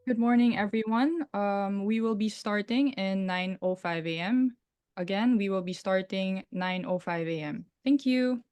Good morning, everyone. We will be starting in 9:05 a.m. Again, we will be starting 9:05 a.m. Thank you.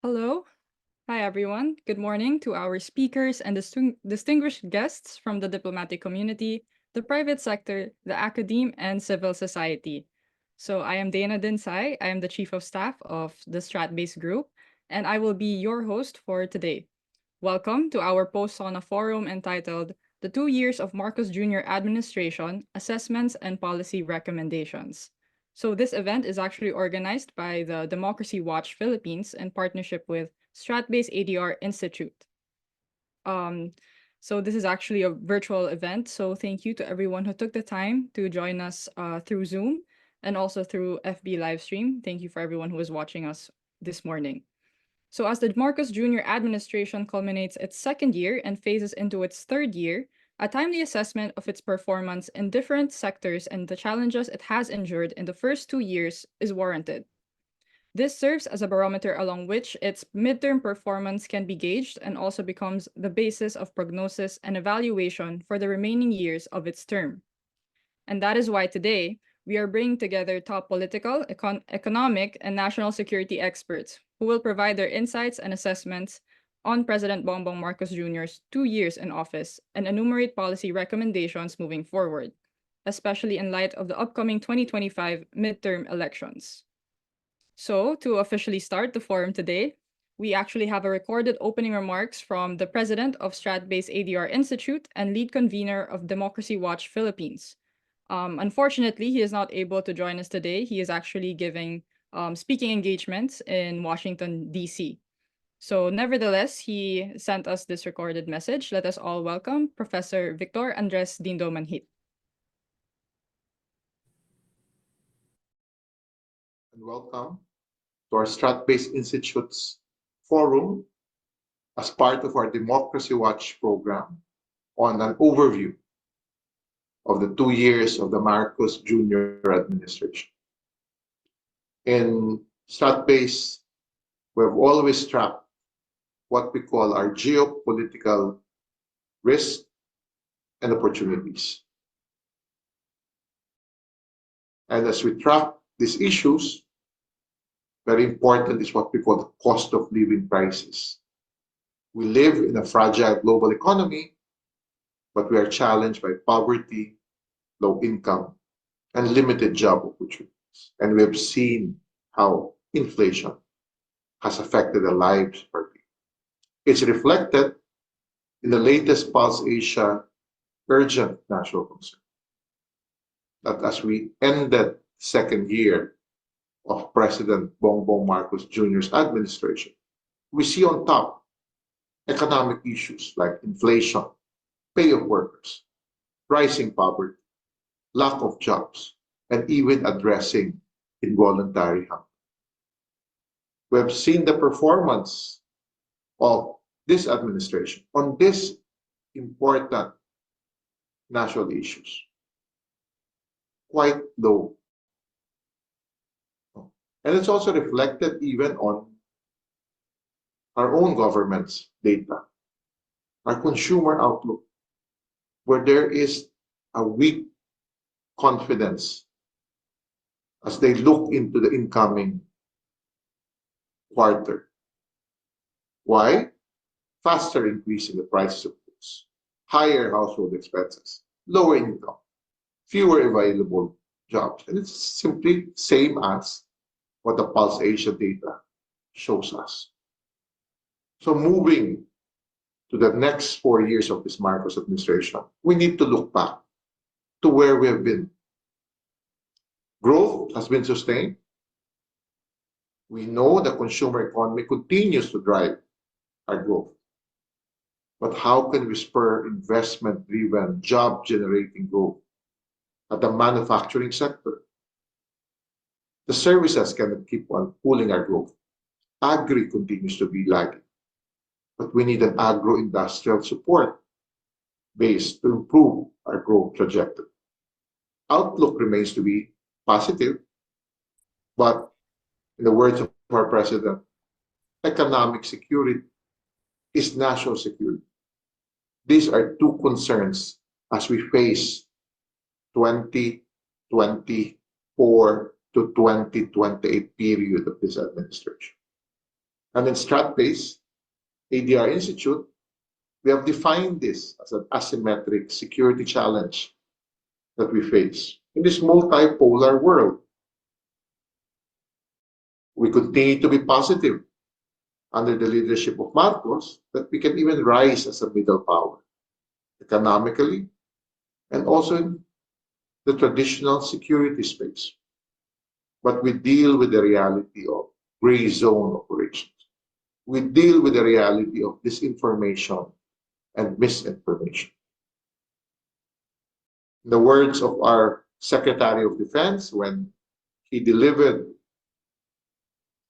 Hello. Hi, everyone. Good morning to our speakers and distinguished guests from the diplomatic community, the private sector, the academe, and civil society. So, I am Dana Dinsai. I am the Chief of Staff of the Strat-based group, and I will be your host for today. Welcome to our post-SONA forum entitled The 2 Years of Marcos Jr. Administration, Assessments and Policy Recommendations. So this event is actually organized by the Democracy Watch Philippines in partnership with Strat-based ADR Institute. Um, so this is actually a virtual event. So thank you to everyone who took the time to join us through Zoom and also through FB live stream. Thank you for everyone who is watching us this morning. So as the Marcos Jr. administration culminates its second year and phases into its third year, a timely assessment of its performance in different sectors and the challenges it has endured in the first 2 years is warranted. This serves as a barometer along which its midterm performance can be gauged and also becomes the basis of prognosis and evaluation for the remaining years of its term. And that is why today we are bringing together top political, economic, and national security experts who will provide their insights and assessments on President Bongbong Marcos Jr.'s 2 years in office and enumerate policy recommendations moving forward, especially in light of the upcoming 2025 midterm elections. So, to officially start the forum today, we actually have a recorded opening remarks from the president of Strat-based ADR Institute and lead convener of Democracy Watch Philippines. Unfortunately, he is not able to join us today. He is actually giving speaking engagements in Washington, D.C. So, nevertheless, he sent us this recorded message. Let us all welcome Professor Victor Andres Dindo Manhit. And welcome to our Strat-based Institute's forum as part of our Democracy Watch program on an overview of the 2 years of the Marcos Jr. administration. In Strat-based, we've always tracked what we call our geopolitical risks and opportunities. And as we track these issues, very important is what we call the cost of living crisis. We live in a fragile global economy, but we are challenged by poverty, low income, and limited job opportunities. And we have seen how inflation has affected the lives of our people. It's reflected in the latest Pulse Asia urgent national concern that as we ended second year of President Bongbong Marcos Jr.'s administration, we see on top economic issues like inflation, pay of workers, rising poverty, lack of jobs, and even addressing involuntary hunger. We have seen the performance of this administration on these important national issues quite low. And it's also reflected even on our own government's data, our consumer outlook, where there is a weak confidence as they look into the incoming quarter. Why? Faster increase in the prices of goods, higher household expenses, lower income, fewer available jobs. And it's simply same as what the Pulse Asia data shows us. So moving to the next 4 years of this Marcos administration, we need to look back to where we have been. Growth has been sustained. We know the consumer economy continues to drive our growth. But how can we spur investment-driven, job-generating growth at the manufacturing sector? The services cannot keep on pulling our growth. Agri continues to be lagging. But we need an agro-industrial support base to improve our growth trajectory. Outlook remains to be positive, but in the words of our president, economic security is national security. These are two concerns as we face 2024 to 2028 period of this administration. And in Strat-based, ADR Institute, we have defined this as an asymmetric security challenge that we face in this multipolar world. We continue to be positive under the leadership of Marcos that we can even rise as a middle power economically and also in the traditional security space. But we deal with the reality of gray zone operations. We deal with the reality of disinformation and misinformation. In the words of our Secretary of Defense when he delivered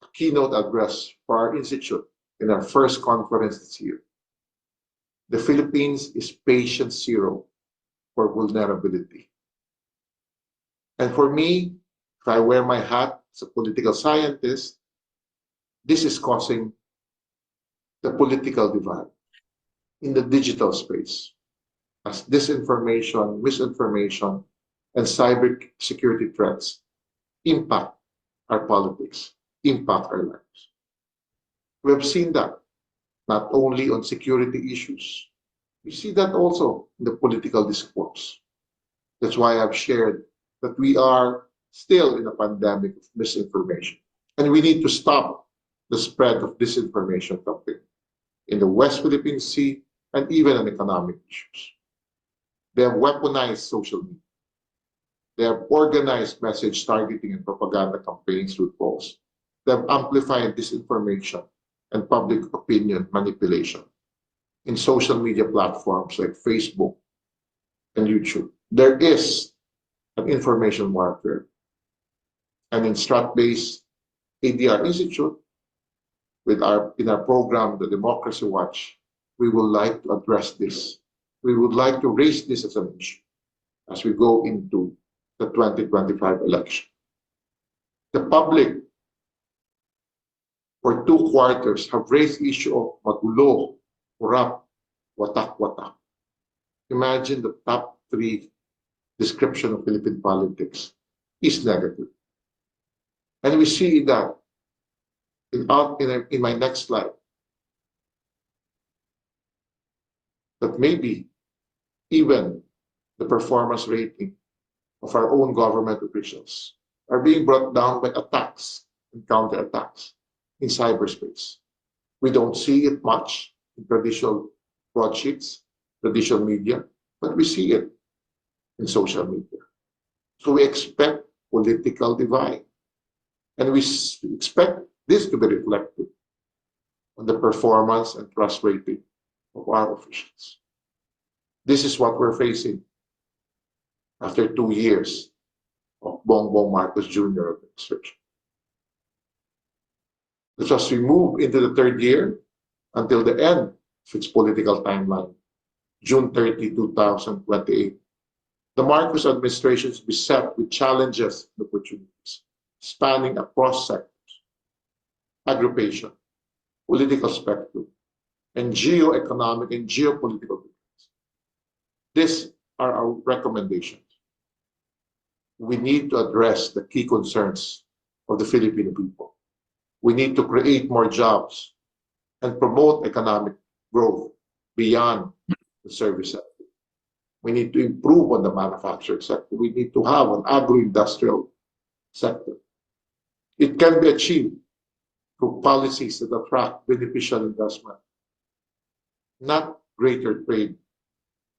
a keynote address for our institute in our first conference this year, the Philippines is patient zero for vulnerability. And for me, if I wear my hat as a political scientist, this is causing the political divide in the digital space as disinformation, misinformation, and cyber security threats impact our politics, impact our lives. We have seen that not only on security issues, we see that also in the political discourse. That's why I've shared that we are still in a pandemic of misinformation. And we need to stop the spread of disinformation campaign in the West Philippine Sea and even on economic issues. They have weaponized social media. They have organized message targeting and propaganda campaigns through polls. They have amplified disinformation and public opinion manipulation in social media platforms like Facebook and YouTube. There is an information warfare. And in Strat-based ADR Institute, in our program, the Democracy Watch, we would like to address this. We would like to raise this as an issue as we go into the 2025 election. The public for 2 quarters have raised the issue of magulo, corrupt, watak-watak. Imagine the top 3 description of Philippine politics is negative. And we see that in my next slide, that maybe even the performance rating of our own government officials are being brought down by attacks and counterattacks in cyberspace. We don't see it much in traditional broadsheets, traditional media, but we see it in social media. So we expect political divide. And we expect this to be reflected on the performance and trust rating of our officials. This is what we're facing after 2 years of Bongbong Marcos Jr. administration. As we move into the 3rd year until the end of its political timeline, June 30, 2028, the Marcos administration is beset with challenges and opportunities spanning across sectors, aggregation, political spectrum, and geo-economic and geopolitical debates. These are our recommendations. We need to address the key concerns of the Filipino people. We need to create more jobs and promote economic growth beyond the service sector. We need to improve on the manufacturing sector. We need to have an agro-industrial sector. It can be achieved through policies that attract beneficial investment, not greater trade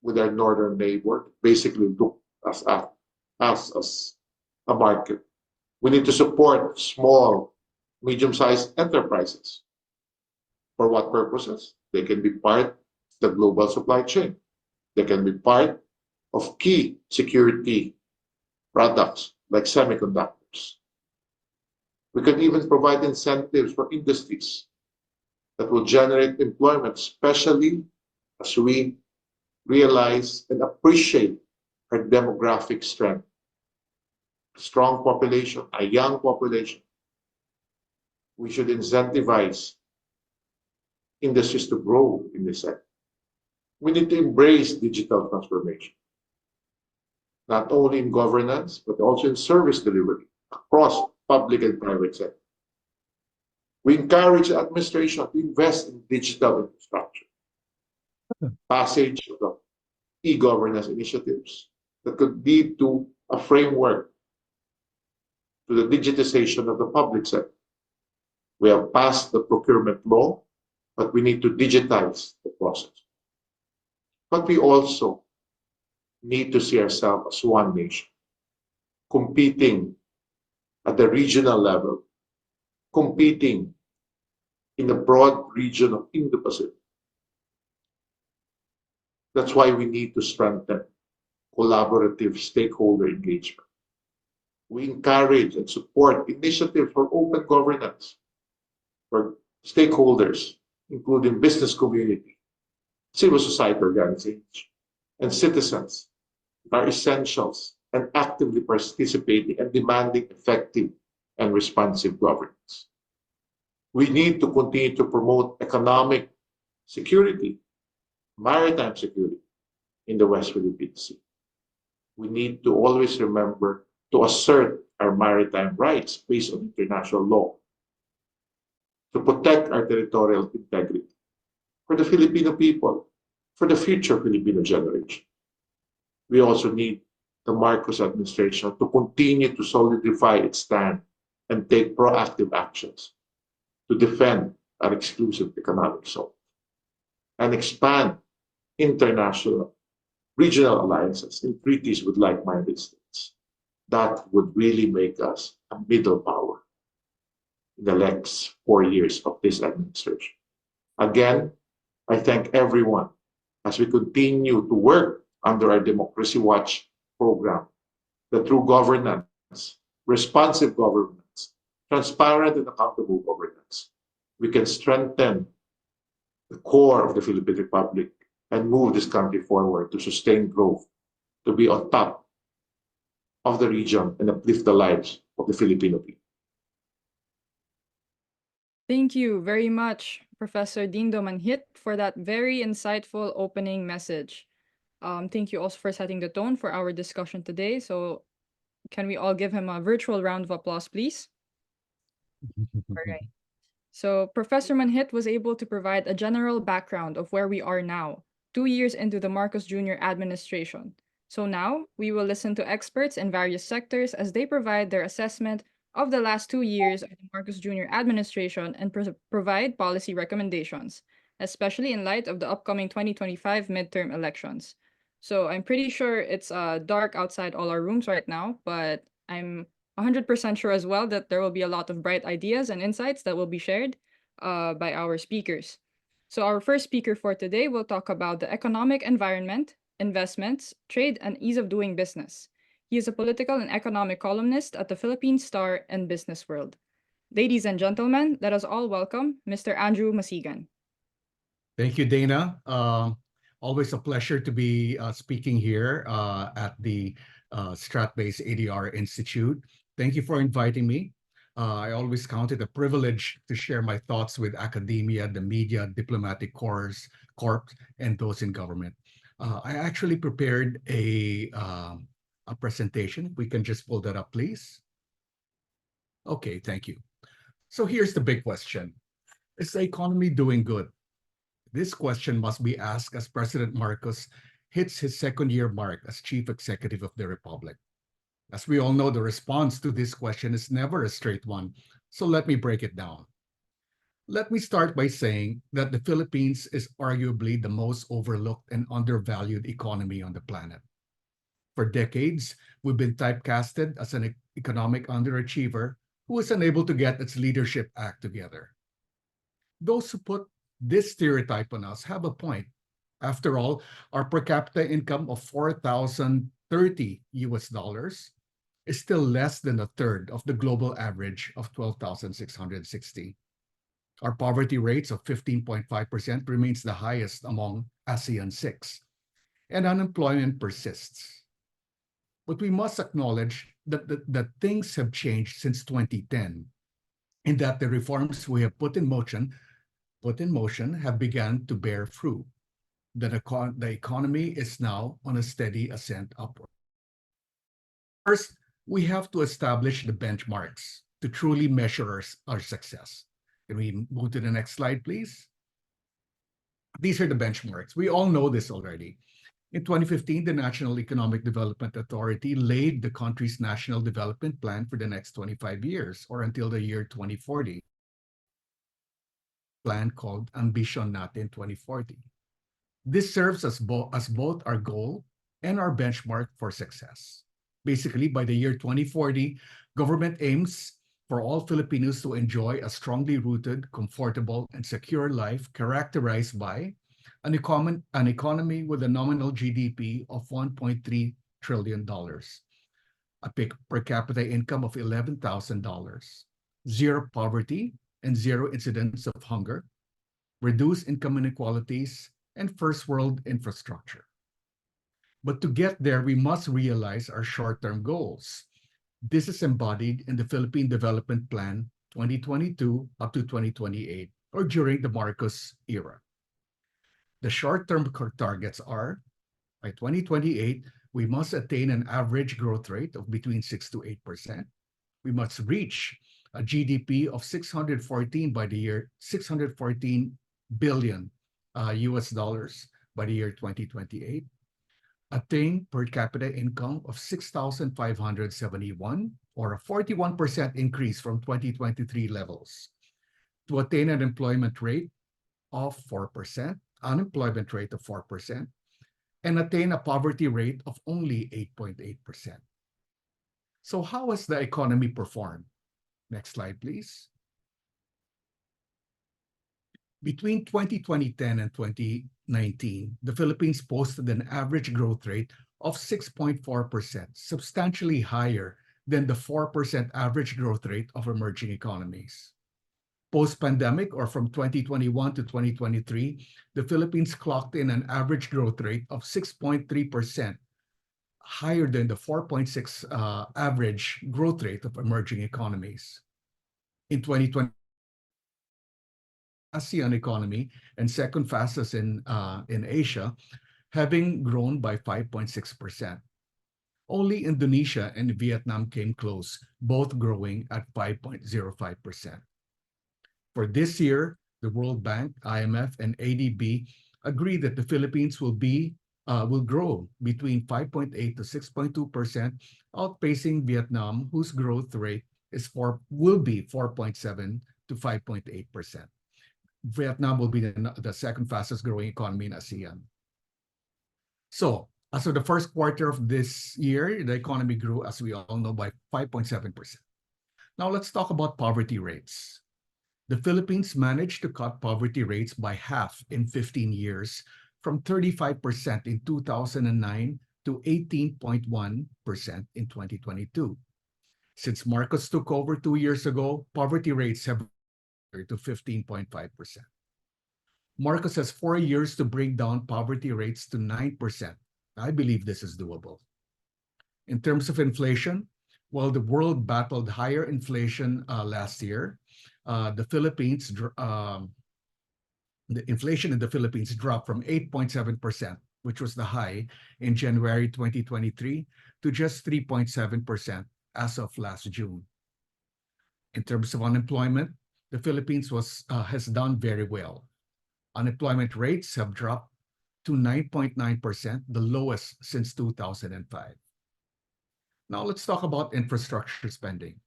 with our northern neighbor, basically look us as a market. We need to support small, medium-sized enterprises. For what purposes? They can be part of the global supply chain. They can be part of key security products like semiconductors. We can even provide incentives for industries that will generate employment, especially as we realize and appreciate our demographic strength. A strong population, a young population. We should incentivize industries to grow in this sector. We need to embrace digital transformation, not only in governance, but also in service delivery across public and private sector. We encourage the administration to invest in digital infrastructure, passage of the e-governance initiatives that could lead to a framework to the digitization of the public sector. We have passed the procurement law, but we need to digitize the process. But we also need to see ourselves as one nation, competing at the regional level, competing in the broad region of Indo-Pacific. That's why we need to strengthen collaborative stakeholder engagement. We encourage and support initiatives for open governance, for stakeholders, including business community, civil society organizations, and citizens are essentials and actively participating and demanding effective and responsive governance. We need to continue to promote economic security, maritime security in the West Philippine Sea. We need to always remember to assert our maritime rights based on international law, to protect our territorial integrity for the Filipino people, for the future Filipino generation. We also need the Marcos administration to continue to solidify its stand and take proactive actions to defend our exclusive economic zone and expand international regional alliances and treaties with like-minded states. That would really make us a middle power in the next 4 years of this administration. Again, I thank everyone as we continue to work under our Democracy Watch program, the true governance, responsive governance, transparent and accountable governance. We can strengthen the core of the Philippine Republic and move this country forward to sustain growth, to be on top of the region and uplift the lives of the Filipino people. Thank you very much, Professor Dindo Manhit, for that very insightful opening message. Thank you also for setting the tone for our discussion today. So, can we all give him a virtual round of applause, please? All right. So, Professor Manhit was able to provide a general background of where we are now, 2 years into the Marcos Jr. administration. So, now we will listen to experts in various sectors as they provide their assessment of the last 2 years of the Marcos Jr. administration and provide policy recommendations, especially in light of the upcoming 2025 midterm elections. So, I'm pretty sure it's dark outside all our rooms right now, but I'm 100% sure as well that there will be a lot of bright ideas and insights that will be shared by our speakers. So, our first speaker for today will talk about the economic environment, investments, trade, and ease of doing business. He is a political and economic columnist at the Philippine Star and Business World. Ladies and gentlemen, let us all welcome Mr. Andrew Masigan. Thank you, Dana. Always a pleasure to be speaking here at the Strat-based ADR Institute. Thank you for inviting me. I always count it a privilege to share my thoughts with academia, the media, diplomatic corps, and those in government. I actually prepared a presentation. If we can just pull that up, please. Okay, thank you. So here's the big question. Is the economy doing good? This question must be asked as President Marcos hits his second-year mark as Chief Executive of the Republic. As we all know, the response to this question is never a straight one, so let me break it down. Let me start by saying that the Philippines is arguably the most overlooked and undervalued economy on the planet. For decades, we've been typecasted as an economic underachiever who is unable to get its leadership act together. Those who put this stereotype on us have a point. After all, our per capita income of $4,030 is still less than a third of the global average of 12,660. Our poverty rates of 15.5% remains the highest among ASEAN 6, and unemployment persists. But we must acknowledge that things have changed since 2010, and that the reforms we have put in motion have begun to bear fruit. The economy is now on a steady ascent upward. First, we have to establish the benchmarks to truly measure our success. Can we move to the next slide, please? These are the benchmarks. We all know this already. In 2015, the National Economic Development Authority laid the country's national development plan for the next 25 years, or until the year 2040. Plan called Ambition Natin 2040. This serves as both our goal and our benchmark for success. Basically, by the year 2040, government aims for all Filipinos to enjoy a strongly rooted, comfortable, and secure life characterized by an economy with a nominal GDP of $1.3 trillion, a per capita income of $11,000, zero poverty and zero incidence of hunger, reduce income inequalities, and first world infrastructure. But to get there, we must realize our short-term goals. This is embodied in the Philippine Development Plan 2022 up to 2028, or during the Marcos era. The short-term targets are, by 2028, we must attain an average growth rate of between 6 to 8%. We must reach a GDP of 614 billion US dollars by the year 2028, attain per capita income of 6,571, or a 41% increase from 2023 levels, to attain an employment rate of 4%, and attain a poverty rate of only 8.8%. So how has the economy performed? Next slide, please. Between 2010 and 2019, the Philippines posted an average growth rate of 6.4%, substantially higher than the 4% average growth rate of emerging economies. Post-pandemic, or from 2021 to 2023, the Philippines clocked in an average growth rate of 6.3%, higher than the 4.6 average growth rate of emerging economies. In 2020, ASEAN economy and second fastest in Asia, having grown by 5.6%. Only Indonesia and Vietnam came close, both growing at 5.05%. For this year, the World Bank, IMF, and ADB agree that the Philippines will grow between 5.8 to 6.2%, outpacing Vietnam, whose growth rate will be 4.7 to 5.8%. Vietnam will be the second fastest growing economy in ASEAN. So, as of the first quarter of this year, the economy grew, as we all know, by 5.7%. Now let's talk about poverty rates. The Philippines managed to cut poverty rates by half in 15 years, from 35% in 2009 to 18.1% in 2022. Since Marcos took over 2 years ago, poverty rates have to 15.5%. Marcos has 4 years to bring down poverty rates to 9%. I believe this is doable. In terms of inflation, while the world battled higher inflation last year, the inflation in the Philippines dropped from 8.7%, which was the high in January 2023, to just 3.7% as of last June. In terms of unemployment, the Philippines has done very well. Unemployment rates have dropped to 9.9%, the lowest since 2005. Now let's talk about infrastructure spending.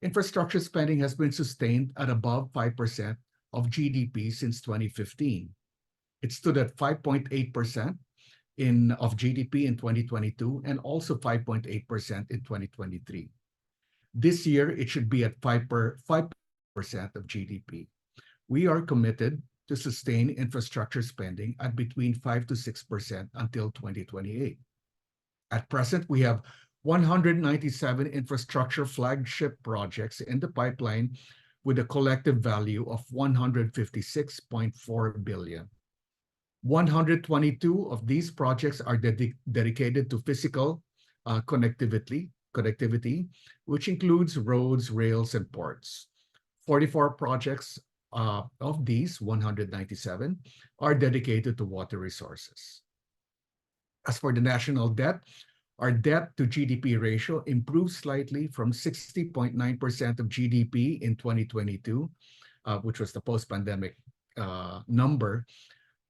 Infrastructure spending has been sustained at above 5% of GDP since 2015. It stood at 5.8% of GDP in 2022 and also 5.8% in 2023. This year, it should be at 5% of GDP. We are committed to sustain infrastructure spending at between 5 to 6% until 2028. At present, we have 197 infrastructure flagship projects in the pipeline with a collective value of 156.4 billion. 122 of these projects are dedicated to physical connectivity, which includes roads, rails, and ports. 44 projects of these 197 are dedicated to water resources. As for the national debt, Our debt to GDP ratio improved slightly from 60.9% of GDP in 2022, which was the post-pandemic number,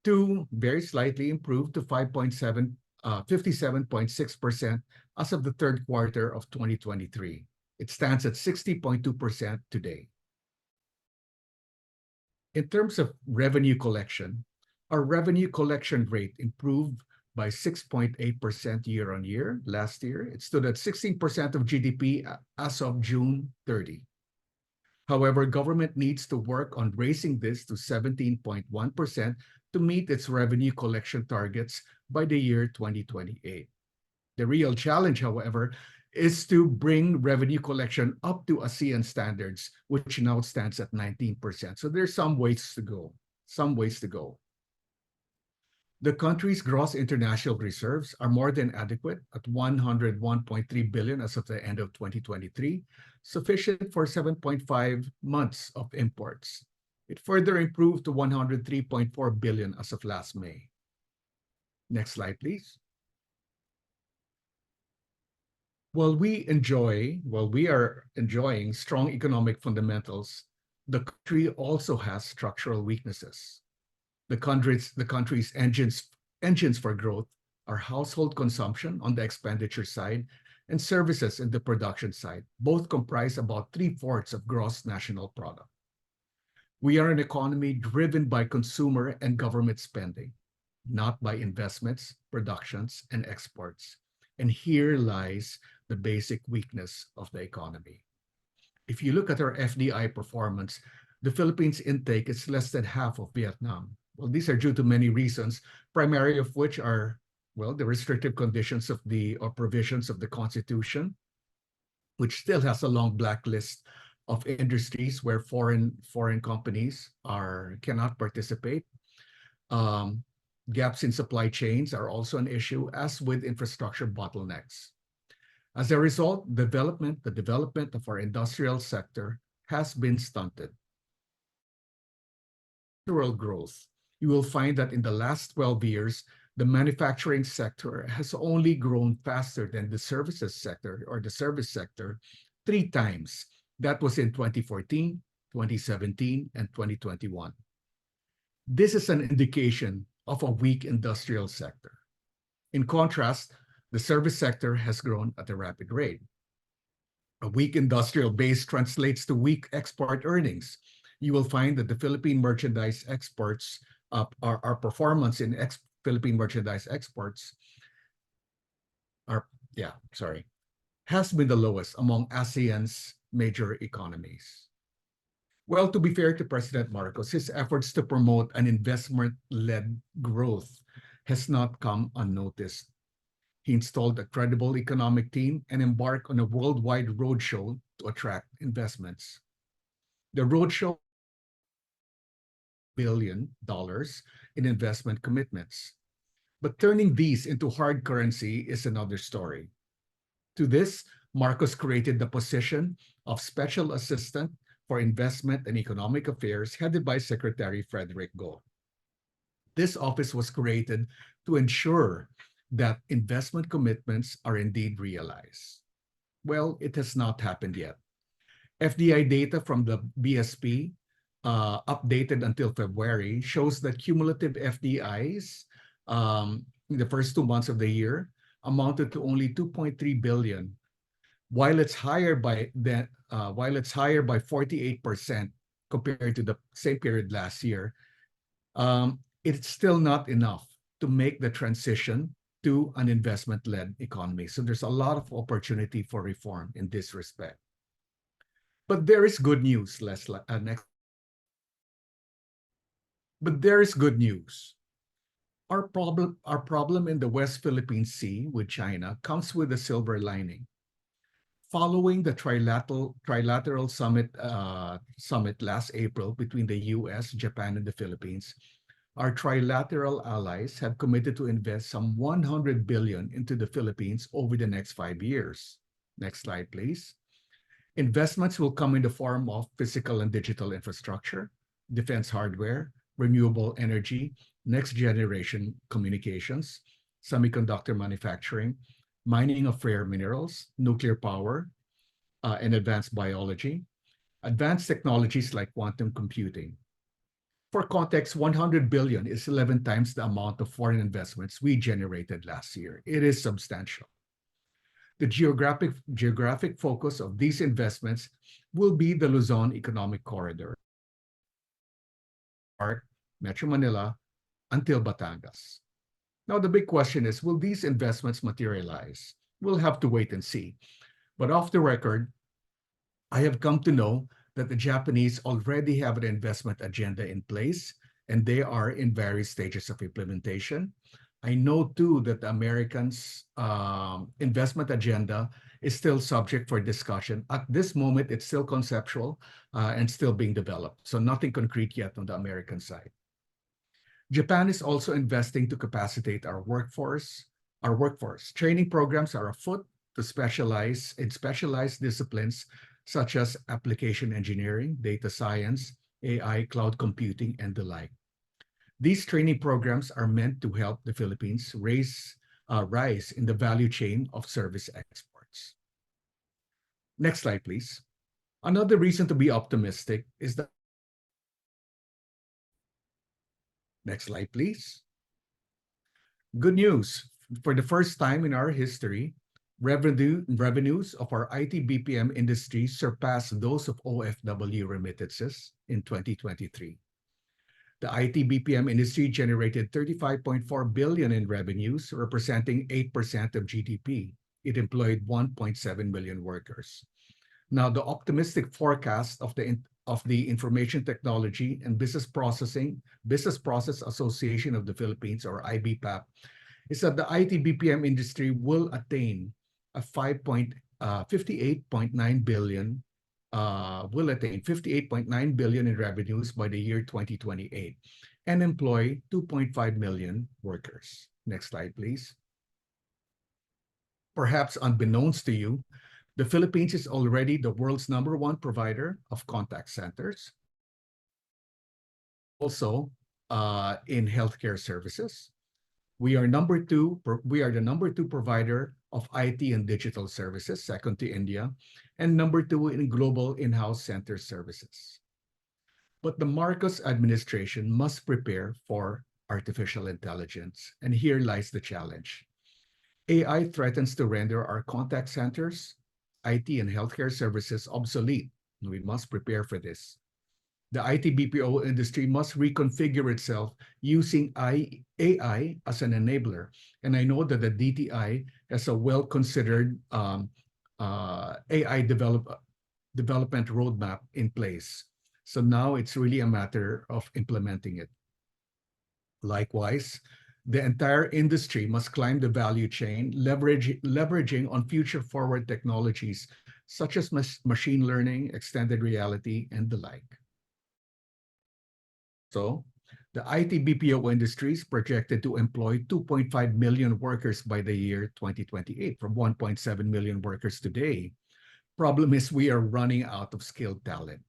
to very slightly improved to 57.6% as of the third quarter of 2023. It stands at 60.2% today. In terms of revenue collection, our revenue collection rate improved by 6.8% year on year. Last year, it stood at 16% of GDP as of June 30. However, government needs to work on raising this to 17.1% to meet its revenue collection targets by the year 2028. The real challenge, however, is to bring revenue collection up to ASEAN standards, which now stands at 19%. So there's some ways to go, The country's gross international reserves are more than adequate at 101.3 billion as of the end of 2023, sufficient for 7.5 months of imports. It further improved to 103.4 billion as of last May. Next slide, please. While we are enjoying strong economic fundamentals, the country also has structural weaknesses. The country's engines for growth are household consumption on the expenditure side and services in the production side. Both comprise about 3/4 of gross national product. We are an economy driven by consumer and government spending, not by investments, productions, and exports. And here lies the basic weakness of the economy. If you look at our FDI performance, the Philippines' intake is less than half of Vietnam. Well, these are due to many reasons, primary of which are, the restrictive conditions of or provisions of the Constitution, which still has a long blacklist of industries where foreign companies cannot participate. Gaps in supply chains are also an issue, as with infrastructure bottlenecks. As a result, the development of our industrial sector has been stunted. Structural growth, you will find that in the last 12 years, the manufacturing sector has only grown faster than the services sector or the service sector 3 times. That was in 2014, 2017, and 2021. This is an indication of a weak industrial sector. In contrast, the service sector has grown at a rapid rate. A weak industrial base translates to weak export earnings. You will find that the Philippine merchandise exports, our performance in Philippine merchandise exports has been the lowest among ASEAN's major economies. Well, to be fair to President Marcos, his efforts to promote an investment-led growth has not come unnoticed. He installed a credible economic team and embarked on a worldwide roadshow to attract investments. The roadshow $1 billion in investment commitments. But turning these into hard currency is another story. To this, Marcos created the position of Special Assistant for Investment and Economic Affairs, headed by Secretary Frederick Go. This office was created to ensure that investment commitments are indeed realized. Well, it has not happened yet. FDI data from the BSP, updated until February, shows that cumulative FDIs in the first 2 months of the year amounted to only 2.3 billion, while it's higher by 48% compared to the same period last year. It's still not enough to make the transition to an investment-led economy. So there's a lot of opportunity for reform in this respect. But there is good news. But there is good news. Our problem in the West Philippine Sea with China comes with a silver lining. Following the trilateral summit last April between the US, Japan, and the Philippines, our trilateral allies have committed to invest some 100 billion into the Philippines over the next 5 years. Next slide, please. Investments will come in the form of physical and digital infrastructure, defense hardware, renewable energy, next generation communications, semiconductor manufacturing, mining of rare minerals, nuclear power, and advanced biology, advanced technologies like quantum computing. For context, 100 billion is 11 times the amount of foreign investments we generated last year. It is substantial. The geographic focus of these investments will be the Luzon Economic Corridor, Metro Manila, until Batangas. Now, the big question is, will these investments materialize? We'll have to wait and see. But off the record, I have come to know that the Japanese already have an investment agenda in place, and they are in various stages of implementation. I know too that the Americans' investment agenda is still subject for discussion. At this moment, it's still conceptual and still being developed. So nothing concrete yet on the American side. Japan is also investing to capacitate our workforce. Training programs are afoot to specialize in specialized disciplines such as application engineering, data science, AI, cloud computing, and the like. These training programs are meant to help the Philippines rise in the value chain of service exports. Next slide, please. Another reason to be optimistic is that. Next slide, please. Good news. For the first time in our history, revenues of our IT BPM industry surpassed those of OFW remittances in 2023. The IT BPM industry generated 35.4 billion in revenues, representing 8% of GDP. It employed 1.7 million workers. Now, the optimistic forecast of the Information Technology and Business Process Association of the Philippines, or IBPAP, is that the IT BPM industry will attain a 58.9 billion will attain 58.9 billion in revenues by the year 2028 and employ 2.5 million workers. Next slide, please. Perhaps unbeknownst to you, the Philippines is already the world's #1 provider of contact centers. Also, in healthcare services, we are the #2 provider of IT and digital services, second to India, and #2 in global in-house center services. But the Marcos administration must prepare for artificial intelligence, and here lies the challenge. AI threatens to render our contact centers, IT and healthcare services obsolete. We must prepare for this. The IT BPO industry must reconfigure itself using AI as an enabler. And I know that the DTI has a well-considered AI development roadmap in place. So now it's really a matter of implementing it. Likewise, the entire industry must climb the value chain, leveraging on future-forward technologies such as machine learning, extended reality, and the like. So, the IT BPO industry is projected to employ 2.5 million workers by the year 2028 from 1.7 million workers today. Problem is we are running out of skilled talent.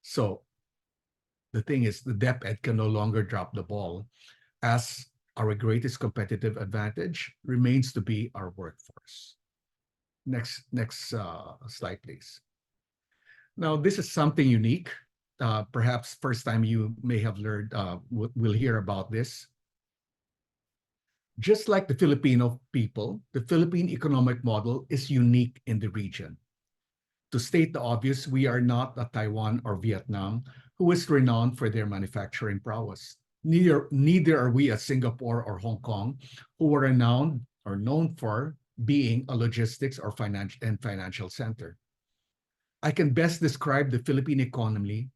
So, the thing is the DepEd can no longer drop the ball, as our greatest competitive advantage remains to be our workforce. Next slide, please. Now, this is something unique. Perhaps first time you may have learned, will hear about this. Just like the Filipino people, the Philippine economic model is unique in the region. To state the obvious, we are not a Taiwan or Vietnam, who is renowned for their manufacturing prowess. Neither are we a Singapore or Hong Kong, who are renowned or known for being a logistics or financial center. I can best describe the Philippine economy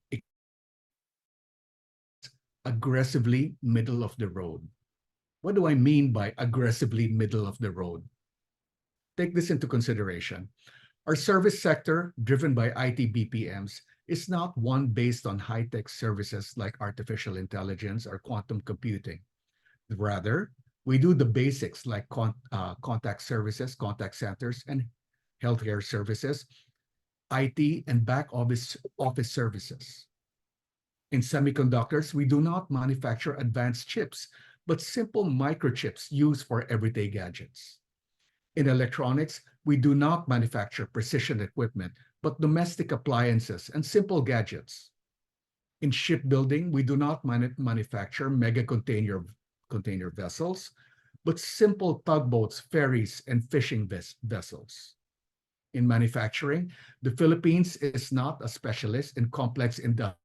aggressively middle of the road. What do I mean by aggressively middle of the road? Take this into consideration. Our service sector, driven by IT BPMs, is not one based on high-tech services like artificial intelligence or quantum computing. Rather, we do the basics like contact services, contact centers, and healthcare services, IT and back office services. In semiconductors, we do not manufacture advanced chips, but simple microchips used for everyday gadgets. In electronics, we do not manufacture precision equipment, but domestic appliances and simple gadgets. In shipbuilding, we do not manufacture mega container vessels, but simple tugboats, ferries, and fishing vessels. In manufacturing, the Philippines is not a specialist in complex industrial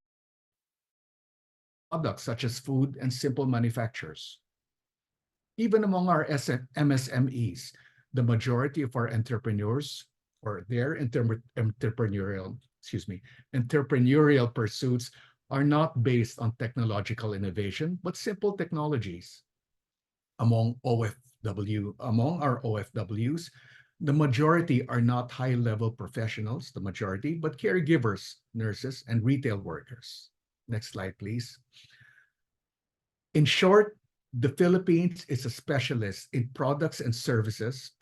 products such as food and simple manufacturers. Even among our MSMEs, the majority of our entrepreneurs or their entrepreneurial pursuits are not based on technological innovation, but simple technologies. Among our OFWs, the majority are not high-level professionals, the majority, but caregivers, nurses, and retail workers. Next slide, please. In short, the Philippines is a specialist in products and services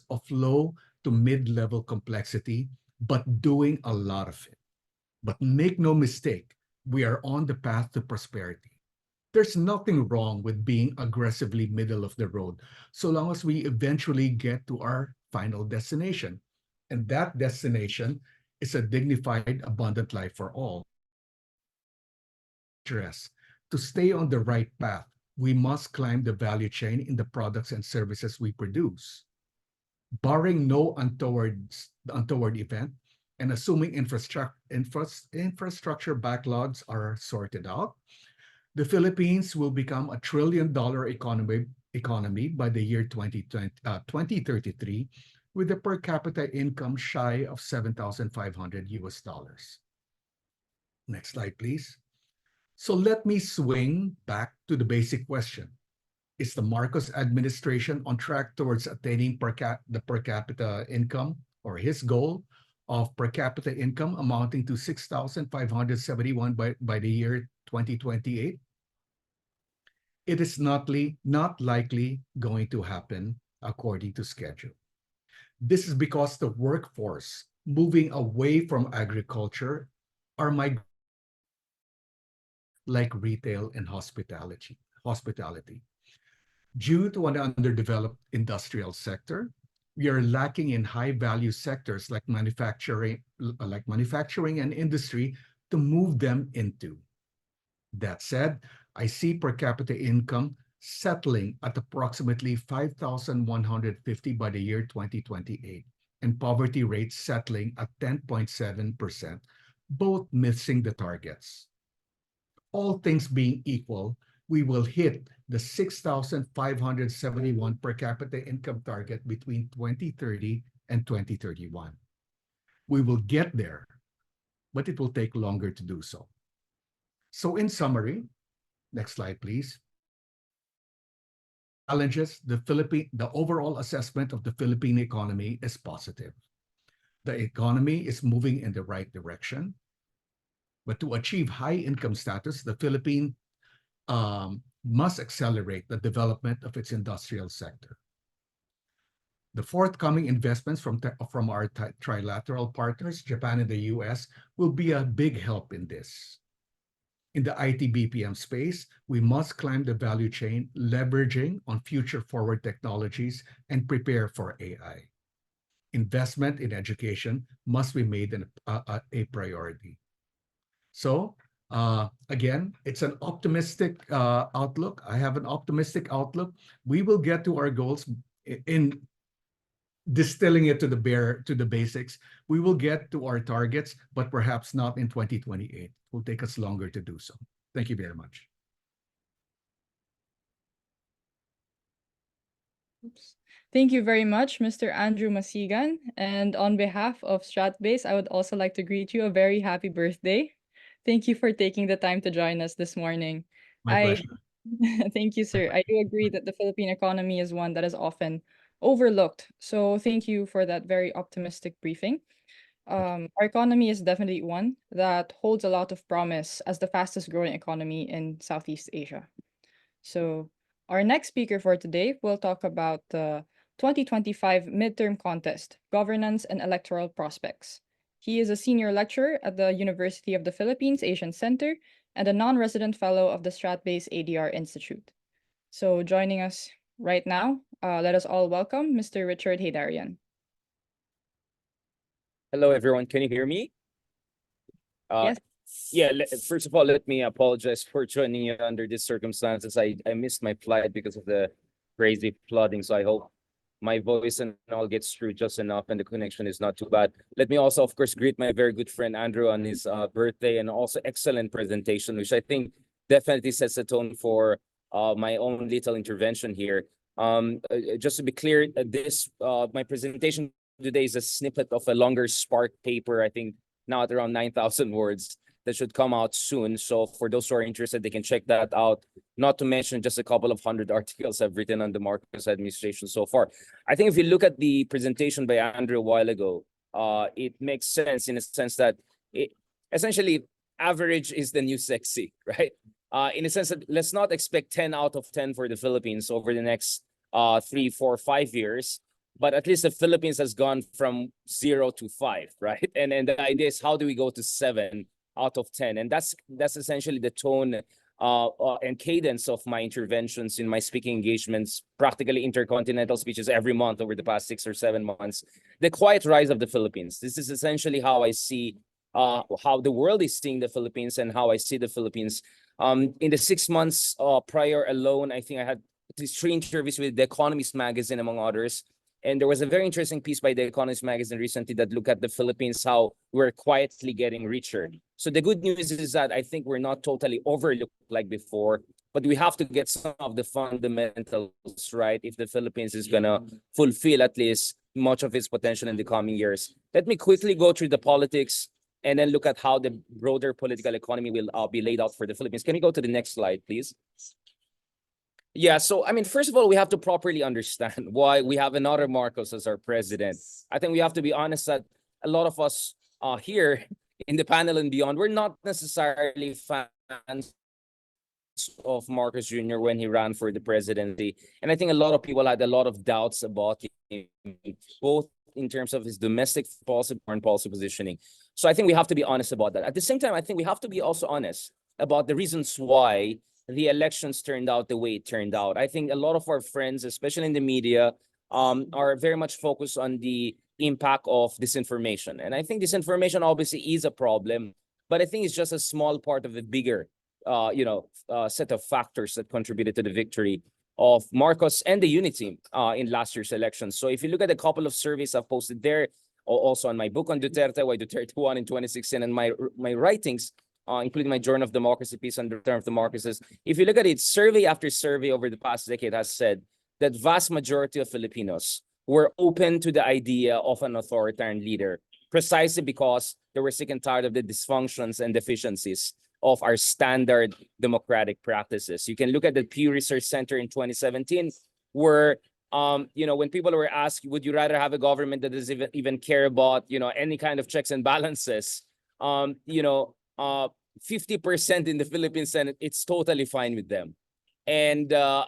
of low to mid-level complexity, but doing a lot of it. But make no mistake, we are on the path to prosperity. There's nothing wrong with being aggressively middle of the road, so long as we eventually get to our final destination. And that destination is a dignified, abundant life for all. To stay on the right path, we must climb the value chain in the products and services we produce. Barring no untoward event, and assuming infrastructure backlogs are sorted out, the Philippines will become a $1 trillion economy by the year 2033, with a per capita income shy of $7,500. Next slide, please. So let me swing back to the basic question. Is the Marcos administration on track towards attaining the per capita income, or his goal of per capita income amounting to 6,571 by the year 2028? It is not likely going to happen according to schedule. This is because the workforce moving away from agriculture are migrating like retail and hospitality. Due to an underdeveloped industrial sector, we are lacking in high-value sectors like manufacturing and industry to move them into. That said, I see per capita income settling at approximately 5,150 by the year 2028, and poverty rates settling at 10.7%, both missing the targets. All things being equal, we will hit the 6,571 per capita income target between 2030 and 2031. We will get there, but it will take longer to do so. So in summary, next slide, please. Challenges, the overall assessment of the Philippine economy is positive. The economy is moving in the right direction, but to achieve high income status, the Philippines must accelerate the development of its industrial sector. The forthcoming investments from our trilateral partners, Japan and the US, will be a big help in this. In the IT BPM space, we must climb the value chain, leveraging on future forward technologies and prepare for AI. Investment in education must be made a priority. So, again, it's an optimistic outlook. I have an optimistic outlook. We will get to our goals in distilling it to the basics. We will get to our targets, but perhaps not in 2028. It will take us longer to do so. Thank you very much. Thank you very much, Mr. Andrew Masigan. And on behalf of StratBase, I would also like to greet you a very happy birthday. Thank you for taking the time to join us this morning. My pleasure. Thank you, sir. I do agree that the Philippine economy is one that is often overlooked. So thank you for that very optimistic briefing. Our economy is definitely one that holds a lot of promise as the fastest growing economy in Southeast Asia. So our next speaker for today will talk about the 2025 midterm contest, governance and electoral prospects. He is a senior lecturer at the University of the Philippines Asian Center and a non-resident fellow of the StratBase ADR Institute. So joining us right now let us all welcome Mr. Richard Haydarian. Hello, everyone. Can you hear me? Yes. Yeah, first of all, let me apologize for joining you under these circumstances. I missed my flight because of the crazy flooding, so I hope my voice and all gets through just enough and the connection is not too bad. Let me also, of course, greet my very good friend Andrew on his birthday, and also excellent presentation, which I think definitely sets the tone for my own little intervention here. Just to be clear, my presentation today is a snippet of a longer Spark paper, I think now at around 9,000 words, that should come out soon. So for those who are interested, they can check that out. Not to mention just a couple of hundred articles I've written on the Marcos administration so far. I think if you look at the presentation by Andrew a while ago, it makes sense in a sense that essentially average is the new sexy, right? In a sense that let's not expect 10 out of 10 for the Philippines over the next 3, 4, 5 years. But at least the Philippines has gone from 0 to 5, right? And the idea is, how do we go to 7 out of 10? And that's essentially the tone and cadence of my interventions in my speaking engagements, practically intercontinental speeches every month over the past 6 or 7 months. The quiet rise of the Philippines. This is essentially how I see how the world is seeing the Philippines and how I see the Philippines. In the 6 months prior alone, I think I had at least 3 interviews with The Economist magazine, among others. And there was a very interesting piece by The Economist magazine recently that looked at the Philippines, how we're quietly getting richer. So the good news is that I think we're not totally overlooked like before, but we have to get some of the fundamentals right if the Philippines is going to fulfill at least much of its potential in the coming years. Let me quickly go through the politics and then look at how the broader political economy will be laid out for the Philippines. Can you go to the next slide, please? Yeah, so I mean, first of all, we have to properly understand why we have another Marcos as our president. I think we have to be honest that a lot of us here in the panel and beyond, we're not necessarily fans of Marcos Jr. when he ran for the presidency. And I think a lot of people had a lot of doubts about him, both in terms of his domestic policy, foreign policy positioning. So I think we have to be honest about that. At the same time, I think we have to be also honest about the reasons why the elections turned out the way it turned out. I think a lot of our friends, especially in the media, are very much focused on the impact of disinformation. And I think disinformation obviously is a problem, but I think it's just a small part of the bigger set of factors that contributed to the victory of Marcos and the unity team in last year's elections. So if you look at a couple of surveys I've posted there, also on my book on Duterte, why Duterte won in 2016, and my writings, including my Journal of Democracy piece on the term of democracy. If you look at it, survey after survey over the past decade has said that vast majority of Filipinos were open to the idea of an authoritarian leader, precisely because they were sick and tired of the dysfunctions and deficiencies of our standard democratic practices. You can look at the Pew Research Center in 2017, where when people were asked, would you rather have a government that doesn't even care about any kind of checks and balances? 50% in the Philippines Senate, it's totally fine with them. And so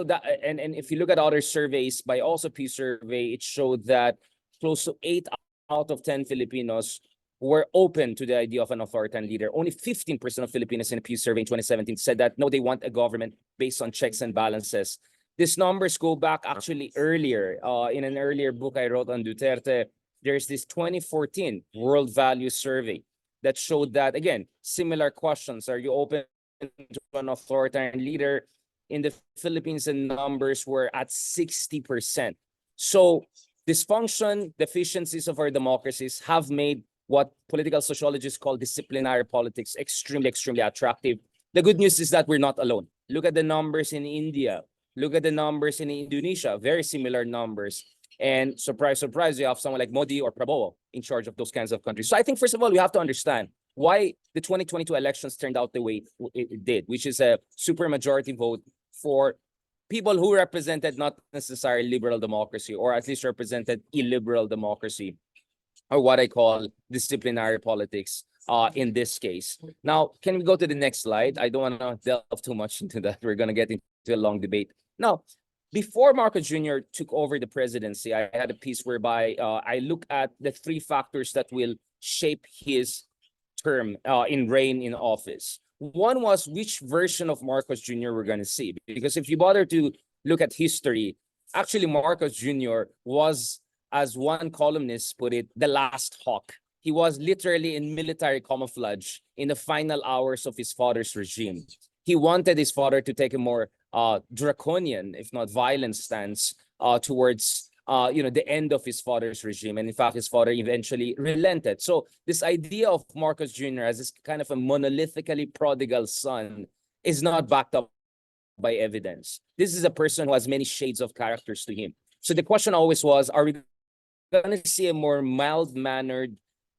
that, and if you look at other surveys by also Pew survey, it showed that close to 8 out of 10 Filipinos were open to the idea of an authoritarian leader. Only 15% of Filipinos in a Pew survey in 2017 said that no, they want a government based on checks and balances. These numbers go back actually earlier. In an earlier book I wrote on Duterte, there's this 2014 World Values Survey that showed that, again, similar questions. Are you open to an authoritarian leader? In the Philippines, the numbers were at 60%. So dysfunction, deficiencies of our democracies have made what political sociologists call disciplinary politics extremely, extremely attractive. The good news is that we're not alone. Look at the numbers in India. Look at the numbers in Indonesia, very similar numbers. And surprise, surprise, you have someone like Modi or Prabowo in charge of those kinds of countries. So I think, first of all, we have to understand why the 2022 elections turned out the way it did, which is a supermajority vote for people who represented not necessarily liberal democracy, or at least represented illiberal democracy, or what I call disciplinary politics in this case. Now, can we go to the next slide? I don't want to delve too much into that. We're going to get into a long debate. Now, before Marcos Jr. took over the presidency, I had a piece whereby I look at the 3 factors that will shape his term in reign in office. One was which version of Marcos Jr. we're going to see. Because if you bother to look at history, actually Marcos Jr. was, as one columnist put it, the last hawk. He was literally in military camouflage in the final hours of his father's regime. He wanted his father to take a more draconian, if not violent, stance towards the end of his father's regime. And in fact, his father eventually relented. So this idea of Marcos Jr. as this kind of a monolithically prodigal son is not backed up by evidence. This is a person who has many shades of characters to him. So the question always was, are we going to see a more mild-mannered,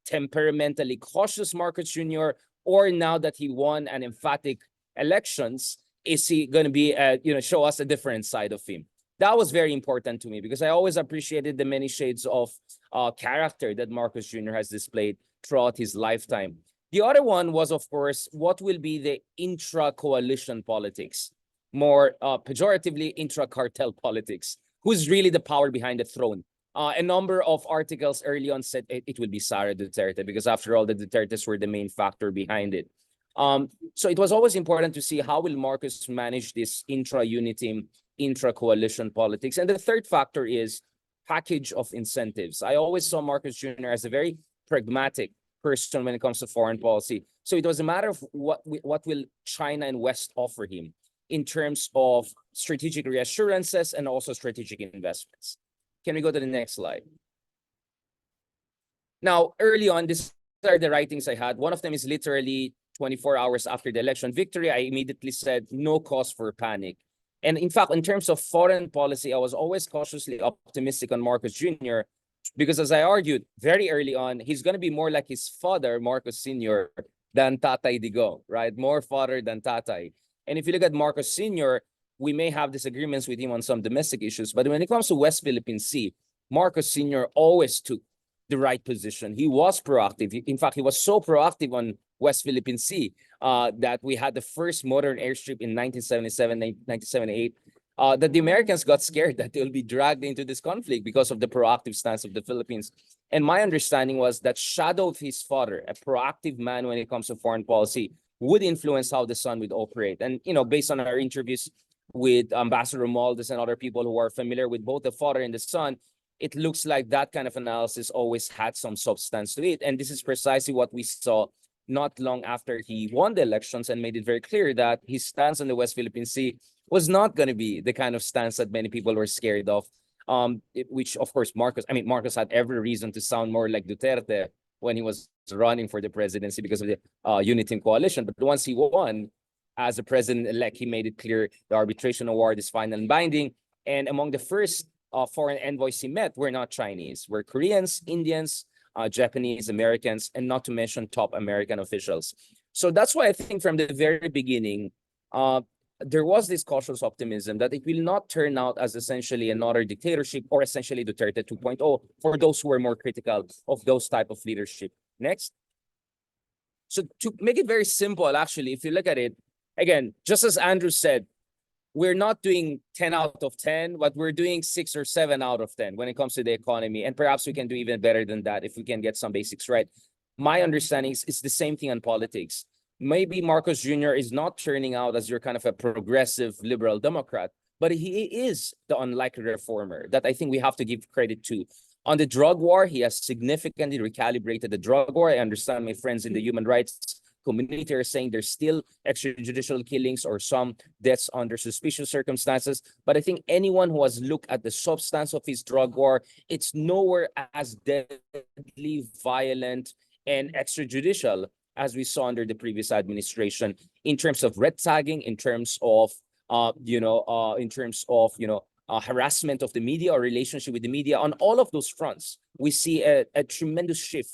temperamentally cautious Marcos Jr., or now that he won an emphatic elections, is he going to be, show us a different side of him? That was very important to me because I always appreciated the many shades of character that Marcos Jr. has displayed throughout his lifetime. The other one was, of course, what will be the intra-coalition politics, more pejoratively intra-cartel politics. Who's really the power behind the throne? A number of articles early on said it would be Sara Duterte because after all, the Dutertes were the main factor behind it. So it was always important to see how will Marcos manage this intra-unity, intra-coalition politics. And the third factor is package of incentives. I always saw Marcos Jr. as a very pragmatic person when it comes to foreign policy. So it was a matter of what will China and West offer him in terms of strategic reassurances and also strategic investments. Can we go to the next slide? Now, early on, these are the writings I had. One of them is literally 24 hours after the election victory. I immediately said, no cause for panic. And in fact, in terms of foreign policy, I was always cautiously optimistic on Marcos Jr. because as I argued very early on, he's going to be more like his father, Marcos Sr., than Tatay Digo, right? More father than Tatay. And if you look at Marcos Sr., we may have disagreements with him on some domestic issues, but when it comes to West Philippine Sea, Marcos Sr. always took the right position. He was proactive. In fact, he was so proactive on West Philippine Sea that we had the first modern airstrip in 1977, 1978, that the Americans got scared that they'll be dragged into this conflict because of the proactive stance of the Philippines. And my understanding was that shadow of his father, a proactive man when it comes to foreign policy, would influence how the son would operate. And, based on our interviews with Ambassador Romualdez and other people who are familiar with both the father and the son, it looks like that kind of analysis always had some substance to it. And this is precisely what we saw not long after he won the elections and made it very clear that his stance on the West Philippine Sea was not going to be the kind of stance that many people were scared of, which, of course, Marcos had every reason to sound more like Duterte when he was running for the presidency because of the Unity Coalition. But once he won, as the president-elect, he made it clear the arbitration award is final and binding. And among the first foreign envoys he met were not Chinese, were Koreans, Indians, Japanese, Americans, and not to mention top American officials. So that's why I think from the very beginning, there was this cautious optimism that it will not turn out as essentially another dictatorship or essentially Duterte 2.0 for those who are more critical of those type of leadership. Next. So to make it very simple, actually, if you look at it, again, just as Andrew said, we're not doing 10 out of 10, but we're doing 6 or 7 out of 10 when it comes to the economy. And perhaps we can do even better than that if we can get some basics right. My understanding is it's the same thing on politics. Maybe Marcos Jr. is not turning out as your kind of a progressive liberal Democrat, but he is the unlikely reformer that I think we have to give credit to. On the drug war, he has significantly recalibrated the drug war. I understand my friends in the human rights community are saying there's still extrajudicial killings or some deaths under suspicious circumstances. But I think anyone who has looked at the substance of his drug war, it's nowhere as deadly, violent, and extrajudicial as we saw under the previous administration in terms of red tagging, in terms of harassment of the media or relationship with the media. On all of those fronts, we see a tremendous shift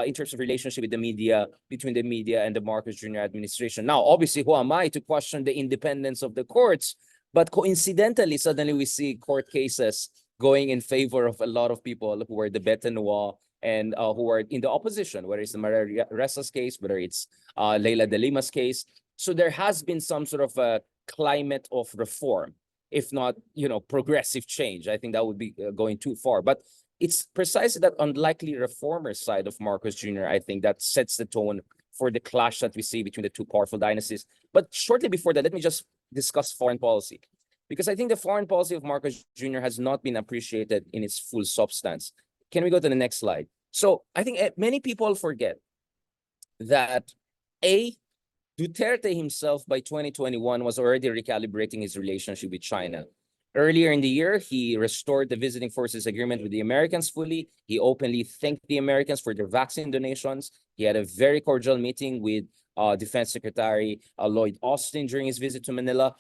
in terms of relationship with the media, between the media and the Marcos Jr. administration. Now, obviously, who am I to question the independence of the courts? But coincidentally, suddenly we see court cases going in favor of a lot of people who are the bête noire and who are in the opposition, whether it's the Maria Ressa's case, whether it's Leila de Lima's case. So there has been some sort of a climate of reform, if not, progressive change. I think that would be going too far. But it's precisely that unlikely reformer side of Marcos Jr., I think, that sets the tone for the clash that we see between the two powerful dynasties. But shortly before that, let me just discuss foreign policy. because I think the foreign policy of Marcos Jr. has not been appreciated in its full substance. Can we go to the next slide? So I think many people forget that Duterte himself by 2021 was already recalibrating his relationship with China. Earlier in the year, he restored the visiting forces agreement with the Americans fully. He openly thanked the Americans for their vaccine donations. He had a very cordial meeting with Defense Secretary Lloyd Austin during his visit to Manila.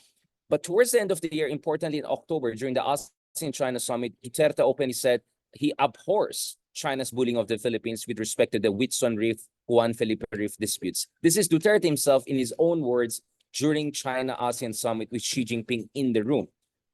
But towards the end of the year, importantly in October, during the ASEAN-China summit, Duterte openly said he abhors China's bullying of the Philippines with respect to the Whitsun Reef, Juan Felipe Reef disputes. This is Duterte himself in his own words during China-ASEAN summit with Xi Jinping in the room.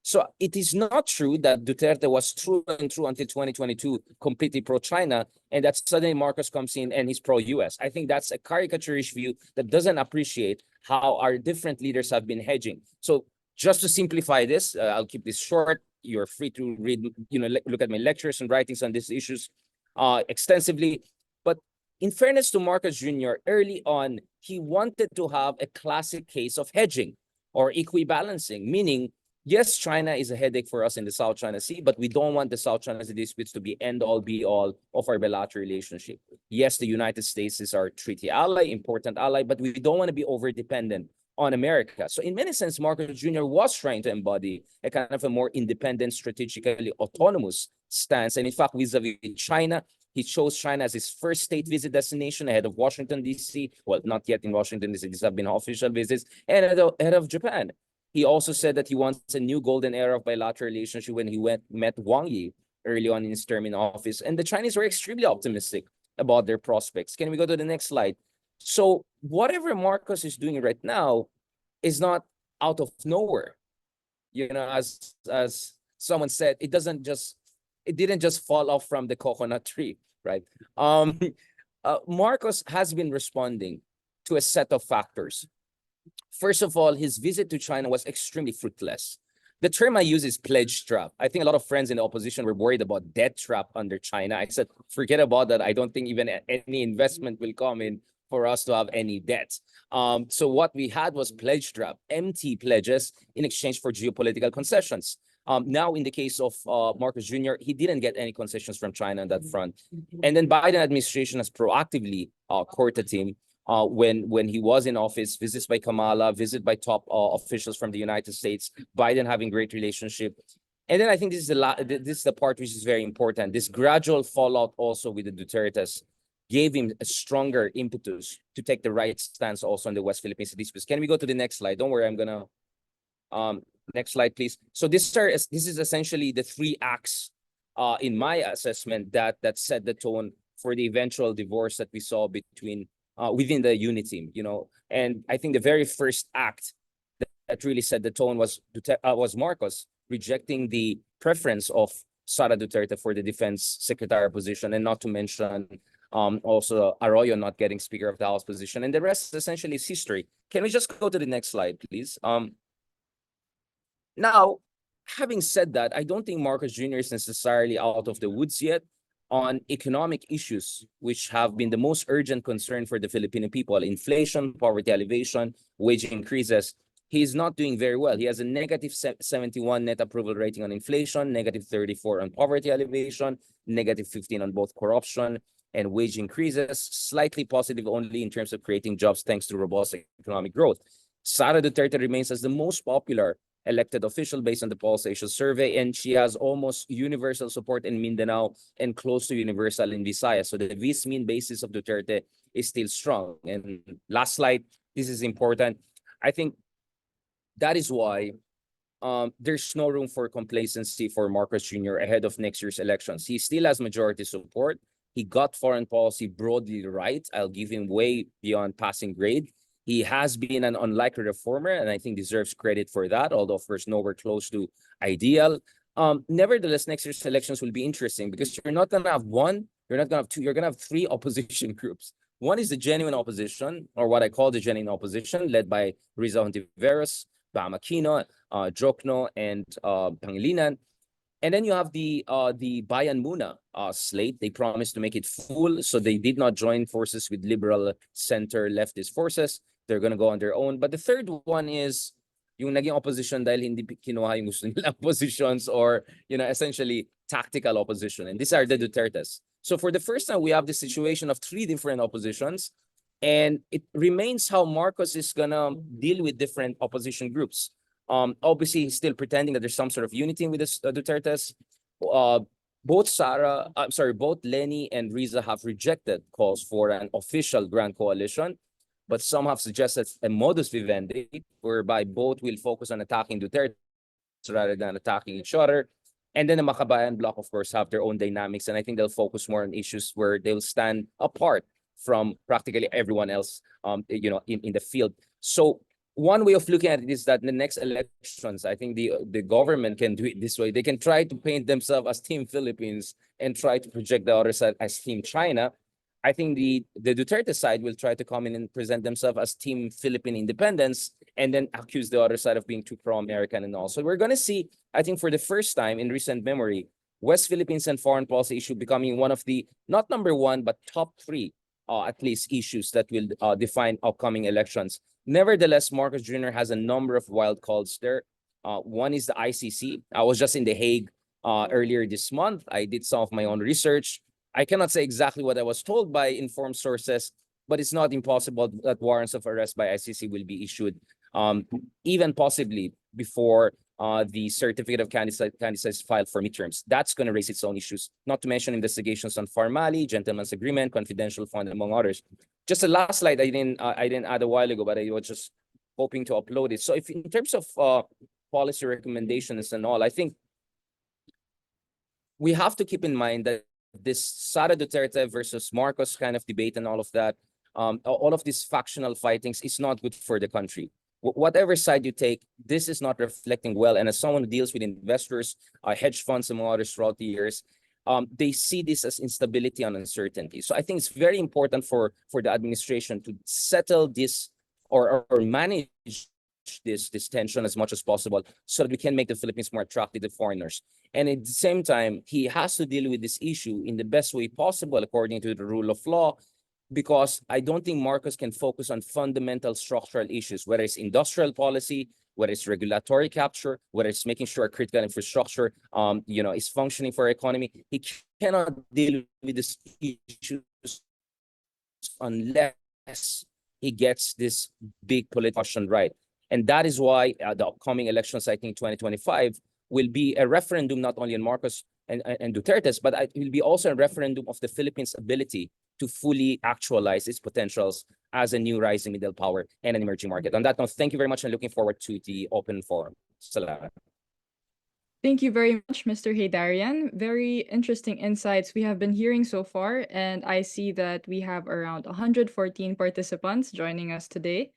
So it is not true that Duterte was true and true until 2022, completely pro-China, and that suddenly Marcos comes in and he's pro-US. I think that's a caricaturish view that doesn't appreciate how our different leaders have been hedging. So just to simplify this, I'll keep this short. You're free to read, look at my lectures and writings on these issues extensively. But in fairness to Marcos Jr., early on, he wanted to have a classic case of hedging or equibalancing, meaning yes, China is a headache for us in the South China Sea, but we don't want the South China Sea disputes to be end-all, be-all of our bilateral relationship. Yes, the United States is our treaty ally, important ally, but we don't want to be over-dependent on America. So in many sense, Marcos Jr. was trying to embody a kind of a more independent, strategically autonomous stance. And in fact, vis-a-vis China, he chose China as his first state visit destination ahead of Washington, D.C. Well, not yet in Washington, D.C. These have been official visits, and ahead of Japan. He also said that he wants a new golden era of bilateral relationship when he met Wang Yi early on in his term in office. And the Chinese were extremely optimistic about their prospects. Can we go to the next slide? So whatever Marcos is doing right now is not out of nowhere. As someone said, it didn't just fall off from the coconut tree, right? Marcos has been responding to a set of factors. First of all, his visit to China was extremely fruitless. The term I use is pledge trap. I think a lot of friends in the opposition were worried about debt trap under China. I said, forget about that. I don't think even any investment will come in for us to have any debt. So what we had was pledge trap, empty pledges in exchange for geopolitical concessions. Now, in the case of Marcos Jr., he didn't get any concessions from China on that front. And then Biden administration has proactively courted him. When he was in office, visits by Kamala, visit by top officials from the United States, Biden having great relationship. And then I think this is the part which is very important. This gradual fallout also with the Dutertes gave him a stronger impetus to take the right stance also on the West Philippine Sea disputes. Can we go to the next slide? Don't worry, I'm gonna next slide, please. So this is essentially the three acts in my assessment that set the tone for the eventual divorce that we saw between within the unit team, and I think the very first act that really set the tone was Marcos rejecting the preference of Sara Duterte for the defense secretary position, and not to mention also Arroyo not getting Speaker of the House position, and the rest essentially is history. Can we just go to the next slide, please? Now, having said that, I don't think Marcos Jr. is necessarily out of the woods yet on economic issues, which have been the most urgent concern for the Filipino people: inflation, poverty elevation, wage increases. He's not doing very well. He has a negative 71 net approval rating on inflation, negative 34 on poverty elevation, negative 15 on both corruption and wage increases, slightly positive only in terms of creating jobs thanks to robust economic growth. Sara Duterte remains as the most popular elected official based on the Pulse Asia survey, and she has almost universal support in Mindanao and close to universal in Visayas. So the vis-mean basis of Duterte is still strong. And last slide, this is important. I think that is why there's no room for complacency for Marcos Jr. ahead of next year's elections. He still has majority support. He got foreign policy broadly right. I'll give him way beyond passing grade. He has been an unlikely reformer, and I think deserves credit for that, although of course nowhere close to ideal. Nevertheless, next year's elections will be interesting because you're not going to have one, you're not going to have two, you're going to have three opposition groups. One is the genuine opposition, or what I call the genuine opposition, led by Riza Hontiveros, Bam Aquino, Jokno, and Pangilinan. And then you have the Bayan Muna slate. They promised to make it full, so they did not join forces with liberal center leftist forces. They're going to go on their own. But the third one is yung naging opposition dahil hindi kinuha yung gusto nilang positions, or, essentially tactical opposition. And these are the Dutertes. So for the first time, we have the situation of three different oppositions. And it remains how Marcos is gonna deal with different opposition groups. Obviously, he's still pretending that there's some sort of unity with the Dutertes. Both Lenny and Riza have rejected calls for an official grand coalition, but some have suggested a modus vivendi whereby both will focus on attacking Duterte rather than attacking each other. And then the Makabayan bloc, of course, have their own dynamics, and I think they'll focus more on issues where they'll stand apart from practically everyone else, in the field. So one way of looking at it is that in the next elections, I think the government can do it this way. They can try to paint themselves as Team Philippines and try to project the other side as Team China. I think the Duterte side will try to come in and present themselves as Team Philippine independence, and then accuse the other side of being too pro-American and all. So we're going to see, I think for the first time in recent memory, West Philippines and foreign policy issue becoming one of the, not number one, but top three, at least, issues that will define upcoming elections. Nevertheless, Marcos Jr. has a number of wild cards there. One is the ICC. I was just in The Hague earlier this month. I did some of my own research. I cannot say exactly what I was told by informed sources, but it's not impossible that warrants of arrest by ICC will be issued, even possibly before the certificate of candidacy is filed for midterms. That's going to raise its own issues, not to mention investigations on Farmali, gentleman's agreement, confidential fund, among others. Just a last slide I didn't add a while ago, but I was just hoping to upload it. So if in terms of policy recommendations and all, I think we have to keep in mind that this Sara Duterte versus Marcos kind of debate and all of that, all of these factional fightings is not good for the country. Whatever side you take, this is not reflecting well. And as someone who deals with investors, hedge funds, among others throughout the years, they see this as instability and uncertainty. So I think it's very important for the administration to settle this or manage this tension as much as possible so that we can make the Philippines more attractive to foreigners. And at the same time, he has to deal with this issue in the best way possible according to the rule of law, because I don't think Marcos can focus on fundamental structural issues, whether it's industrial policy, whether it's regulatory capture, whether it's making sure critical infrastructure, is functioning for our economy. He cannot deal with these issues unless he gets this big political question right. And that is why the upcoming elections, I think 2025, will be a referendum not only on Marcos and Duterte's, but it will be also a referendum of the Philippines' ability to fully actualize its potentials as a new rising middle power and an emerging market. On that note, thank you very much and looking forward to the open forum. Salamat. Thank you very much, Mr. Haydarian. Very interesting insights we have been hearing so far, and I see that we have around 114 participants joining us today.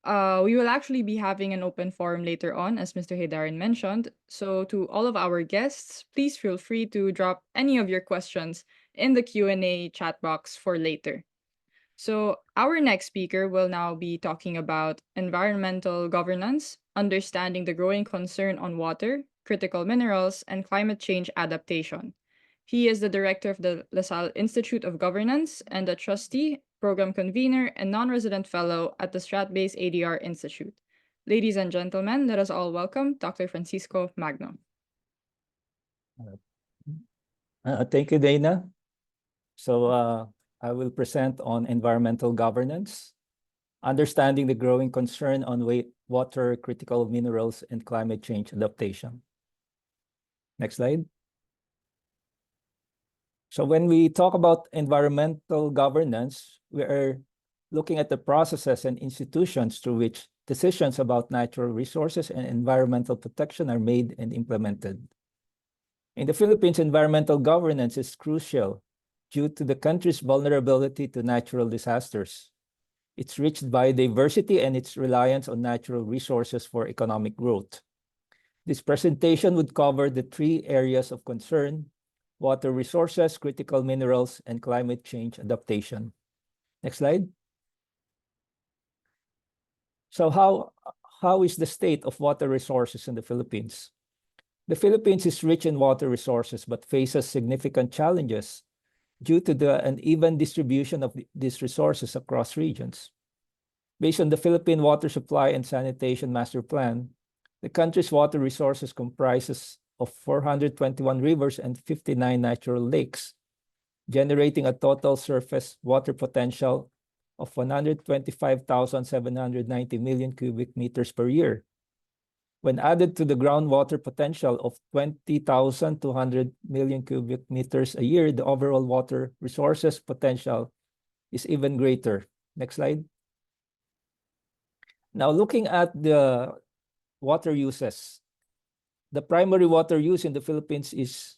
We will actually be having an open forum later on, as Mr. Haydarian mentioned. So to all of our guests, please feel free to drop any of your questions in the Q&A chat box for later. So our next speaker will now be talking about environmental governance, understanding the growing concern on water, critical minerals, and climate change adaptation. He is the director of the LaSalle Institute of Governance and a trustee, program convener, and non-resident fellow at the Strat-based ADR Institute. Ladies and gentlemen, let us all welcome Dr. Francisco Magno. Thank you, Dana. So I will present on environmental governance, understanding the growing concern on water, critical minerals, and climate change adaptation. Next slide. So when we talk about environmental governance, we are looking at the processes and institutions through which decisions about natural resources and environmental protection are made and implemented. In the Philippines, environmental governance is crucial due to the country's vulnerability to natural disasters, its rich biodiversity, and its reliance on natural resources for economic growth. This presentation would cover the three areas of concern: water resources, critical minerals, and climate change adaptation. Next slide. So how is the state of water resources in the Philippines? The Philippines is rich in water resources, but faces significant challenges due to the uneven distribution of these resources across regions. Based on the Philippine Water Supply and Sanitation Master Plan, The country's water resources comprises of 421 rivers and 59 natural lakes, generating a total surface water potential of 125,790 million cubic meters per year. When added to the groundwater potential of 20,200 million cubic meters a year, the overall water resources potential is even greater. Next slide. Now, looking at the water uses, the primary water use in the Philippines is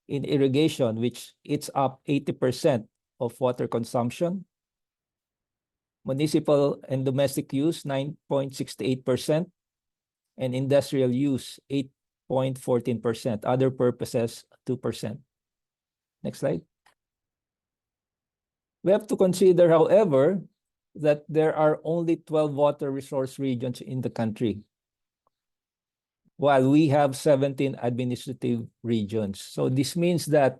in irrigation, which eats up 80% of water consumption. Municipal and domestic use, 9.68%, and industrial use, 8.14%. Other purposes, 2%. Next slide. We have to consider, however, that there are only 12 water resource regions in the country, while we have 17 administrative regions. So this means that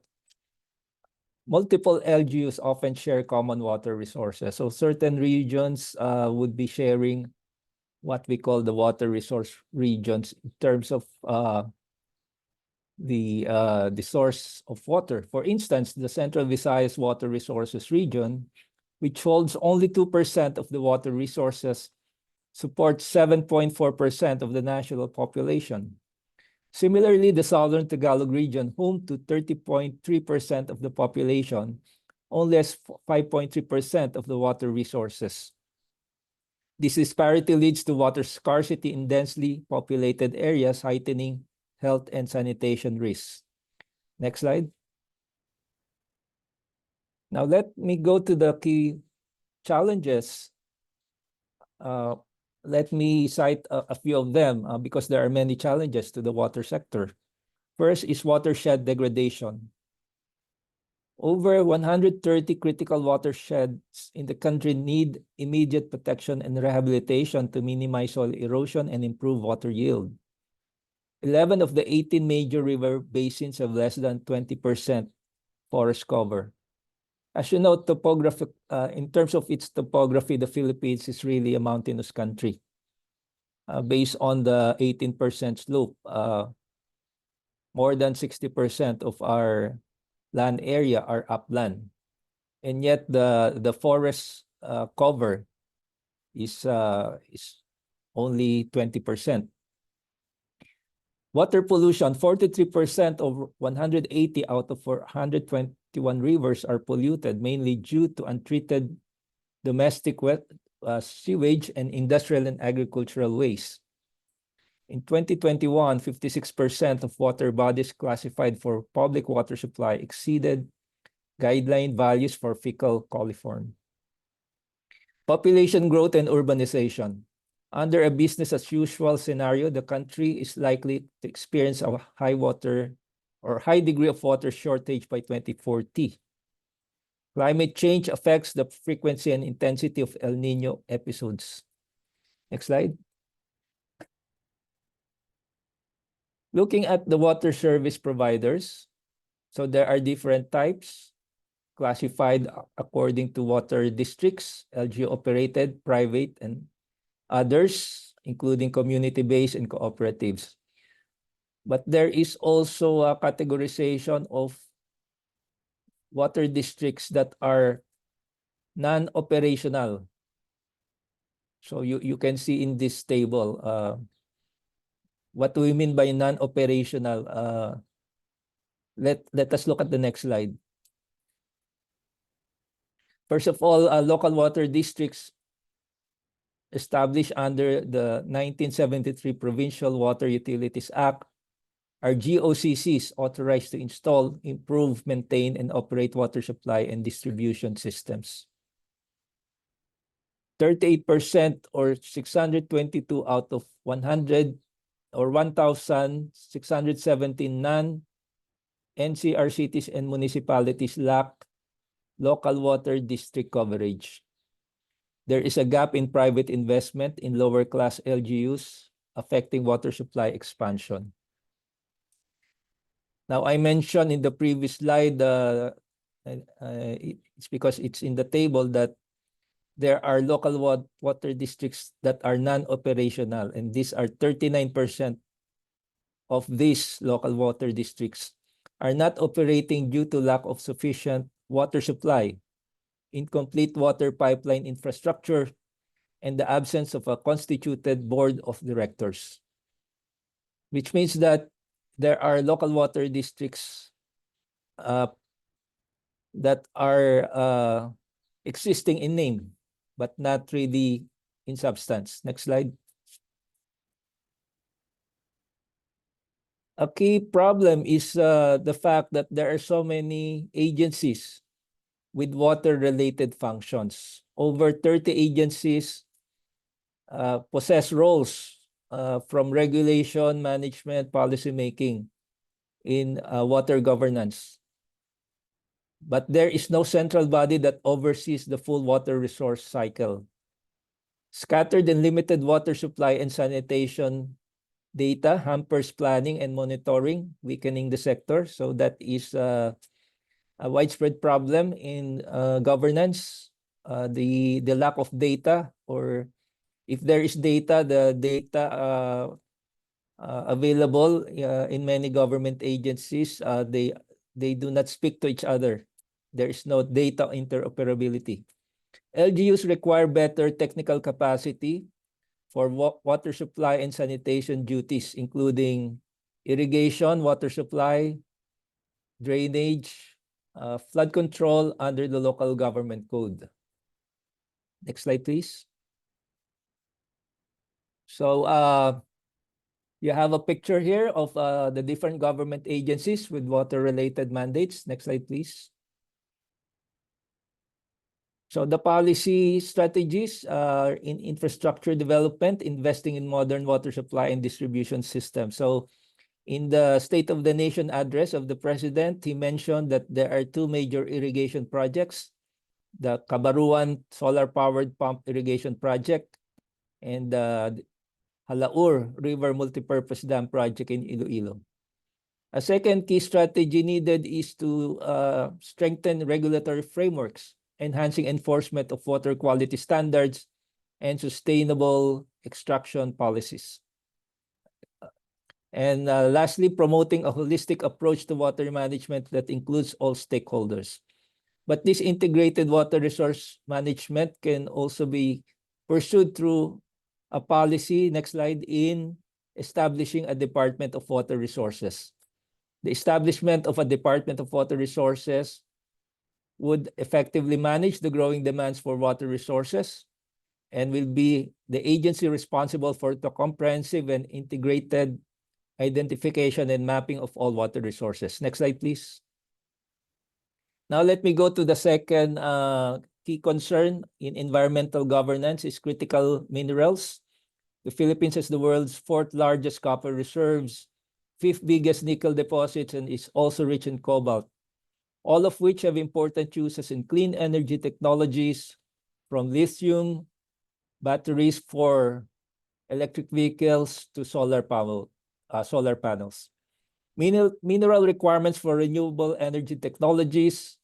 multiple LGUs often share common water resources. So certain regions would be sharing what we call the water resource regions in terms of the source of water. For instance, the Central Visayas Water Resources region, which holds only 2% of the water resources, supports 7.4% of the national population. Similarly, the Southern Tagalog region, home to 30.3% of the population, only has 5.3% of the water resources. This disparity leads to water scarcity in densely populated areas, heightening health and sanitation risks. Next slide. Now let me go to the key challenges. Let me cite a few of them because there are many challenges to the water sector. First is watershed degradation. Over 130 critical watersheds in the country need immediate protection and rehabilitation to minimize soil erosion and improve water yield. 11 of the 18 major river basins have less than 20% forest cover. As you know, in terms of its topography, the Philippines is really a mountainous country. Based on the 18% slope, more than 60% of our land area are upland. And yet the forest cover is only 20%. Water pollution, 43% of 180 out of 421 rivers are polluted, mainly due to untreated domestic sewage and industrial and agricultural waste. In 2021, 56% of water bodies classified for public water supply exceeded guideline values for fecal coliform. Population growth and urbanization. Under a business as usual scenario, the country is likely to experience a high degree of water shortage by 2040. Climate change affects the frequency and intensity of El Nino episodes. Next slide. Looking at the water service providers, so there are different types classified according to water districts, LGU operated, private, and others, including community-based and cooperatives. But there is also a categorization of water districts that are non-operational. So you can see in this table, what do we mean by non-operational? Let us look at the next slide. First of all, local water districts established under the 1973 Provincial Water Utilities Act are GOCCs authorized to install, improve, maintain, and operate water supply and distribution systems. 38% or 622 out of 100 or 1,617 non-NCR cities and municipalities lack local water district coverage. There is a gap in private investment in lower class LGUs, affecting water supply expansion. Now, I mentioned in the previous slide, it's because it's in the table that there are local water districts that are non-operational, and these are 39% of these local water districts are not operating due to lack of sufficient water supply, incomplete water pipeline infrastructure, and the absence of a constituted board of directors, which means that there are local water districts that are existing in name, but not really in substance. Next slide. A key problem is the fact that there are so many agencies with water-related functions. Over 30 agencies possess roles from regulation, management, policymaking in water governance. But there is no central body that oversees the full water resource cycle. Scattered and limited water supply and sanitation data hampers planning and monitoring, weakening the sector. So that is a widespread problem in governance. The lack of data, or if there is data, the data available in many government agencies, they do not speak to each other. There is no data interoperability. LGUs require better technical capacity for water supply and sanitation duties, including irrigation, water supply, drainage, flood control under the local government code. Next slide, please. So you have a picture here of the different government agencies with water-related mandates. Next slide, please. So the policy strategies are in infrastructure development, investing in modern water supply and distribution systems. So in the State of the Nation address of the President, he mentioned that there are two major irrigation projects, the Cabaruan solar-powered pump irrigation project and the Halaur River Multipurpose Dam project in Iloilo. A second key strategy needed is to strengthen regulatory frameworks, enhancing enforcement of water quality standards and sustainable extraction policies. And lastly, promoting a holistic approach to water management that includes all stakeholders. But this integrated water resource management can also be pursued through a policy, next slide, in establishing a Department of Water Resources. The establishment of a Department of Water Resources would effectively manage the growing demands for water resources and will be the agency responsible for the comprehensive and integrated identification and mapping of all water resources. Next slide, please. Now let me go to the second key concern in environmental governance is critical minerals. The Philippines has the world's fourth largest copper reserves, fifth biggest nickel deposits, and is also rich in cobalt, all of which have important uses in clean energy technologies, from lithium batteries for electric vehicles to solar panels. Mineral requirements for renewable energy technologies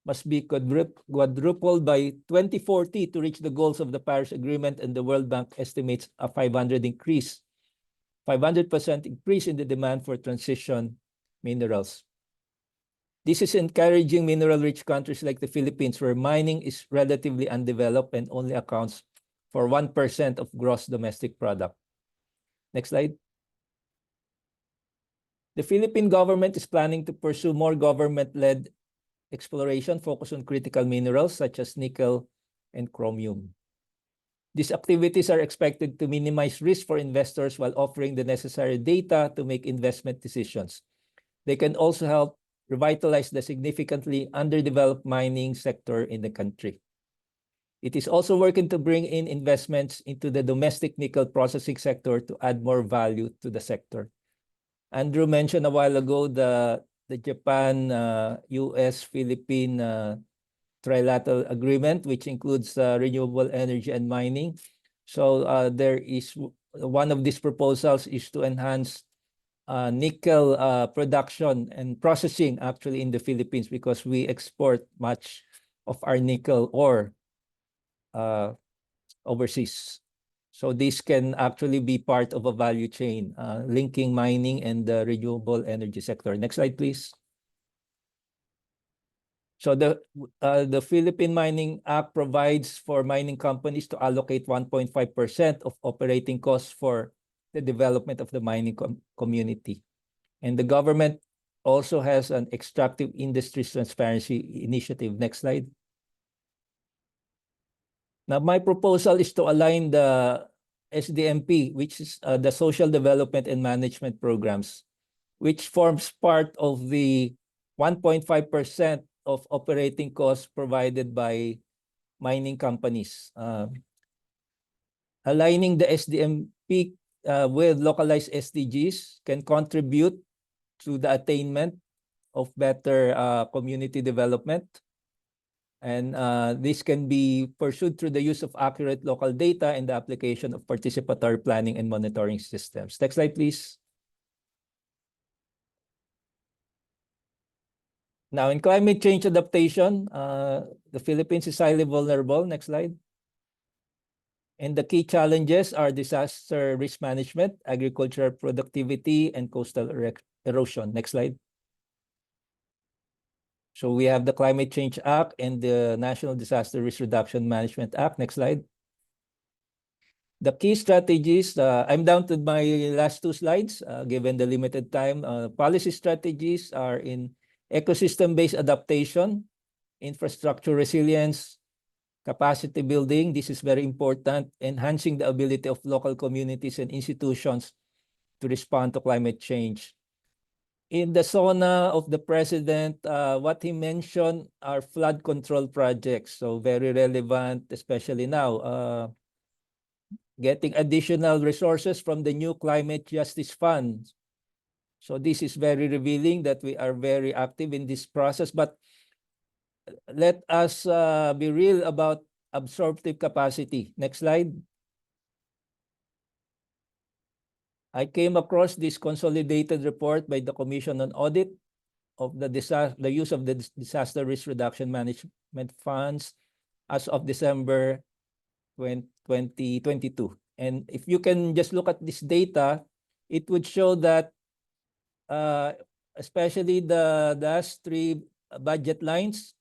must be quadrupled by 2040 to reach the goals of the Paris Agreement, and the World Bank estimates a 500% increase in the demand for transition minerals. This is encouraging mineral-rich countries like the Philippines, where mining is relatively undeveloped and only accounts for 1% of gross domestic product. Next slide. The Philippine government is planning to pursue more government-led exploration focused on critical minerals such as nickel and chromium. These activities are expected to minimize risk for investors while offering the necessary data to make investment decisions. They can also help revitalize the significantly underdeveloped mining sector in the country. It is also working to bring in investments into the domestic nickel processing sector to add more value to the sector. Andrew mentioned a while ago the Japan, US, Philippine trilateral agreement, which includes renewable energy and mining. So there is one of these proposals is to enhance nickel production and processing actually in the Philippines, because we export much of our nickel ore overseas. So this can actually be part of a value chain linking mining and the renewable energy sector. Next slide, please. So the Philippine Mining Act provides for mining companies to allocate 1.5% of operating costs for the development of the mining community. And the government also has an extractive industries transparency initiative. Next slide. Now, my proposal is to align the SDMP, which is the Social Development and Management Programs, which forms part of the 1.5% of operating costs provided by mining companies. Aligning the SDMP with localized SDGs can contribute to the attainment of better community development. And this can be pursued through the use of accurate local data and the application of participatory planning and monitoring systems. Next slide, please. Now, in climate change adaptation, the Philippines is highly vulnerable. Next slide. And the key challenges are disaster risk management, agricultural productivity, and coastal erosion. Next slide. So we have the Climate Change Act and the National Disaster Risk Reduction Management Act. Next slide. The key strategies, I'm down to my last two slides, given the limited time. Policy strategies are in ecosystem-based adaptation, infrastructure resilience, capacity building. This is very important, enhancing the ability of local communities and institutions to respond to climate change. In the SONA of the president, what he mentioned are flood control projects. So very relevant, especially now. Getting additional resources from the new Climate Justice Fund. So this is very revealing that we are very active in this process. But let us be real about absorptive capacity. Next slide. I came across this consolidated report by the Commission on Audit of the use of the Disaster Risk Reduction Management Funds as of December 2022. And if you can just look at this data, it would show that especially the last three budget lines,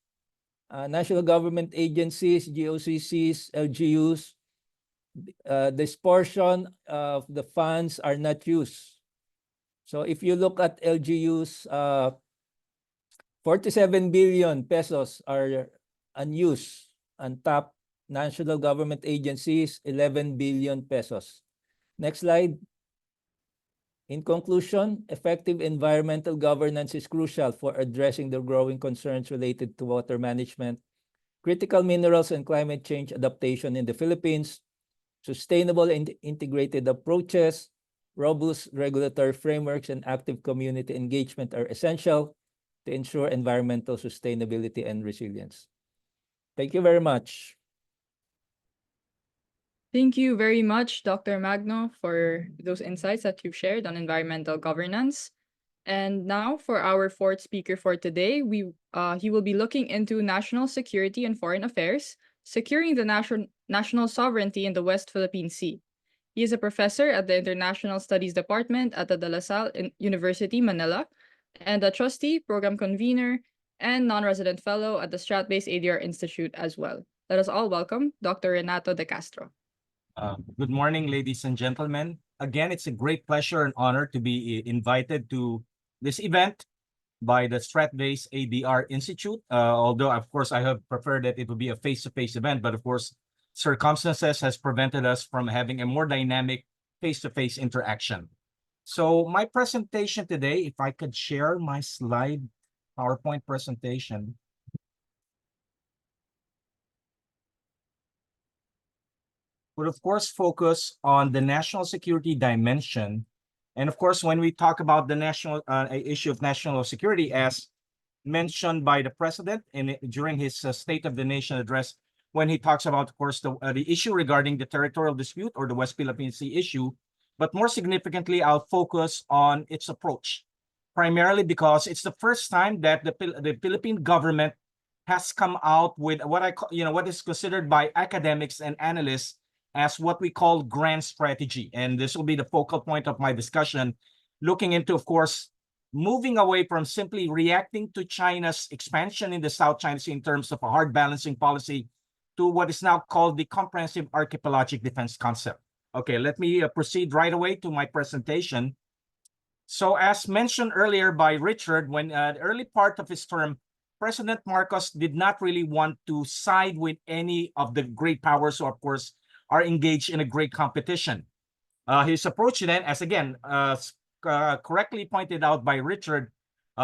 national government agencies, GOCCs, LGUs, this portion of the funds are not used. So if you look at LGUs, 47 billion pesos are unused, and top national government agencies, 11 billion pesos. Next slide. In conclusion, effective environmental governance is crucial for addressing the growing concerns related to water management, critical minerals, and climate change adaptation in the Philippines. Sustainable and integrated approaches, robust regulatory frameworks, and active community engagement are essential to ensure environmental sustainability and resilience. Thank you very much. Thank you very much, Dr. Magno, for those insights that you've shared on environmental governance. And now for our fourth speaker for today, he will be looking into national security and foreign affairs, securing the national sovereignty in the West Philippine Sea. He is a professor at the International Studies Department at the De La Salle University, Manila, and a trustee, program convener, and non-resident fellow at the Strat-based ADR Institute as well. Let us all welcome Dr. Renato De Castro. Good morning, ladies and gentlemen. Again, it's a great pleasure and honor to be invited to this event by the Strat-based ADR Institute. Although, of course, I have preferred that it would be a face-to-face event, but of course, circumstances has prevented us from having a more dynamic face-to-face interaction. So my presentation today, if I could share my slide PowerPoint presentation. Would of course focus on the national security dimension. And of course, when we talk about the national issue of national security, as mentioned by the president during his State of the Nation address, when he talks about, of course, the issue regarding the territorial dispute or the West Philippine Sea issue, but more significantly, I'll focus on its approach, primarily because it's the first time that the Philippine government has come out with what I call, what is considered by academics and analysts as what we call grand strategy. And this will be the focal point of my discussion, looking into, of course, moving away from simply reacting to China's expansion in the South China Sea in terms of a hard balancing policy to what is now called the comprehensive archipelagic defense concept. Okay, let me proceed right away to my presentation. So as mentioned earlier by Richard, when the early part of his term, President Marcos did not really want to side with any of the great powers who, of course, are engaged in a great competition. His approach then, as again, correctly pointed out by Richard,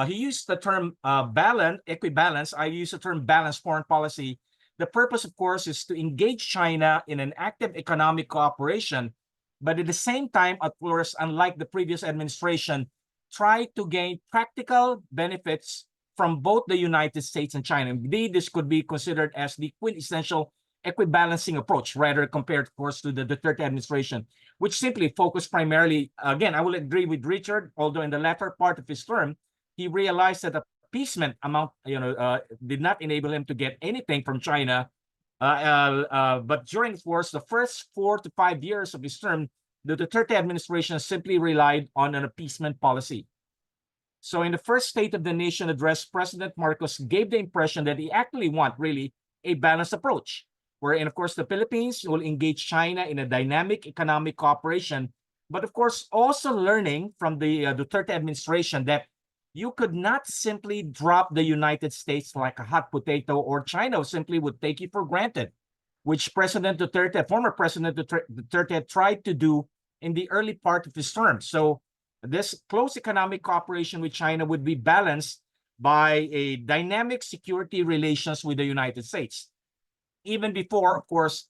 he used the term equibalence. I use the term balanced foreign policy. The purpose, of course, is to engage China in an active economic cooperation, but at the same time, of course, unlike the previous administration, try to gain practical benefits from both the United States and China. Indeed, this could be considered as the quintessential equibalancing approach, rather compared, of course, to the Duterte administration, which simply focused primarily, again, I will agree with Richard, although in the latter part of his term, he realized that appeasement amount, did not enable him to get anything from China. But during, of course, the first 4 to 5 years of his term, the Duterte administration simply relied on an appeasement policy. So in the first State of the Nation address, President Marcos gave the impression that he actually want really a balanced approach, wherein, of course, the Philippines will engage China in a dynamic economic cooperation, but of course, also learning from the Duterte administration that you could not simply drop the United States like a hot potato, or China simply would take you for granted, which President Duterte, former President Duterte, tried to do in the early part of his term. So this close economic cooperation with China would be balanced by a dynamic security relations with the United States. Even before, of course,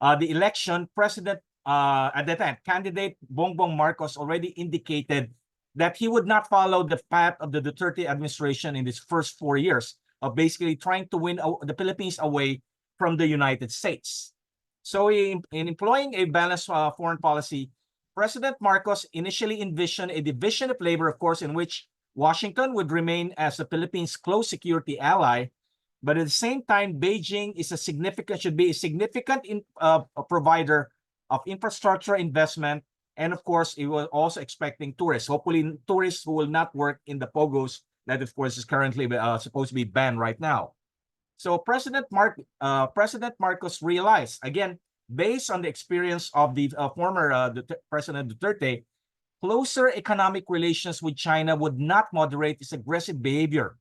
the election, President, at that time, candidate Bongbong Marcos already indicated that he would not follow the path of the Duterte administration in his first 4 years of basically trying to win the Philippines away from the United States. So in employing a balanced foreign policy, President Marcos initially envisioned a division of labor, of course, in which Washington would remain as the Philippines' close security ally, but at the same time, Beijing is should be a significant provider of infrastructure investment. And of course, it was also expecting tourists, hopefully tourists who will not work in the POGOs that, of course, is currently supposed to be banned right now. So President Marcos realized, again, based on the experience of the former President Duterte, closer economic relations with China would not moderate its aggressive behavior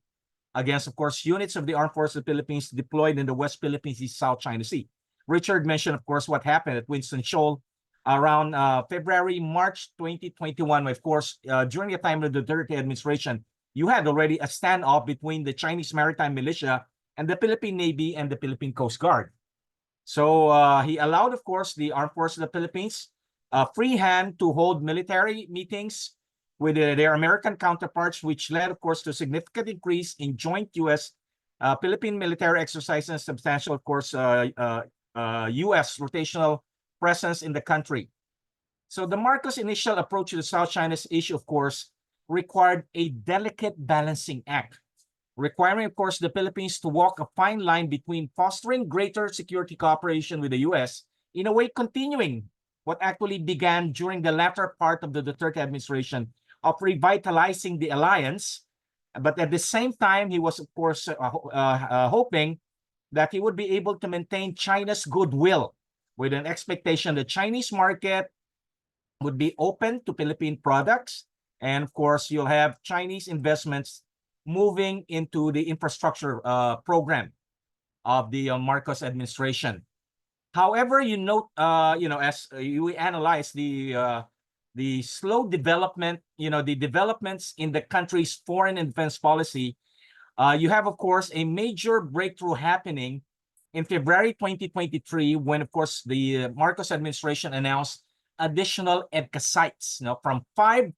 against, of course, units of the Armed Forces of the Philippines deployed in the West Philippines and South China Sea. Richard mentioned, of course, what happened at Winston Shoal around March 2021. Of course, during the time of the Duterte administration, you had already a standoff between the Chinese maritime militia and the Philippine Navy and the Philippine Coast Guard. So he allowed, of course, the Armed Forces of the Philippines free hand to hold military meetings with their American counterparts, which led, of course, to a significant increase in joint U.S.-Philippine military exercises and substantial, of course, U.S. rotational presence in the country. So the Marcos initial approach to the South China issue, of course, required a delicate balancing act, requiring, of course, the Philippines to walk a fine line between fostering greater security cooperation with the U.S., in a way continuing what actually began during the latter part of the Duterte administration of revitalizing the alliance. But at the same time, he was, of course, hoping that he would be able to maintain China's goodwill with an expectation the Chinese market would be open to Philippine products. And of course, you'll have Chinese investments moving into the infrastructure program of the Marcos administration. However, you note, as we analyze the slow development, the developments in the country's foreign and defense policy, you have, of course, a major breakthrough happening in February 2023, when, of course, the Marcos administration announced additional EDCA sites, from 5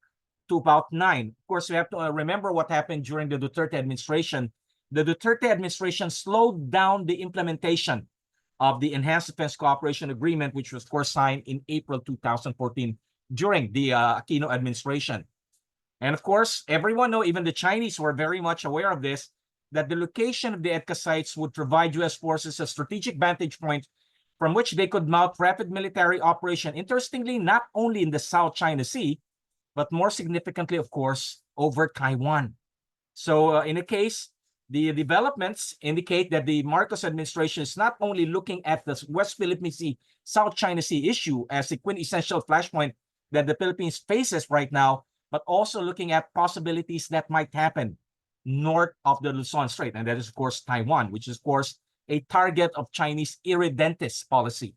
to about 9. Of course, we have to remember what happened during the Duterte administration. The Duterte administration slowed down the implementation of the Enhanced Defense Cooperation Agreement, which was, of course, signed in April 2014 during the Aquino administration. And of course, everyone knows, even the Chinese were very much aware of this, that the location of the EDCA sites would provide U.S. forces a strategic vantage point from which they could mount rapid military operation, interestingly, not only in the South China Sea, but more significantly, of course, over Taiwan. So in a case, the developments indicate that the Marcos administration is not only looking at the West Philippine Sea, South China Sea issue as a quintessential flashpoint that the Philippines faces right now, but also looking at possibilities that might happen north of the Luzon Strait. And that is, of course, Taiwan, which is, of course, a target of Chinese irredentis policy.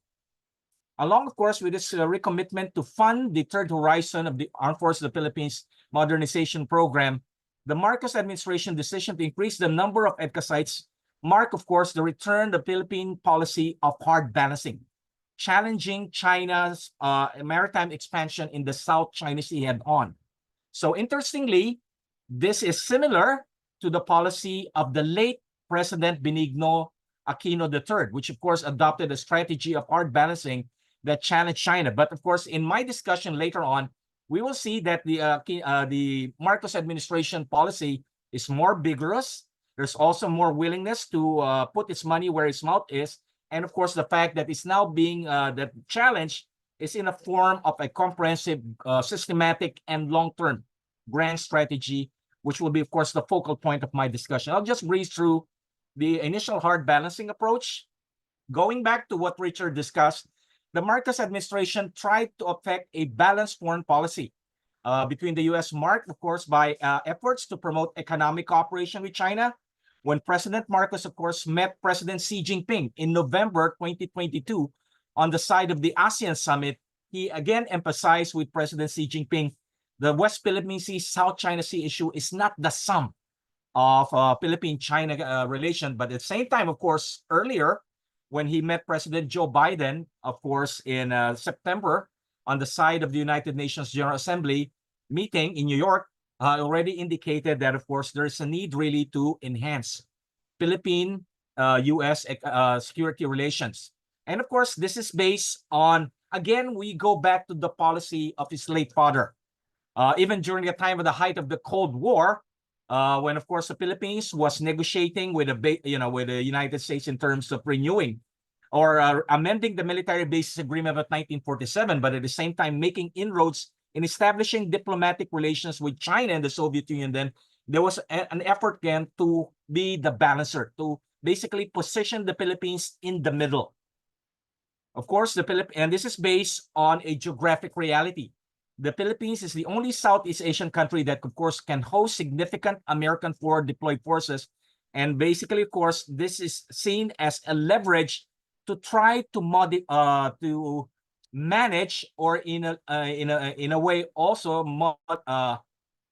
Along, of course, with this recommitment to fund the third horizon of the Armed Forces of the Philippines modernization program, the Marcos administration decision to increase the number of EDCA sites mark, of course, the return to the Philippine policy of hard balancing, challenging China's maritime expansion in the South China Sea head-on. So interestingly, this is similar to the policy of the late President Benigno Aquino III, which of course adopted a strategy of hard balancing that challenged China. But of course, in my discussion later on, we will see that the Marcos administration policy is more vigorous. There's also more willingness to put its money where its mouth is. And of course, the fact that it's now being that challenge is in a form of a comprehensive, systematic, and long-term grand strategy, which will be, of course, the focal point of my discussion. I'll just breeze through the initial hard balancing approach. Going back to what Richard discussed, the Marcos administration tried to affect a balanced foreign policy between the U.S. marked, of course, by efforts to promote economic cooperation with China. When President Marcos, of course, met President Xi Jinping in November 2022 on the side of the ASEAN summit, he again emphasized with President Xi Jinping the West Philippine Sea, South China Sea issue is not the sum of Philippine-China relation, but at the same time, of course, earlier, when he met President Joe Biden, of course, in September, on the side of the United Nations General Assembly meeting in New York, already indicated that, of course, there's a need really to enhance Philippine-U.S. security relations. And of course, this is based on, again, we go back to the policy of his late father. Even during the time of the height of the Cold War, when, of course, the Philippines was negotiating with the United States in terms of renewing or amending the military bases agreement of 1947, but at the same time making inroads in establishing diplomatic relations with China and the Soviet Union, then there was an effort again to be the balancer, to basically position the Philippines in the middle. Of course, and this is based on a geographic reality. The Philippines is the only Southeast Asian country that, of course, can host significant American forward deployed forces. And basically, of course, this is seen as a leverage to try to manage, or in a way also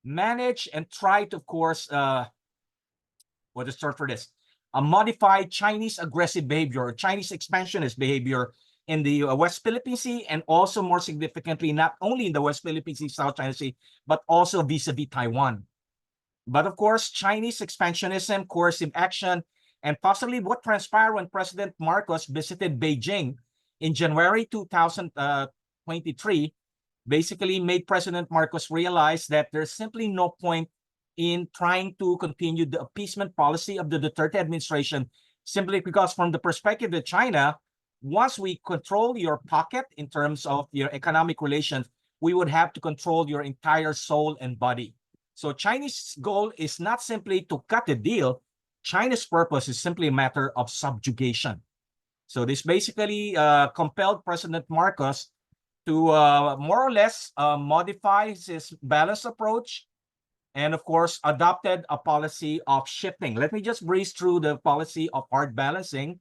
manage and try to, of course, what is the term for this? A modified Chinese aggressive behavior, Chinese expansionist behavior in the West Philippine Sea, and also more significantly, not only in the West Philippine Sea, South China Sea, but also vis-a-vis Taiwan. But of course, Chinese expansionism, coercive action, and possibly what transpired when President Marcos visited Beijing in January 2023, basically made President Marcos realize that there's simply no point in trying to continue the appeasement policy of the Duterte administration, simply because from the perspective of China, once we control your pocket in terms of your economic relations, we would have to control your entire soul and body. So Chinese goal is not simply to cut the deal. China's purpose is simply a matter of subjugation. So this basically compelled President Marcos to more or less modify his balanced approach, and of course adopted a policy of shifting. Let me just breeze through the policy of hard balancing.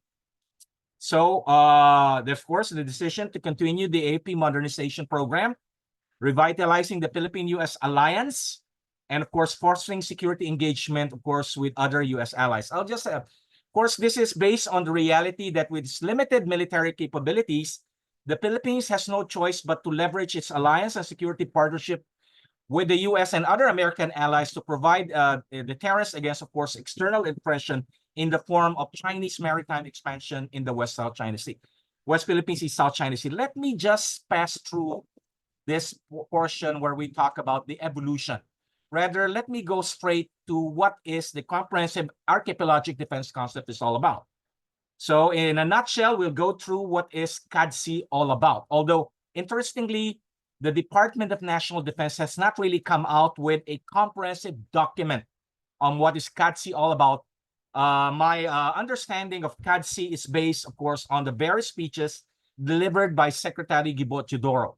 So, of course, the decision to continue the AP modernization program, revitalizing the Philippine-U.S. alliance, and of course, fostering security engagement, of course, with other U.S. allies. I'll just of course, this is based on the reality that with its limited military capabilities, the Philippines has no choice but to leverage its alliance and security partnership with the U.S. and other American allies to provide deterrence against, of course, external oppression in the form of Chinese maritime expansion in the West-South China Sea. West Philippine Sea, South China Sea. Let me just pass through this portion where we talk about the evolution. rather, let me go straight to what is the comprehensive archipelagic defense concept is all about. So in a nutshell, we'll go through what is CADC all about. Although, interestingly, the Department of National Defense has not really come out with a comprehensive document on what is CADC all about. My understanding of CADC is based, of course, on the various speeches delivered by Secretary Gibo Teodoro.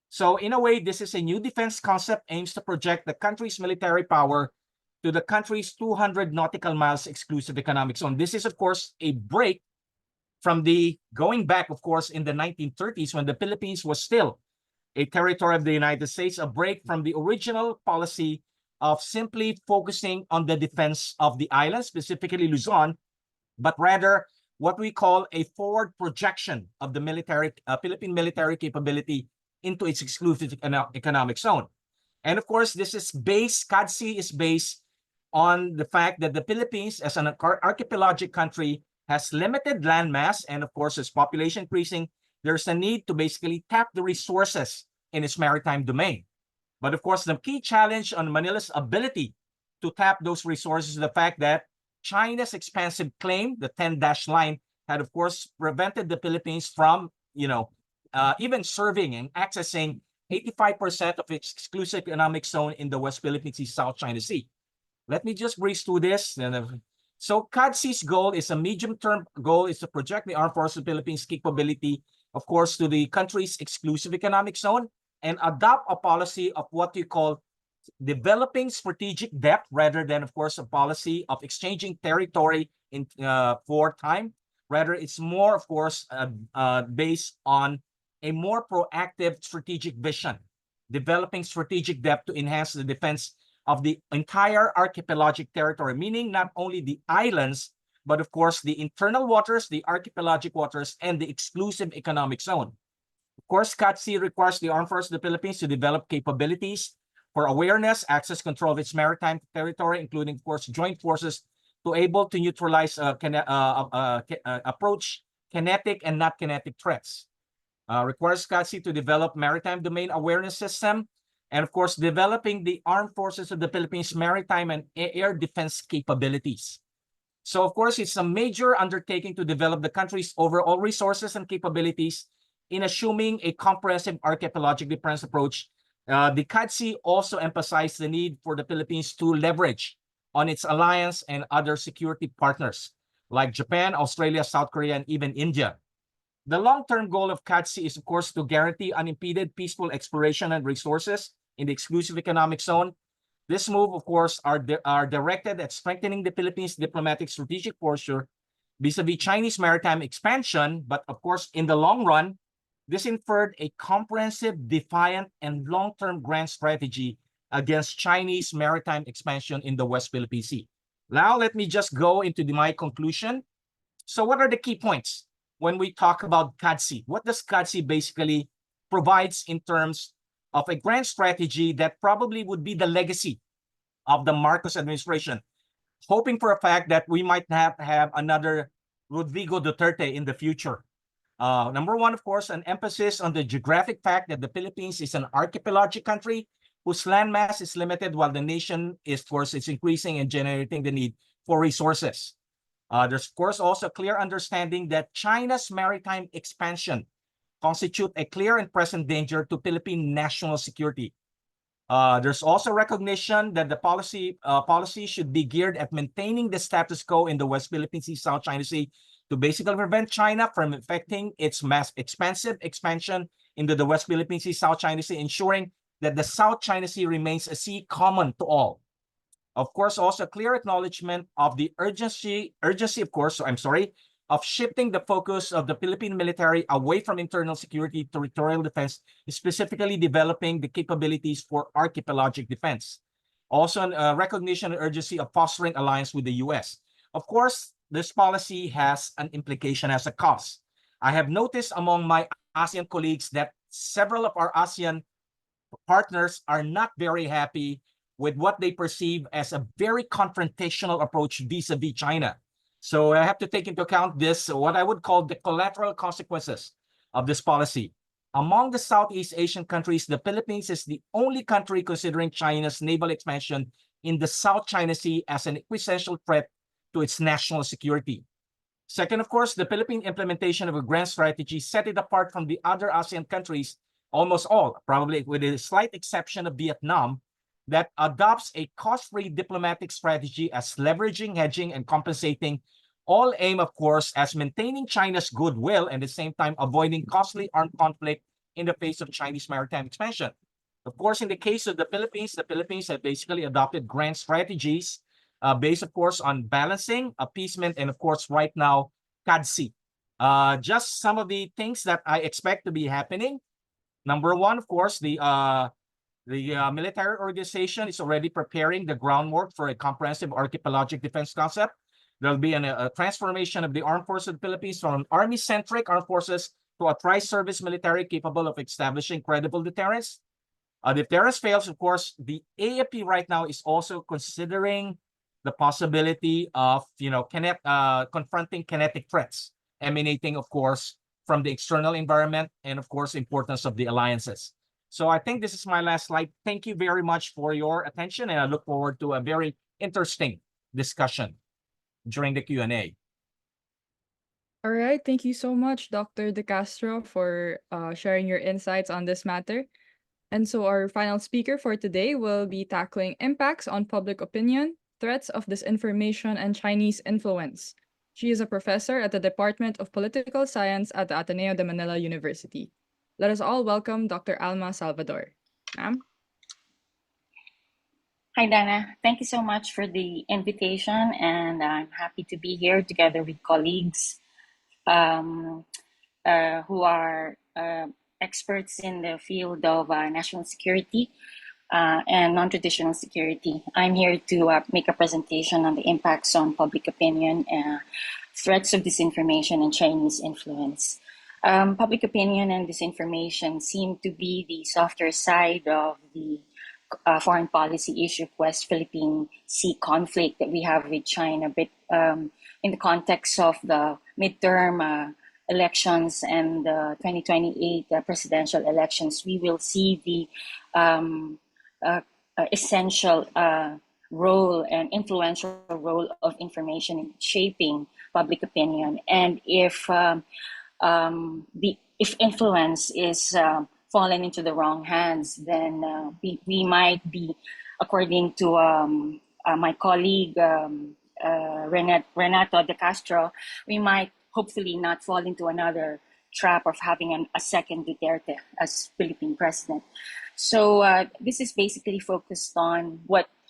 So in a way, this is a new defense concept aims to project the country's military power to the country's 200 nautical miles exclusive economic zone. This is, of course, a break from the going back, of course, in the 1930s when the Philippines was still a territory of the United States, a break from the original policy of simply focusing on the defense of the island, specifically Luzon, but rather what we call a forward projection of the military, Philippine military capability into its exclusive economic zone. And of course, this is based, CADC is based on the fact that the Philippines as an archipelagic country has limited land mass, and of course, as population increasing, there's a need to basically tap the resources in its maritime domain. But of course, the key challenge on Manila's ability to tap those resources is the fact that China's expansive claim, the 10-dash line, had of course prevented the Philippines from, even serving and accessing 85% of its exclusive economic zone in the West Philippine Sea, South China Sea. Let me just breeze through this. So CADC's goal is a medium-term goal is to project the Armed Forces of the Philippines capability, of course, to the country's exclusive economic zone and adopt a policy of what you call developing strategic depth rather than, of course, a policy of exchanging territory in for time. Rather, it's more, of course, based on a more proactive strategic vision, developing strategic depth to enhance the defense of the entire archipelagic territory, meaning not only the islands, but of course the internal waters, the archipelagic waters, and the exclusive economic zone. Of course, CADC requires the Armed Forces of the Philippines to develop capabilities for awareness, access, control of its maritime territory, including, of course, joint forces to able to neutralize approach kinetic and not kinetic threats. Requires CADC to develop maritime domain awareness system, and of course, developing the Armed Forces of the Philippines maritime and air defense capabilities. So, of course, it's a major undertaking to develop the country's overall resources and capabilities in assuming a comprehensive archipelagic defense approach. The CADC also emphasized the need for the Philippines to leverage on its alliance and other security partners like Japan, Australia, South Korea, and even India. The long-term goal of CADC is, of course, to guarantee unimpeded peaceful exploration and resources in the exclusive economic zone. This move, of course, are directed at strengthening the Philippines' diplomatic strategic posture vis-a-vis Chinese maritime expansion. But of course, in the long run, this inferred a comprehensive, defiant, and long-term grand strategy against Chinese maritime expansion in the West Philippine Sea. Now, let me just go into my conclusion. So what are the key points when we talk about CADC? What does CADC basically provides in terms of a grand strategy that probably would be the legacy of the Marcos administration, hoping for a fact that we might have another Rodrigo Duterte in the future. Number one, of course, an emphasis on the geographic fact that the Philippines is an archipelagic country whose landmass is limited while the nation is, of course, it's increasing and generating the need for resources. There's, of course, also a clear understanding that China's maritime expansion constitute a clear and present danger to Philippine national security. There's also recognition that the policy should be geared at maintaining the status quo in the West Philippine Sea, South China Sea, to basically prevent China from affecting its expansive expansion into the West Philippine Sea, South China Sea, ensuring that the South China Sea remains a sea common to all. Of course, also clear acknowledgement of the urgency, of shifting the focus of the Philippine military away from internal security to territorial defense, specifically developing the capabilities for archipelagic defense. Also, recognition and urgency of fostering alliance with the U.S. Of course, this policy has an implication as a cost. I have noticed among my ASEAN colleagues that several of our ASEAN partners are not very happy with what they perceive as a very confrontational approach vis-a-vis China. So I have to take into account this, what I would call the collateral consequences of this policy. Among the Southeast Asian countries, the Philippines is the only country considering China's naval expansion in the South China Sea as an existential threat to its national security. Second, of course, the Philippine implementation of a grand strategy set it apart from the other ASEAN countries, almost all, probably with a slight exception of Vietnam, that adopts a cost-free diplomatic strategy as leveraging, hedging, and compensating, all aim, of course, as maintaining China's goodwill and at the same time avoiding costly armed conflict in the face of Chinese maritime expansion. Of course, in the case of the Philippines have basically adopted grand strategies based, of course, on balancing, appeasement, and of course, right now, CADC. Just some of the things that I expect to be happening. Number one, of course, the military organization is already preparing the groundwork for a comprehensive archipelagic defense concept. There'll be a transformation of the armed forces of the Philippines from an army-centric armed forces to a tri-service military capable of establishing credible deterrence. If deterrence fails, of course, the AFP right now is also considering the possibility of, confronting kinetic threats emanating, of course, from the external environment and, of course, importance of the alliances. So I think this is my last slide. Thank you very much for your attention, and I look forward to a very interesting discussion during the Q&A. All right, thank you so much, Dr. De Castro, for sharing your insights on this matter. And so our final speaker for today will be tackling impacts on public opinion, threats of disinformation, and Chinese influence. She is a professor at the Department of Political Science at the Ateneo de Manila University. Let us all welcome Dr. Alma Salvador. Ma'am? Hi, Dana. Thank you so much for the invitation, and I'm happy to be here together with colleagues who are experts in the field of national security and non-traditional security. I'm here to make a presentation on the impacts on public opinion, threats of disinformation, and Chinese influence. Public opinion and disinformation seem to be the softer side of the foreign policy issue of West Philippine Sea conflict that we have with China, but in the context of the midterm elections and the 2028 presidential elections, we will see the essential role and influential role of information in shaping public opinion. And if influence is fallen into the wrong hands, then we might be, according to my colleague Renato De Castro, we might hopefully not fall into another trap of having a second Duterte as Philippine president. So this is basically focused on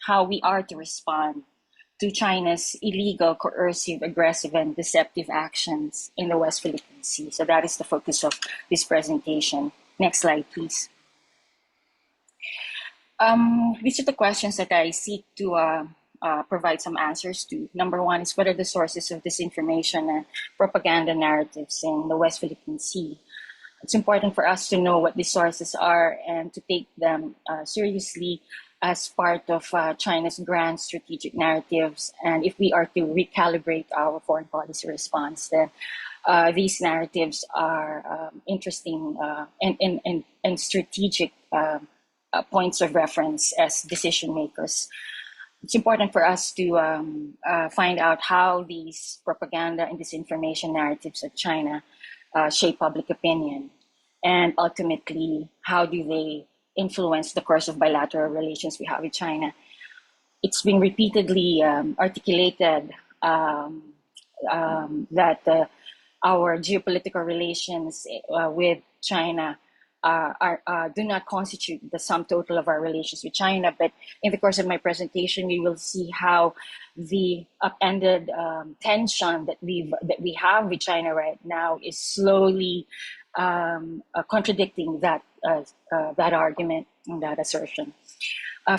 how we are to respond to China's illegal, coercive, aggressive, and deceptive actions in the West Philippine Sea. So that is the focus of this presentation. Next slide, please. These are the questions that I seek to provide some answers to. Number one is, what are the sources of disinformation and propaganda narratives in the West Philippine Sea? It's important for us to know what these sources are and to take them seriously as part of China's grand strategic narratives. And if we are to recalibrate our foreign policy response, then these narratives are interesting and strategic points of reference as decision makers. It's important for us to find out how these propaganda and disinformation narratives of China shape public opinion, and ultimately, how do they influence the course of bilateral relations we have with China. It's been repeatedly articulated that our geopolitical relations with China do not constitute the sum total of our relations with China. But in the course of my presentation, we will see how the upended tension that we have with China right now is slowly contradicting that argument and that assertion.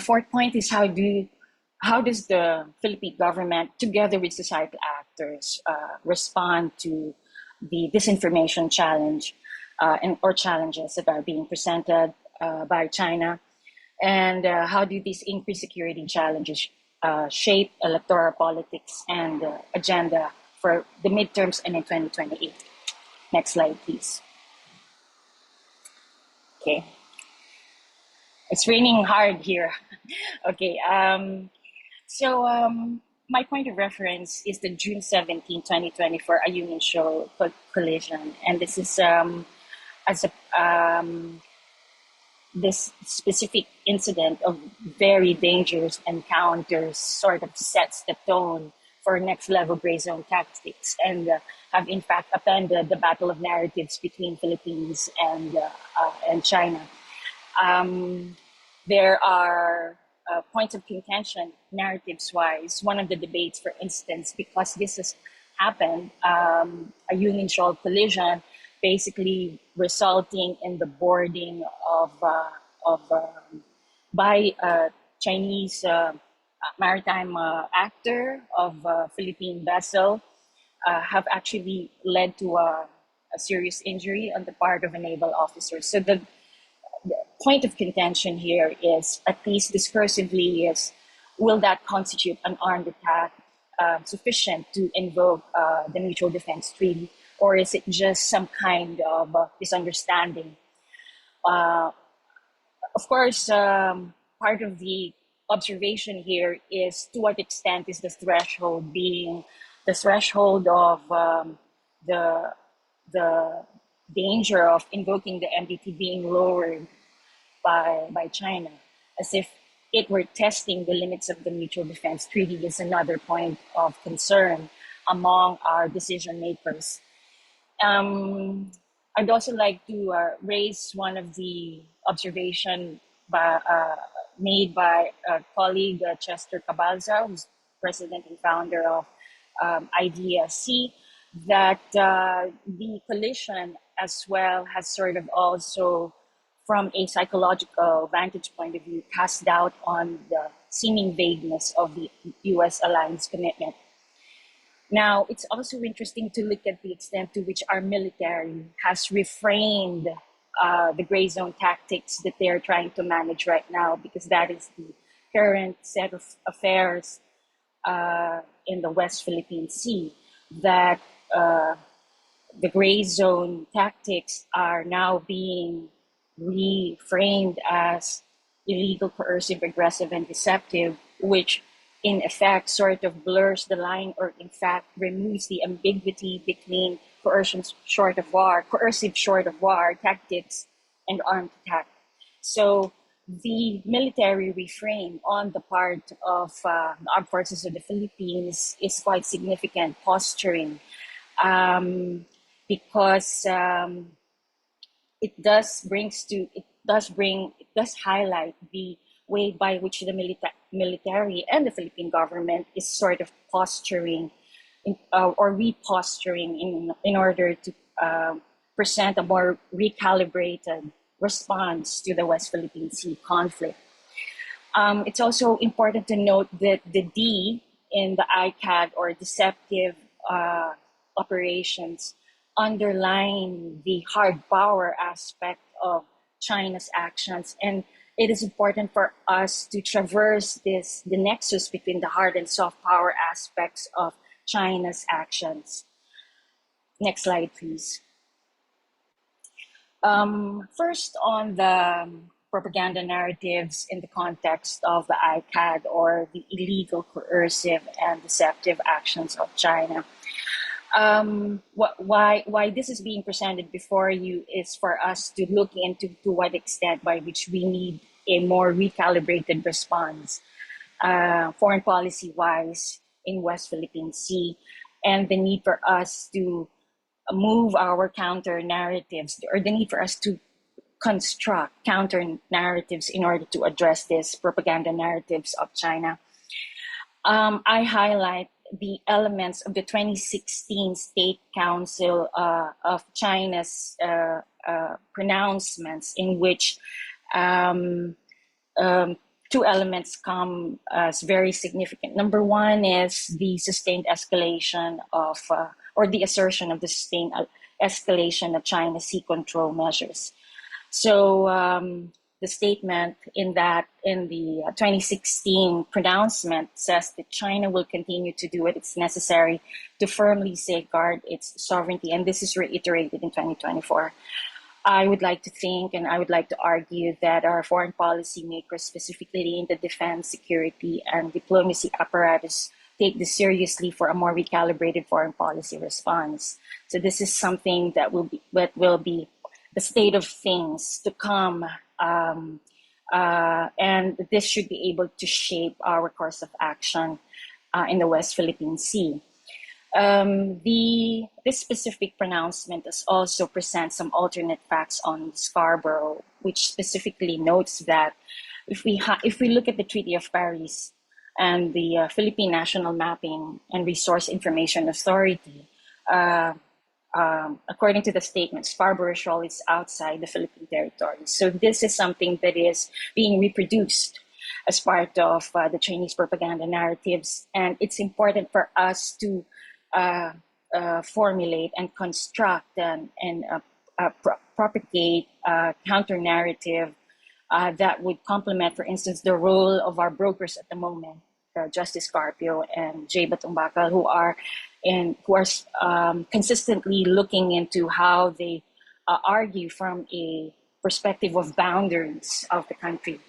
Fourth point is, how does the Philippine government, together with societal actors, respond to the disinformation challenge or challenges that are being presented by China, and how do these increased security challenges shape electoral politics and agenda for the midterms and in 2028? Next slide, please. Okay. It's raining hard here. Okay. My point of reference is the June 17, 2024 Ayungin Shoal collision. And this is as a this specific incident of very dangerous encounters sort of sets the tone for next level gray zone tactics and have in fact upended the battle of narratives between Philippines and China. There are points of contention narratives wise. One of the debates, for instance, because this has happened, a Union Shoal collision basically resulting in the boarding by a Chinese maritime actor of a Philippine vessel have actually led to a serious injury on the part of a naval officer. So the point of contention here is, at least discursively, is will that constitute an armed attack sufficient to invoke the Mutual Defense Treaty, or is it just some kind of misunderstanding? Of course, part of the observation here is to what extent is the threshold being the threshold of the danger of invoking the MDT being lowered by China, as if it were testing the limits of the Mutual Defense Treaty is another point of concern among our decision makers. I'd also like to raise one of the observation made by a colleague, Chester Cabalza, who's president and founder of IDSC, that the collision as well has sort of also, from a psychological vantage point of view, cast doubt on the seeming vagueness of the US alliance commitment. Now, it's also interesting to look at the extent to which our military has refrained the gray zone tactics that they're trying to manage right now, because that is the current set of affairs in the West Philippine Sea, that the gray zone tactics are now being reframed as illegal, coercive, aggressive, and deceptive, which in effect sort of blurs the line, or in fact removes the ambiguity between coercive short of war tactics and armed attack. So the military refrain on the part of the armed forces of the Philippines is quite significant posturing, because it does highlight the way by which the military and the Philippine government is sort of posturing or reposturing in order to present a more recalibrated response to the West Philippine Sea conflict. It's also important to note that the D in the ICAD, or deceptive operations, underline the hard power aspect of China's actions. And it is important for us to traverse the nexus between the hard and soft power aspects of China's actions. Next slide, please. First, on the propaganda narratives in the context of the ICAD, or the illegal, coercive, and deceptive actions of China. Why this is being presented before you is for us to look into to what extent by which we need a more recalibrated response, foreign policy wise, in West Philippine Sea, and the need for us to move our counter narratives, or the need for us to construct counter narratives in order to address these propaganda narratives of China. I highlight the elements of the 2016 State Council of China's pronouncements, in which two elements come as very significant. Number one is the sustained escalation of, or the assertion of the sustained escalation of China's sea control measures. So the statement in the 2016 pronouncement says that China will continue to do what it's necessary to firmly safeguard its sovereignty, and this is reiterated in 2024. I would like to think and I would like to argue that our foreign policy makers, specifically in the defense, security, and diplomacy apparatus, take this seriously for a more recalibrated foreign policy response. So this is something that will be the state of things to come, and this should be able to shape our course of action in the West Philippine Sea. This specific pronouncement does also present some alternate facts on Scarborough, which specifically notes that if we look at the Treaty of Paris and the Philippine National Mapping and Resource Information Authority, according to the statement, Scarborough Shoal is outside the Philippine territory. So this is something that is being reproduced as part of the Chinese propaganda narratives, and it's important for us to formulate and construct and propagate a counter narrative that would complement, for instance, the role of our brokers at the moment, Justice Carpio and Jay Batumbakal, who are consistently looking into how they argue from a perspective of boundaries of the country.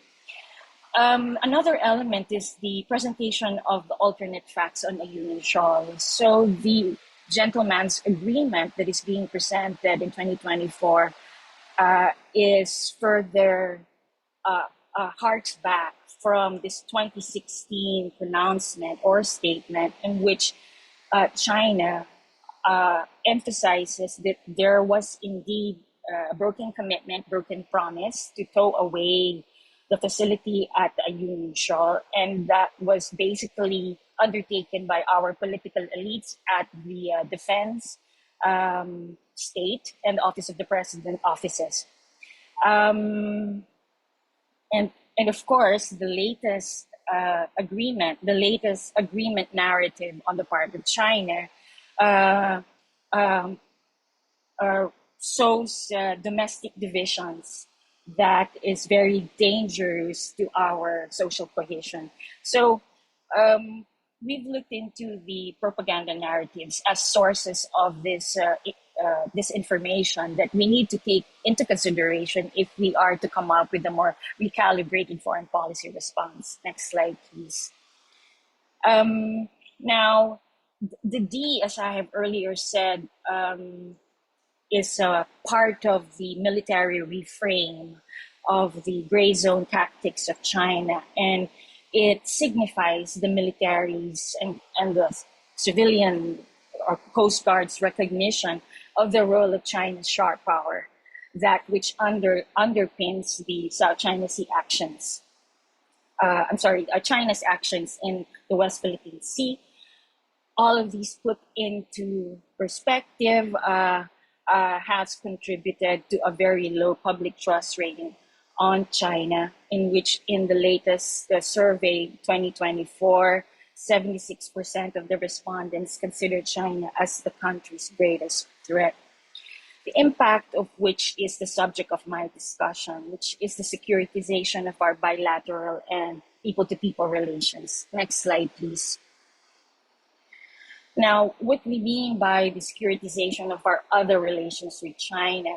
Another element is the presentation of the alternate facts on Ayungin Shoal. So the gentleman's agreement that is being presented in 2024 is further harks back from this 2016 pronouncement or statement in which China emphasizes that there was indeed a broken commitment, broken promise to tow away the facility at the Ayungin Shoal, and that was basically undertaken by our political elites at the defense, state, and Office of the President offices. And of course, the latest agreement narrative on the part of China shows domestic divisions that is very dangerous to our social cohesion. So we've looked into the propaganda narratives as sources of this information that we need to take into consideration if we are to come up with a more recalibrated foreign policy response. Next slide, please. Now, the D, as I have earlier said, is part of the military reframe of the gray zone tactics of China, and it signifies the military's and the civilian or Coast Guard's recognition of the role of China's sharp power, that which underpins the South China Sea actions. China's actions in the West Philippine Sea. All of these put into perspective has contributed to a very low public trust rating on China, in which in the latest survey 2024, 76% of the respondents considered China as the country's greatest threat. The impact of which is the subject of my discussion, which is the securitization of our bilateral and people-to-people relations. Next slide, please. Now, what we mean by the securitization of our other relations with China.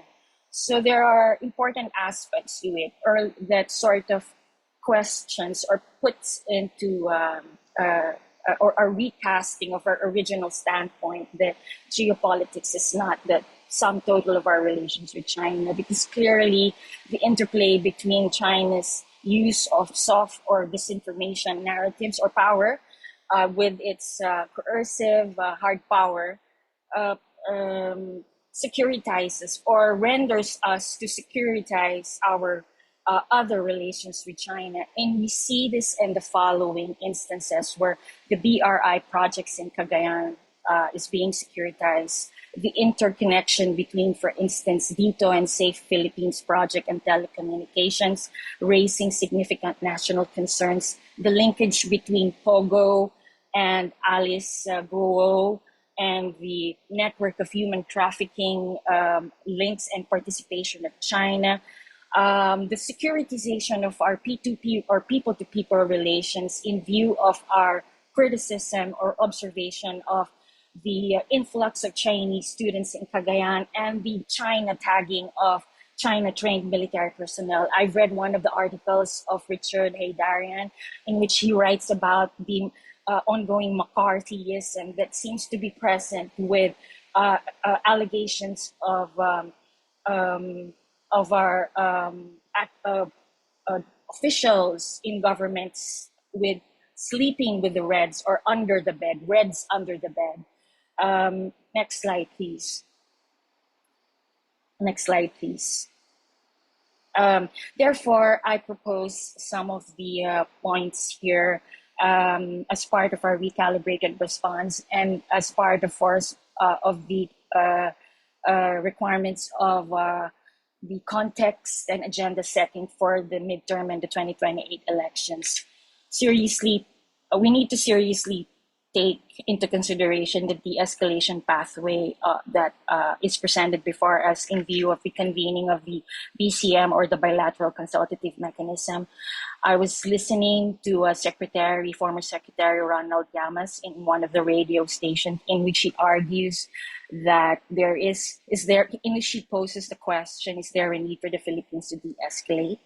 So there are important aspects to it, or that sort of questions or puts into or a recasting of our original standpoint that geopolitics is not the sum total of our relations with China, because clearly the interplay between China's use of soft or disinformation narratives or power with its coercive hard power securitizes or renders us to securitize our other relations with China. And we see this in the following instances where the BRI projects in Cagayan is being securitized. The interconnection between, for instance, DITO and Safe Philippines project and telecommunications, raising significant national concerns. The linkage between POGO and Alice Guo and the network of human trafficking links and participation of China. The securitization of our P2P or people-to-people relations in view of our criticism or observation of the influx of Chinese students in Cagayan and the China tagging of China-trained military personnel. I've read one of the articles of Richard Haydarian in which he writes about the ongoing McCarthyism that seems to be present with allegations of our officials in governments with sleeping with the Reds or under the bed, Reds under the bed. Next slide, please. Next slide, please. Therefore, I propose some of the points here as part of our recalibrated response and as part, of course, of the requirements of the context and agenda setting for the midterm and the 2028 elections. Seriously, we need to seriously take into consideration the de-escalation pathway that is presented before us in view of the convening of the BCM or the bilateral consultative mechanism. I was listening to former Secretary Ronald Llamas in one of the radio stations in which he argues that in which he poses the question, is there a need for the Philippines to de-escalate?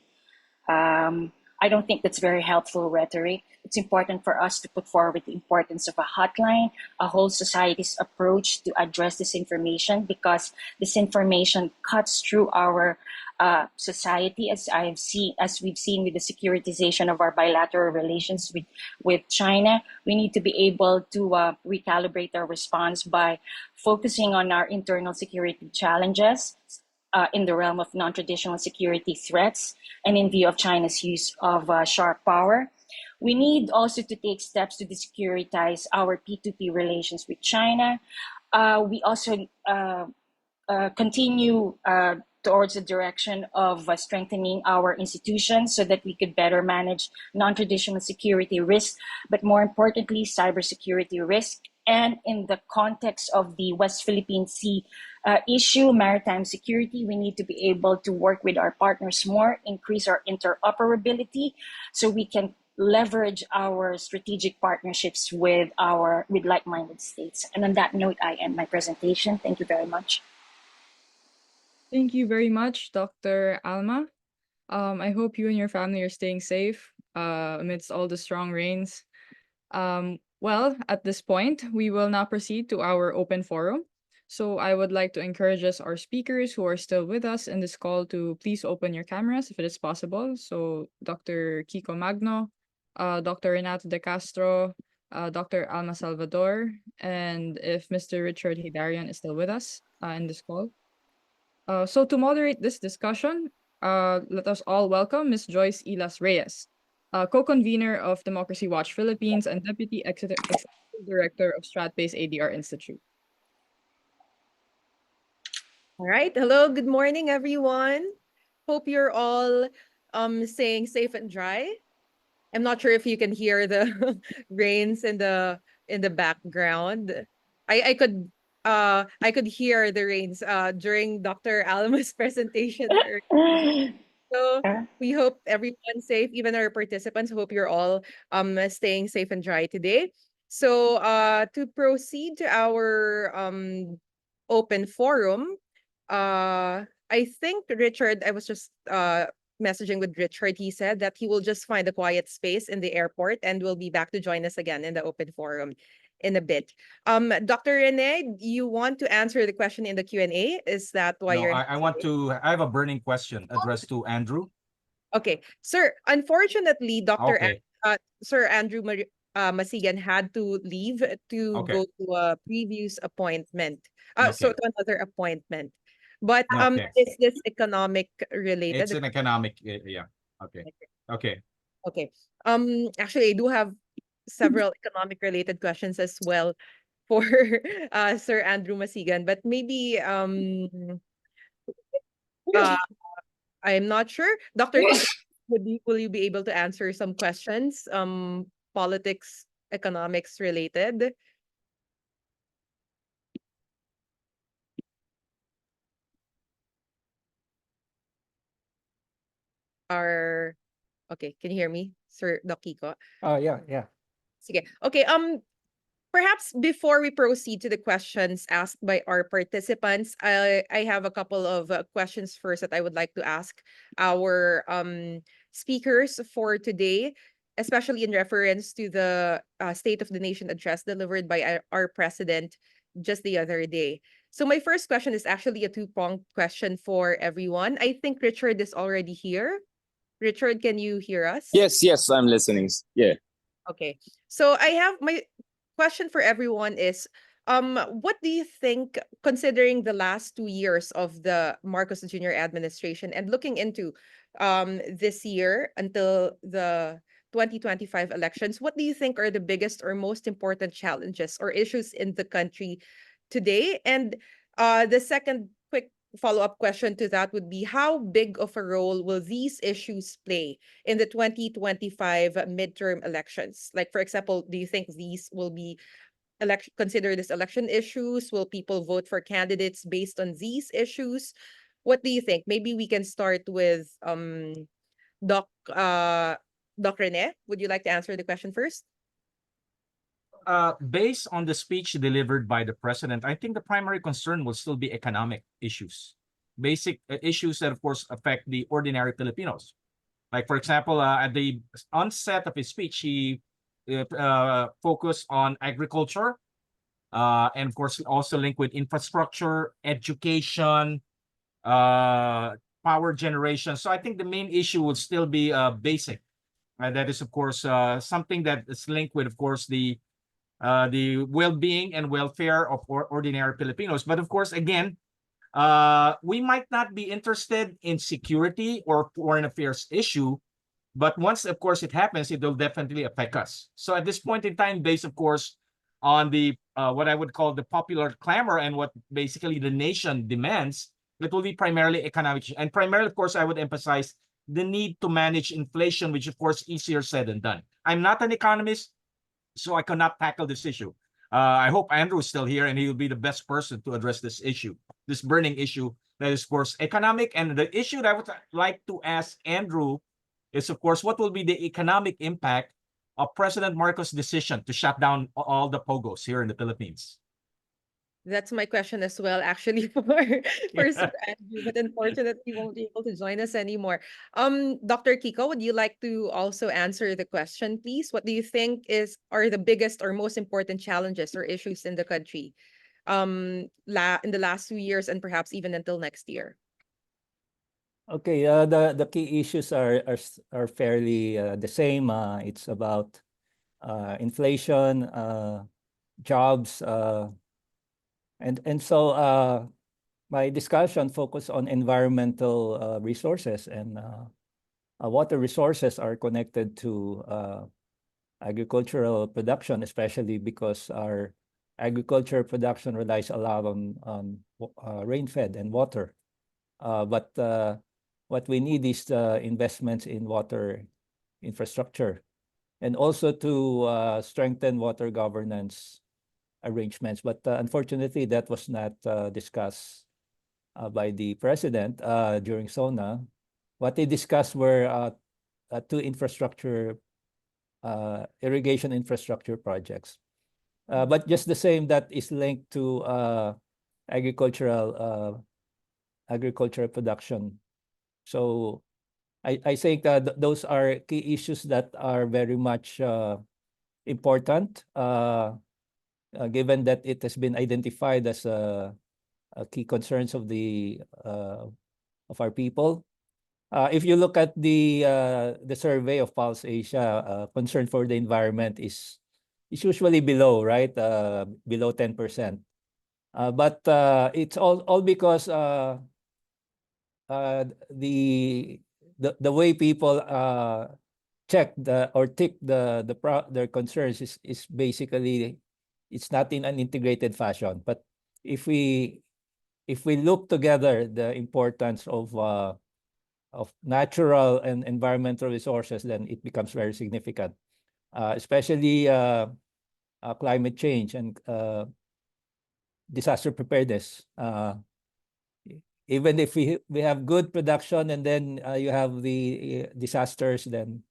I don't think that's very helpful rhetoric. It's important for us to put forward the importance of a hotline, a whole society's approach to address this information, because this information cuts through our society, as we've seen with the securitization of our bilateral relations with China. We need to be able to recalibrate our response by focusing on our internal security challenges in the realm of non-traditional security threats and in view of China's use of sharp power. We need also to take steps to desecuritize our P2P relations with China. We also continue towards the direction of strengthening our institutions so that we could better manage non-traditional security risks, but more importantly, cybersecurity risk. And in the context of the West Philippine Sea issue, maritime security, we need to be able to work with our partners more, increase our interoperability so we can leverage our strategic partnerships with like-minded states. And on that note, I end my presentation. Thank you very much. Thank you very much, Dr. Alma. I hope you and your family are staying safe amidst all the strong rains. Well, at this point, we will now proceed to our open forum. So I would like to encourage our speakers who are still with us in this call to please open your cameras if it is possible. So Dr. Kiko Magno, Dr. Renato De Castro, Dr. Alma Salvador, and if Mr. Richard Hidarian is still with us in this call. So to moderate this discussion, let us all welcome Ms. Joyce Ilas Reyes, co-convener of Democracy Watch Philippines and Deputy Executive Director of Strat-based ADR Institute. All right. Hello. Good morning, everyone. Hope you're all staying safe and dry. I'm not sure if you can hear the rains in the background. I could hear the rains during Dr. Alma's presentation earlier. So we hope everyone's safe, even our participants. Hope you're all staying safe and dry today. So to proceed to our open forum, I think Richard, I was just messaging with Richard. He said that he will just find a quiet space in the airport and will be back to join us again in the open forum in a bit. Dr. Rene, you want to answer the question in the Q&A? Is that why No, you're I have a burning question addressed to Andrew. Okay. Sir, unfortunately, Okay. Sir Andrew Masigan had to leave to Okay. go to a previous appointment. So Okay. to another appointment. But Okay. is this economic related? It's an economic, yeah. Okay. Okay. Okay. Actually, I do have several economic related questions as well for Sir Andrew Masigan, but maybe I'm not sure. Dr. Kiko, will you be able to answer some questions, politics, economics related? Okay, can you hear me, Sir Doc Kiko? Oh, yeah. Sige. Okay, Perhaps before we proceed to the questions asked by our participants, I have a couple of questions first that I would like to ask our speakers for today, especially in reference to the State of the Nation address delivered by our president just the other day. So my first question is actually a two-pronged question for everyone. I think Richard is already here. Richard, can you hear us? Yes, yes, I'm listening. Yeah. Okay. So I have my question for everyone is what do you think, considering the last 2 years of the Marcos Jr. administration and looking into this year until the 2025 elections, what do you think are the biggest or most important challenges or issues in the country today? And the second quick follow-up question to that would be, how big of a role will these issues play in the 2025 midterm elections? Like, for example, do you think these will be considered as election issues? Will people vote for candidates based on these issues? What do you think? Maybe we can start with Doc Doc Rene. Would you like to answer the question first? Based on the speech delivered by the president, I think the primary concern will still be economic issues, basic issues that, of course, affect the ordinary Filipinos. Like, for example, at the onset of his speech, he focused on agriculture, and of course, also linked with infrastructure, education, power generation. So I think the main issue will still be basic. That is, of course, something that is linked with, of course, the well-being and welfare of ordinary Filipinos. But of course, again, we might not be interested in security or foreign affairs issue, but once, of course, it happens, it will definitely affect us. So at this point in time, based, of course, on the what I would call the popular clamor and what basically the nation demands, it will be primarily economic. And primarily, of course, I would emphasize the need to manage inflation, which, of course, easier said than done. I'm not an economist, so I cannot tackle this issue. I hope Andrew is still here and he will be the best person to address this issue, this burning issue that is, of course, economic. And the issue that I would like to ask Andrew is, of course, what will be the economic impact of President Marcos' decision to shut down all the POGOs here in the Philippines? That's my question as well, actually, for Sir Andrew, but unfortunately, he won't be able to join us anymore. Dr. Kiko, would you like to also answer the question, please? What do you think are the biggest or most important challenges or issues in the country, in the last 2 years and perhaps even until next year? Okay, the key issues are fairly the same. It's about inflation, jobs, and so my discussion focused on environmental resources, and water resources are connected to agricultural production, especially because our agricultural production relies a lot on rain-fed and water. But what we need is investments in water infrastructure, and also to strengthen water governance arrangements. But unfortunately, that was not discussed by the president during SONA. What they discussed were two irrigation infrastructure projects. But just the same, that is linked to agricultural production. So I think those are key issues that are very much important, given that it has been identified as a key concerns of our people. If you look at the survey of Pulse Asia, concern for the environment is usually below, right? Below 10%. But it's all because the way people check or tick their concerns is basically, it's not in an integrated fashion. But if we look together the importance of natural and environmental resources, then it becomes very significant, especially climate change and disaster preparedness. Even if we have good production and then you have the disasters, then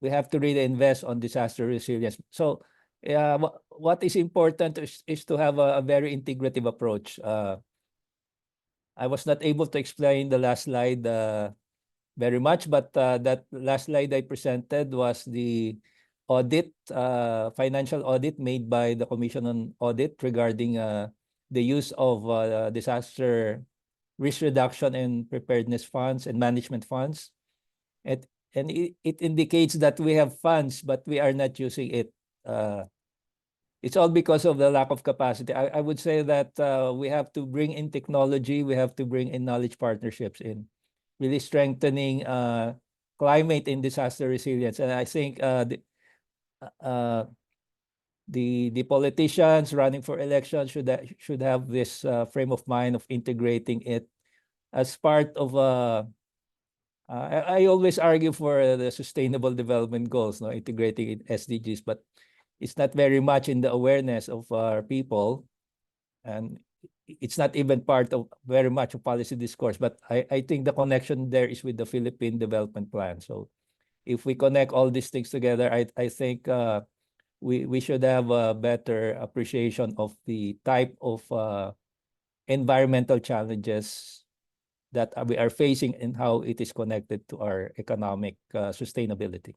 we have to really invest on disaster resilience. So Yeah, what is important is to have a very integrative approach. I was not able to explain the last slide very much, but that last slide I presented was the audit, financial audit made by the Commission on Audit regarding the use of disaster risk reduction and preparedness funds and management funds. And it indicates that we have funds, but we are not using it. It's all because of the lack of capacity. I would say that we have to bring in technology, we have to bring in knowledge partnerships in really strengthening climate and disaster resilience. And I think the politicians running for election should have this frame of mind of integrating it as part of I always argue for the sustainable development goals, no, integrating it SDGs, but it's not very much in the awareness of our people, and it's not even part of very much of policy discourse. But I think the connection there is with the Philippine Development Plan. So if we connect all these things together, I think we should have a better appreciation of the type of environmental challenges that we are facing and how it is connected to our economic sustainability.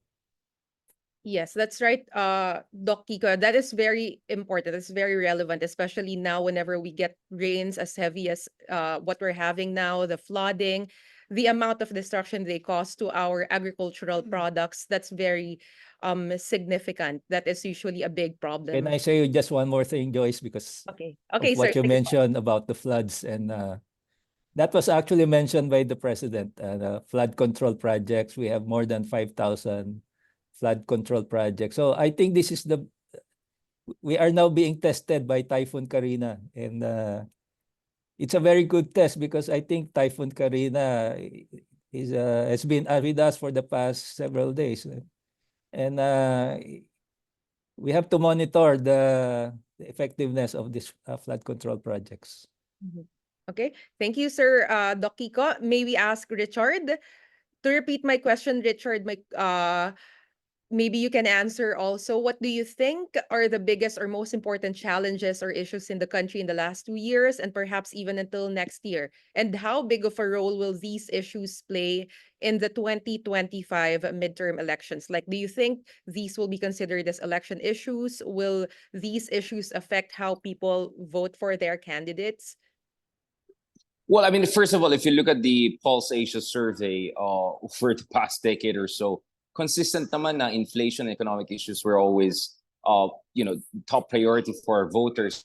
Yes, that's right, Doc Kiko. That is very important. It's very relevant, especially now whenever we get rains as heavy as what we're having now, the flooding, the amount of destruction they cause to our agricultural products. That's very significant. That is usually a big problem. Can I say just one more thing, Joyce, because Okay. of Okay, what sir. you Sige po. mentioned about the floods, and that was actually mentioned by the president. The flood control projects, we have more than 5,000 flood control projects. So I think this is we are now being tested by Typhoon Karina, and it's a very good test because I think Typhoon Karina has been with us for the past several days, and we have to monitor the effectiveness of these flood control projects. Okay. Thank you, sir, Doc Kiko. May we ask Richard? To repeat my question, Richard, maybe you can answer also, what do you think are the biggest or most important challenges or issues in the country in the last 2 years and perhaps even until next year? And how big of a role will these issues play in the 2025 midterm elections? Like, do you think these will be considered as election issues? Will these issues affect how people vote for their candidates? Well, I mean, first of all, if you look at the Pulse Asia survey for the past decade or so, consistent naman na inflation and economic issues were always, top priority for voters.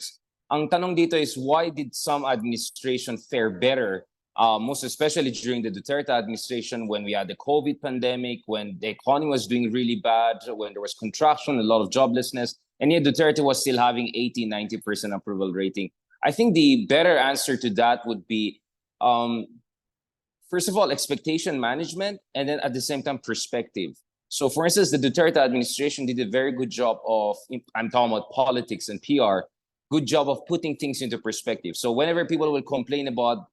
Ang tanong dito is, why did some administration fare better, most especially during the Duterte administration, when we had the COVID pandemic, when the economy was doing really bad, when there was contraction, a lot of joblessness, and yet Duterte was still having 80-90% approval rating. I think the better answer to that would be, first of all, expectation management, and then at the same time, perspective. So for instance, the Duterte administration did a very good job of, I'm talking about politics and PR, good job of putting things into perspective. So whenever people will complain about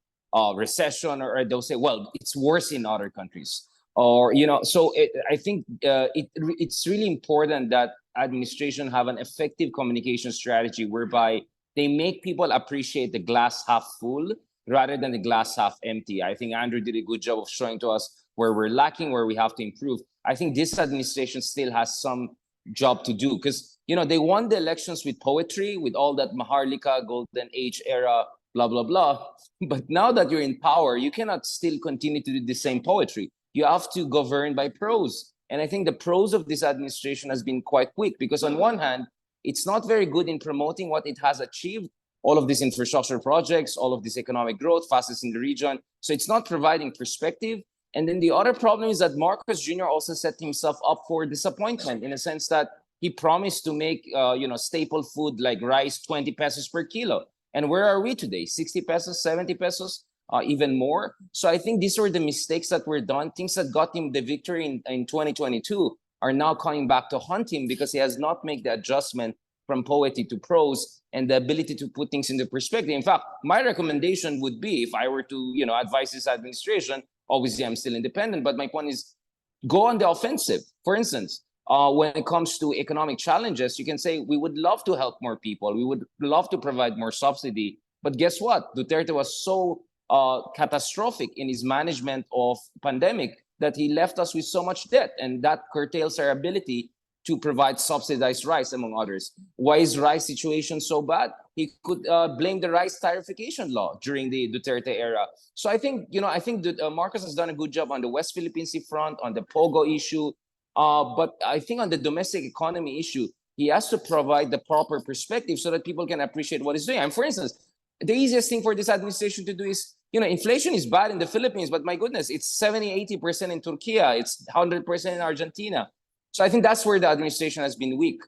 recession, or they'll say, well, it's worse in other countries. Or, so I think it's really important that administration have an effective communication strategy whereby they make people appreciate the glass half full rather than the glass half empty. I think Andrew did a good job of showing to us where we're lacking, where we have to improve. I think this administration still has some job to do because, they won the elections with poetry, with all that Maharlika, Golden Age era, blah, blah, blah. But now that you're in power, you cannot still continue to do the same poetry. You have to govern by prose. And I think the prose of this administration has been quite weak because on one hand, it's not very good in promoting what it has achieved, all of these infrastructure projects, all of this economic growth, fastest in the region. So it's not providing perspective. And then the other problem is that Marcos Jr. also set himself up for disappointment in a sense that he promised to make, staple food like rice 20 pesos per kilo. And where are we today? 60 pesos, 70 pesos, even more. So I think these were the mistakes that were done. Things that got him the victory in 2022 are now coming back to haunt him because he has not made the adjustment from poetry to prose and the ability to put things into perspective. In fact, my recommendation would be, if I were to, advise this administration, obviously I'm still independent, but my point is go on the offensive. For instance, when it comes to economic challenges, you can say we would love to help more people. We would love to provide more subsidy. But guess what? Duterte was so catastrophic in his management of pandemic that he left us with so much debt, and that curtails our ability to provide subsidized rice, among others. Why is rice situation so bad? He could blame the rice tarification law during the Duterte era. So I think, I think that Marcos has done a good job on the West Philippine Sea front, on the POGO issue. But I think on the domestic economy issue, he has to provide the proper perspective so that people can appreciate what he's doing. And for instance, the easiest thing for this administration to do is, inflation is bad in the Philippines, but my goodness, it's 70, 80% in Turkey, it's 100% in Argentina. So I think that's where the administration has been weak.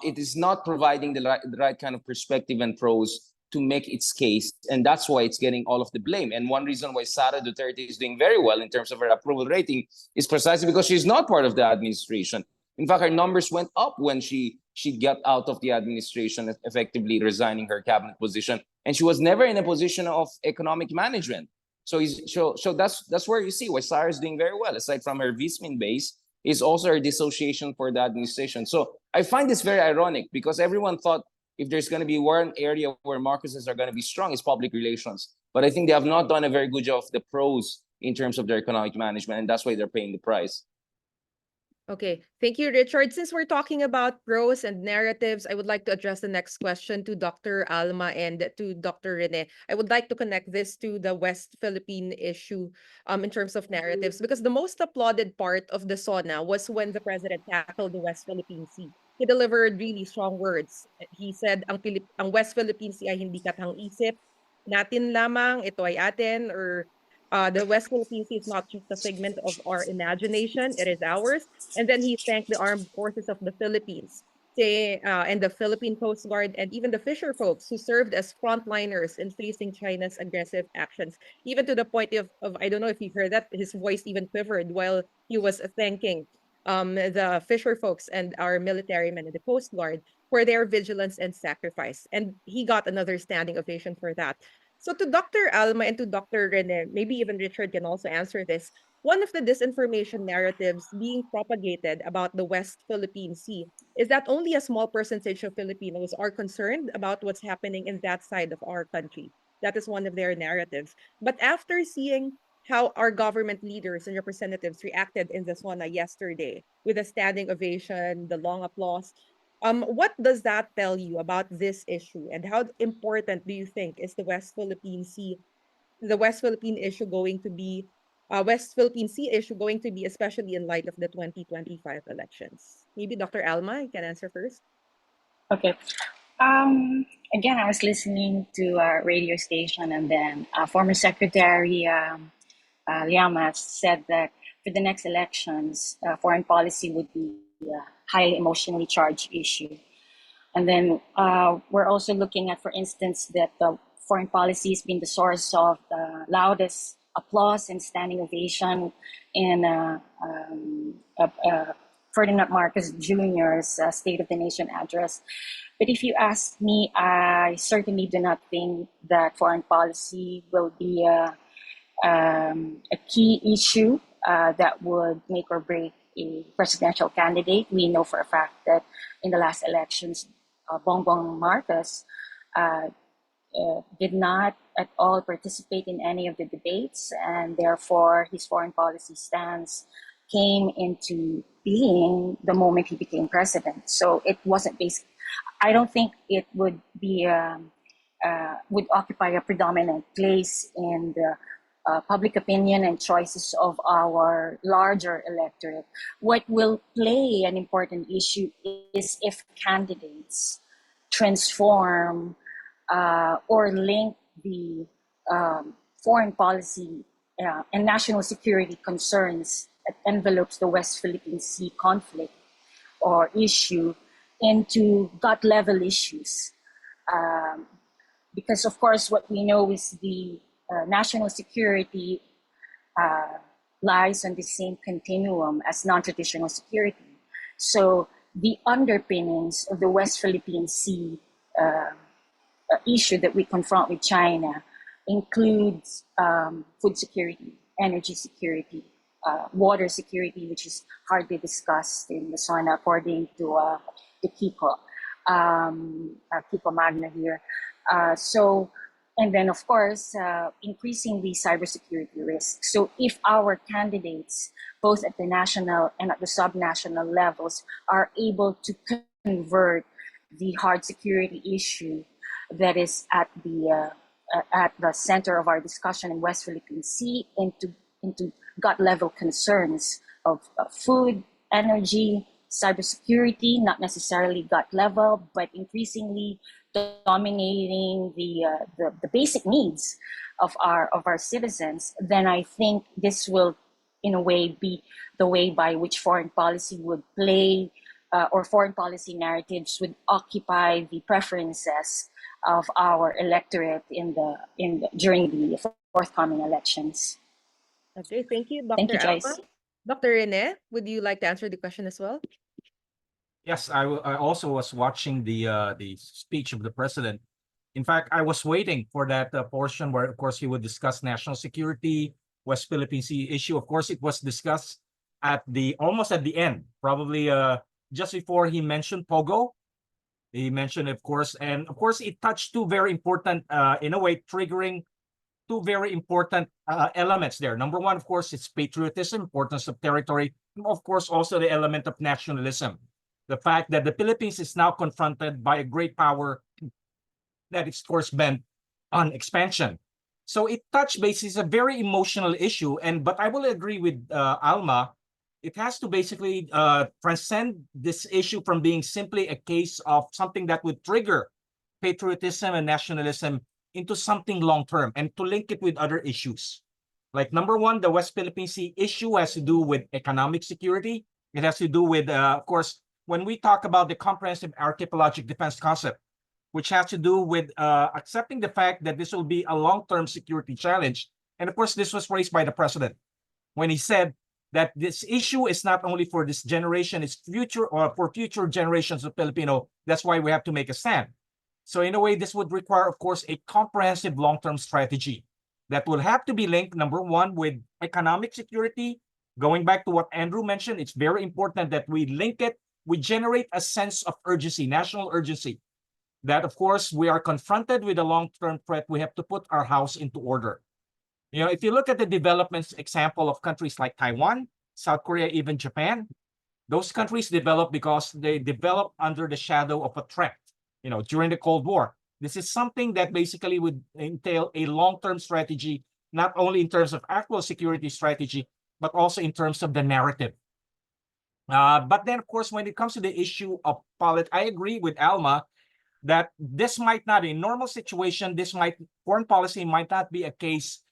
It is not providing the right kind of perspective and pros to make its case, and that's why it's getting all of the blame. And one reason why Sara Duterte is doing very well in terms of her approval rating is precisely because she's not part of the administration. In fact, her numbers went up when she got out of the administration, effectively resigning her cabinet position, and she was never in a position of economic management. So that's where you see why Sara is doing very well. Aside from her Vismin base, is also her dissociation for the administration. So I find this very ironic because everyone thought if there's going to be one area where Marcoses are going to be strong, it's public relations. But I think they have not done a very good job of the pros in terms of their economic management, and that's why they're paying the price. Okay, thank you, Richard. Since we're talking about pros and narratives, I would like to address the next question to Dr. Alma and to Dr. Rene. I would like to connect this to the West Philippine issue in terms of narratives, because the most applauded part of the SONA was when the president tackled the West Philippine Sea. He delivered really strong words. He said, ang West Philippine Sea ay hindi kathang-isip, natin lamang, ito ay atin, or the West Philippine Sea is not just a figment of our imagination, it is ours. And then he thanked the armed forces of the Philippines, and the Philippine Coast Guard, and even the fisher folks who served as frontliners in facing China's aggressive actions. Even to the point of I don't know if you heard that, his voice even quivered while he was thanking the fisher folks and our military men and the Coast Guard for their vigilance and sacrifice. And he got another standing ovation for that. So to Dr. Alma and to Dr. Rene, maybe even Richard can also answer this. One of the disinformation narratives being propagated about the West Philippine Sea is that only a small percentage of Filipinos are concerned about what's happening in that side of our country. That is one of their narratives. But after seeing how our government leaders and representatives reacted in the SWANA yesterday with a standing ovation, the long applause, what does that tell you about this issue, and how important do you think is the West Philippine Sea, the West Philippine issue going to be, West Philippine Sea issue going to be, especially in light of the 2025 elections? Maybe Dr. Alma, you can answer first. Okay. Again, I was listening to a radio station, and then former Secretary Llamas said that for the next elections, foreign policy would be a highly emotionally charged issue. And then we're also looking at, for instance, that the foreign policy has been the source of the loudest applause and standing ovation in Ferdinand Marcos Jr.'s State of the Nation address. But if you ask me, I certainly do not think that foreign policy will be a key issue that would make or break a presidential candidate. We know for a fact that in the last elections, Bongbong Marcos did not at all participate in any of the debates, and therefore his foreign policy stance came into being the moment he became president. So it wasn't based. I don't think it would be would occupy a predominant place in the public opinion and choices of our larger electorate. What will play an important issue is if candidates transform or link the foreign policy and national security concerns that envelopes the West Philippine Sea conflict or issue into gut level issues. Because of course what we know is the national security lies on the same continuum as non-traditional security. So the underpinnings of the West Philippine Sea issue that we confront with China includes food security, energy security, water security, which is hardly discussed in the sauna, according to Kiko, Kiko Magna here. And then, of course, increasing the cybersecurity risk. So if our candidates, both at the national and at the subnational levels, are able to convert the hard security issue that is at the center of our discussion in West Philippine Sea into gut level concerns of food, energy, cybersecurity, not necessarily gut level, but increasingly dominating the basic needs of our citizens, then I think this will, in a way, be the way by which foreign policy would play, or foreign policy narratives would occupy the preferences of our electorate during the forthcoming elections. Okay, thank you, Dr. Thank you, Alma. Joyce. Dr. Rene, would you like to answer the question as well? Yes, I also was watching the speech of the president. In fact, I was waiting for that portion where, of course, he would discuss national security, West Philippine Sea issue. Of course, it was discussed almost at the end, probably just before he mentioned Pogo. He mentioned, of course, and of course, it touched two very important, in a way, triggering two very important elements there. Number one, of course, it's patriotism, importance of territory, and of course, also the element of nationalism. The fact that the Philippines is now confronted by a great power that is, of course, bent on expansion. So it touched base is a very emotional issue, but I will agree with Alma. It has to basically transcend this issue from being simply a case of something that would trigger patriotism and nationalism into something long-term and to link it with other issues. Like number one, the West Philippine Sea issue has to do with economic security. It has to do with, of course, when we talk about the comprehensive archipelagic defense concept, which has to do with accepting the fact that this will be a long-term security challenge. And of course, this was raised by the president when he said that this issue is not only for this generation, it's future or for future generations of Filipino. That's why we have to make a stand. So in a way, this would require, of course, a comprehensive long-term strategy that will have to be linked, number one, with economic security. Going back to what Andrew mentioned, it's very important that we link it, we generate a sense of urgency, national urgency, that, of course, we are confronted with a long-term threat. We have to put our house into order. You know, if you look at the developments example of countries like Taiwan, South Korea, even Japan, those countries developed because they developed under the shadow of a threat, you know, during the Cold War. This is something that basically would entail a long-term strategy, not only in terms of actual security strategy, but also in terms of the narrative. But then, of course, when it comes to the issue of politics, I agree with Alma that this might not, in normal situation, foreign policy might not be a case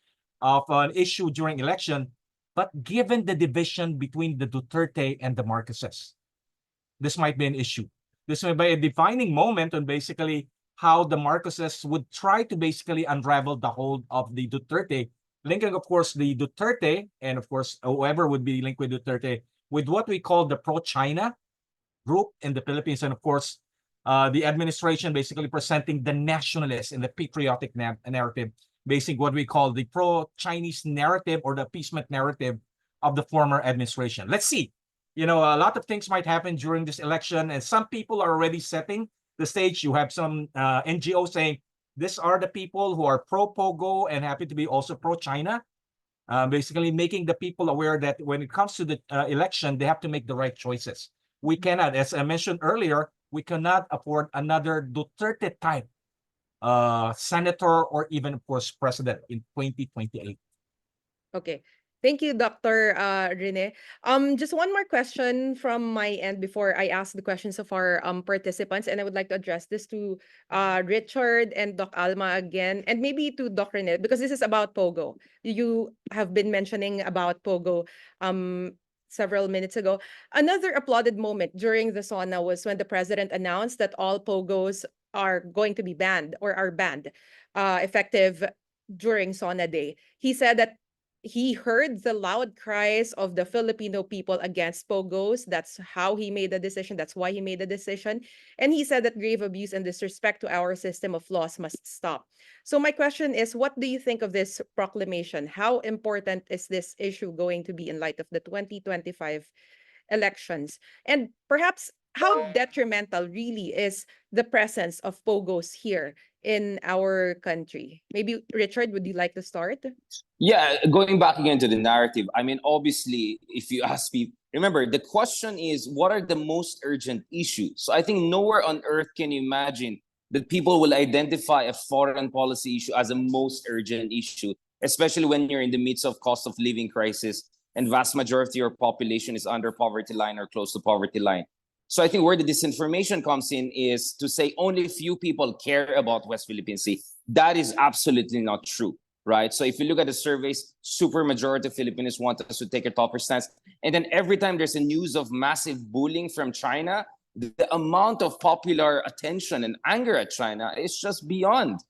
of an issue during election, but given the division between the Duterte and the Marcoses, this might be an issue. This may be a defining moment on basically how the Marcoses would try to basically unravel the hold of the Duterte, linking, of course, the Duterte, and of course, whoever would be linked with Duterte, with what we call the pro-China group in the Philippines, and of course, the administration basically presenting the nationalist and the patriotic narrative, basically what we call the pro-Chinese narrative or the appeasement narrative of the former administration. Let's see. You know, a lot of things might happen during this election, and some people are already setting the stage. You have some NGOs saying, these are the people who are pro-Pogo and happy to be also pro-China, basically making the people aware that when it comes to the election, they have to make the right choices. We cannot, as I mentioned earlier, we cannot afford another Duterte type senator or even, of course, president in 2028. Okay. Thank you, Dr. Rene. Just one more question from my end before I ask the questions of our participants, and I would like to address this to Richard and Doc Alma again, and maybe to Doc Rene, because this is about Pogo. You have been mentioning about Pogo several minutes ago. Another applauded moment during the sauna was when the president announced that all Pogos are going to be banned or are banned effective during sauna day. He said that he heard the loud cries of the Filipino people against pogos. That's how he made the decision. That's why he made the decision. And he said that grave abuse and disrespect to our system of laws must stop. So my question is, what do you think of this proclamation? How important is this issue going to be in light of the 2025 elections? And perhaps how detrimental really is the presence of pogos here in our country? Maybe Richard, would you like to start? Yeah, going back again to the narrative, I mean, obviously, if you ask people, remember, the question is, what are the most urgent issues? So I think nowhere on earth can you imagine that people will identify a foreign policy issue as a most urgent issue, especially when you're in the midst of cost of living crisis and vast majority of your population is under poverty line or close to poverty line. So I think where the disinformation comes in is to say only few people care about West Philippine Sea. That is absolutely not true, right? So if you look at the surveys, super majority of Filipinos want us to take a tougher stance. And then every time there's a news of massive bullying from China, the amount of popular attention and anger at China is just beyond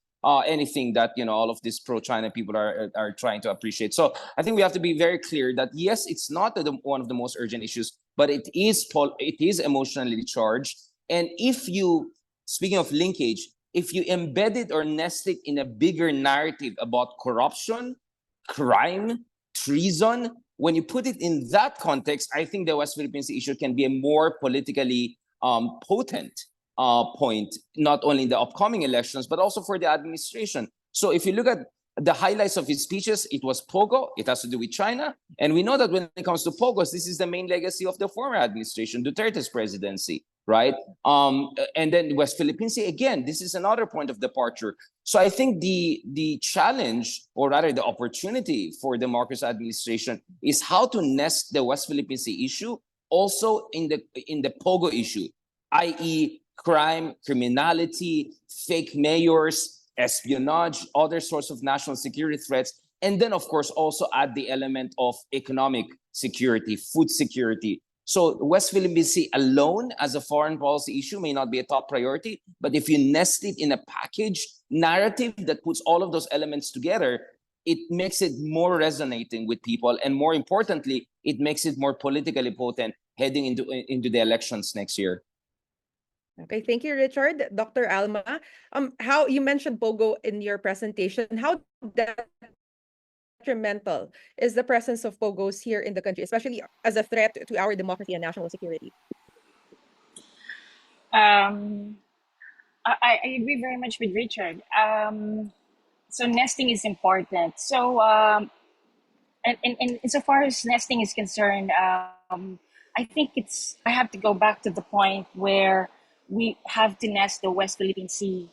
anything that all of these pro-China people are trying to appreciate. So I think we have to be very clear that yes, it's not one of the most urgent issues, but it is emotionally charged. And if you, speaking of linkage, if you embed it or nest it in a bigger narrative about corruption, crime, treason, when you put it in that context, I think the West Philippines issue can be a more politically potent point, not only in the upcoming elections, but also for the administration. So if you look at the highlights of his speeches, it was Pogo, it has to do with China. And we know that when it comes to Pogos, this is the main legacy of the former administration, Duterte's presidency, right? And then West Philippine Sea, again, this is another point of departure. So I think the challenge, or rather the opportunity for the Marcos administration is how to nest the West Philippine Sea issue also in the Pogo issue, i.e., crime, criminality, fake mayors, espionage, other sorts of national security threats, and then, of course, also add the element of economic security, food security. So West Philippine Sea alone as a foreign policy issue may not be a top priority, but if you nest it in a package narrative that puts all of those elements together, it makes it more resonating with people, and more importantly, it makes it more politically potent heading into the elections next year. Okay, thank you, Richard. Dr. Alma, how you mentioned Pogo in your presentation, how detrimental is the presence of Pogos here in the country, especially as a threat to our democracy and national security? I agree very much with Richard. So nesting is important. So and insofar as nesting is concerned, I think I have to go back to the point where we have to nest the West Philippine Sea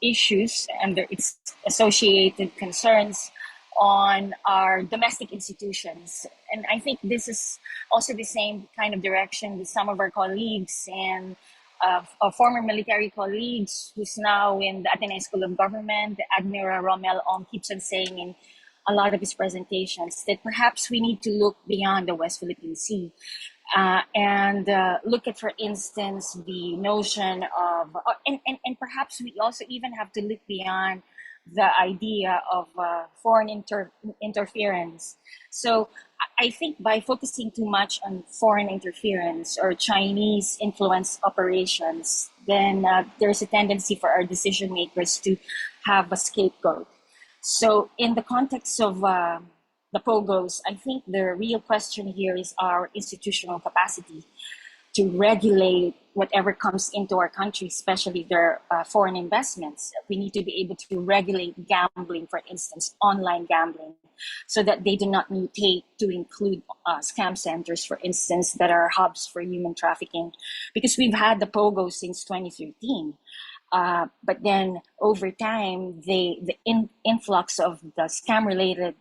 issues and its associated concerns on our domestic institutions. And I think this is also the same kind of direction with some of our colleagues and former military colleagues who's now in the Ateneo School of Government, Admiral Romel Ong keeps on saying in a lot of his presentations that perhaps we need to look beyond the West Philippine Sea and look at, for instance, the notion of, and perhaps we also even have to look beyond the idea of foreign interference. So I think by focusing too much on foreign interference or Chinese influence operations, then there's a tendency for our decision makers to have a scapegoat. So in the context of the POGOs, I think the real question here is our institutional capacity to regulate whatever comes into our country, especially their foreign investments. We need to be able to regulate gambling, for instance, online gambling, so that they do not mutate to include scam centers, for instance, that are hubs for human trafficking, because we've had the POGOs since 2013. But then over time, the influx of the scam-related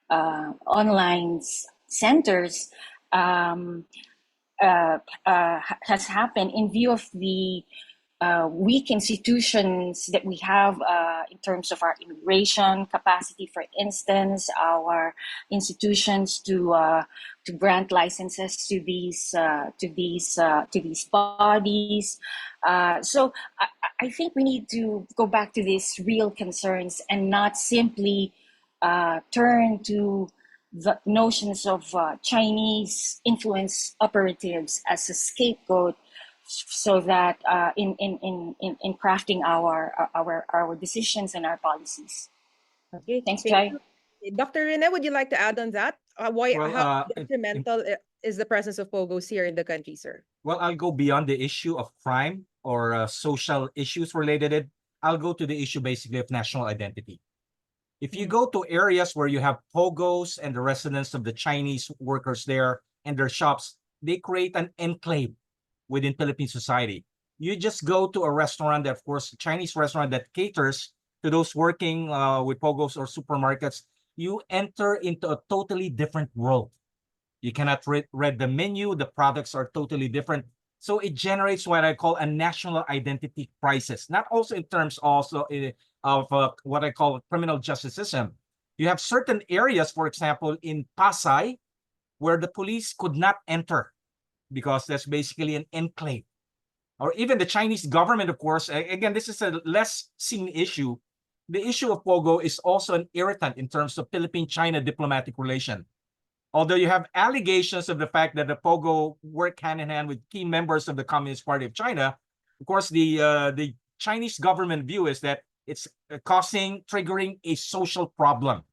online centers has happened in view of the weak institutions that we have in terms of our immigration capacity, for instance, our institutions to grant licenses to these bodies. So I think we need to go back to these real concerns and not simply turn to the notions of Chinese influence operatives as a scapegoat, so that in crafting our decisions and our policies. Okay, Thanks, thank Jai. you. Dr. Rene, would you like to add on that? Why, Well, how detrimental is the presence of POGOs here in the country, sir? Well, I'll go beyond the issue of crime or social issues related it. I'll go to the issue basically of national identity. If you go to areas where you have pogos and the residents of the Chinese workers there and their shops, they create an enclave within Philippine society. You just go to a restaurant that, of course, Chinese restaurant that caters to those working with pogos or supermarkets. You enter into a totally different world. You cannot read the menu. The products are totally different. So it generates what I call a national identity crisis, not also in terms also of what I call criminal justice system. You have certain areas, for example, in Pasay, where the police could not enter because that's basically an enclave. Or even the Chinese government, of course, again, this is a less seen issue. The issue of Pogo is also an irritant in terms of Philippine-China diplomatic relation. Although you have allegations of the fact that the Pogo work hand in hand with key members of the Communist Party of China, of course, the Chinese government view is that it's triggering a social problem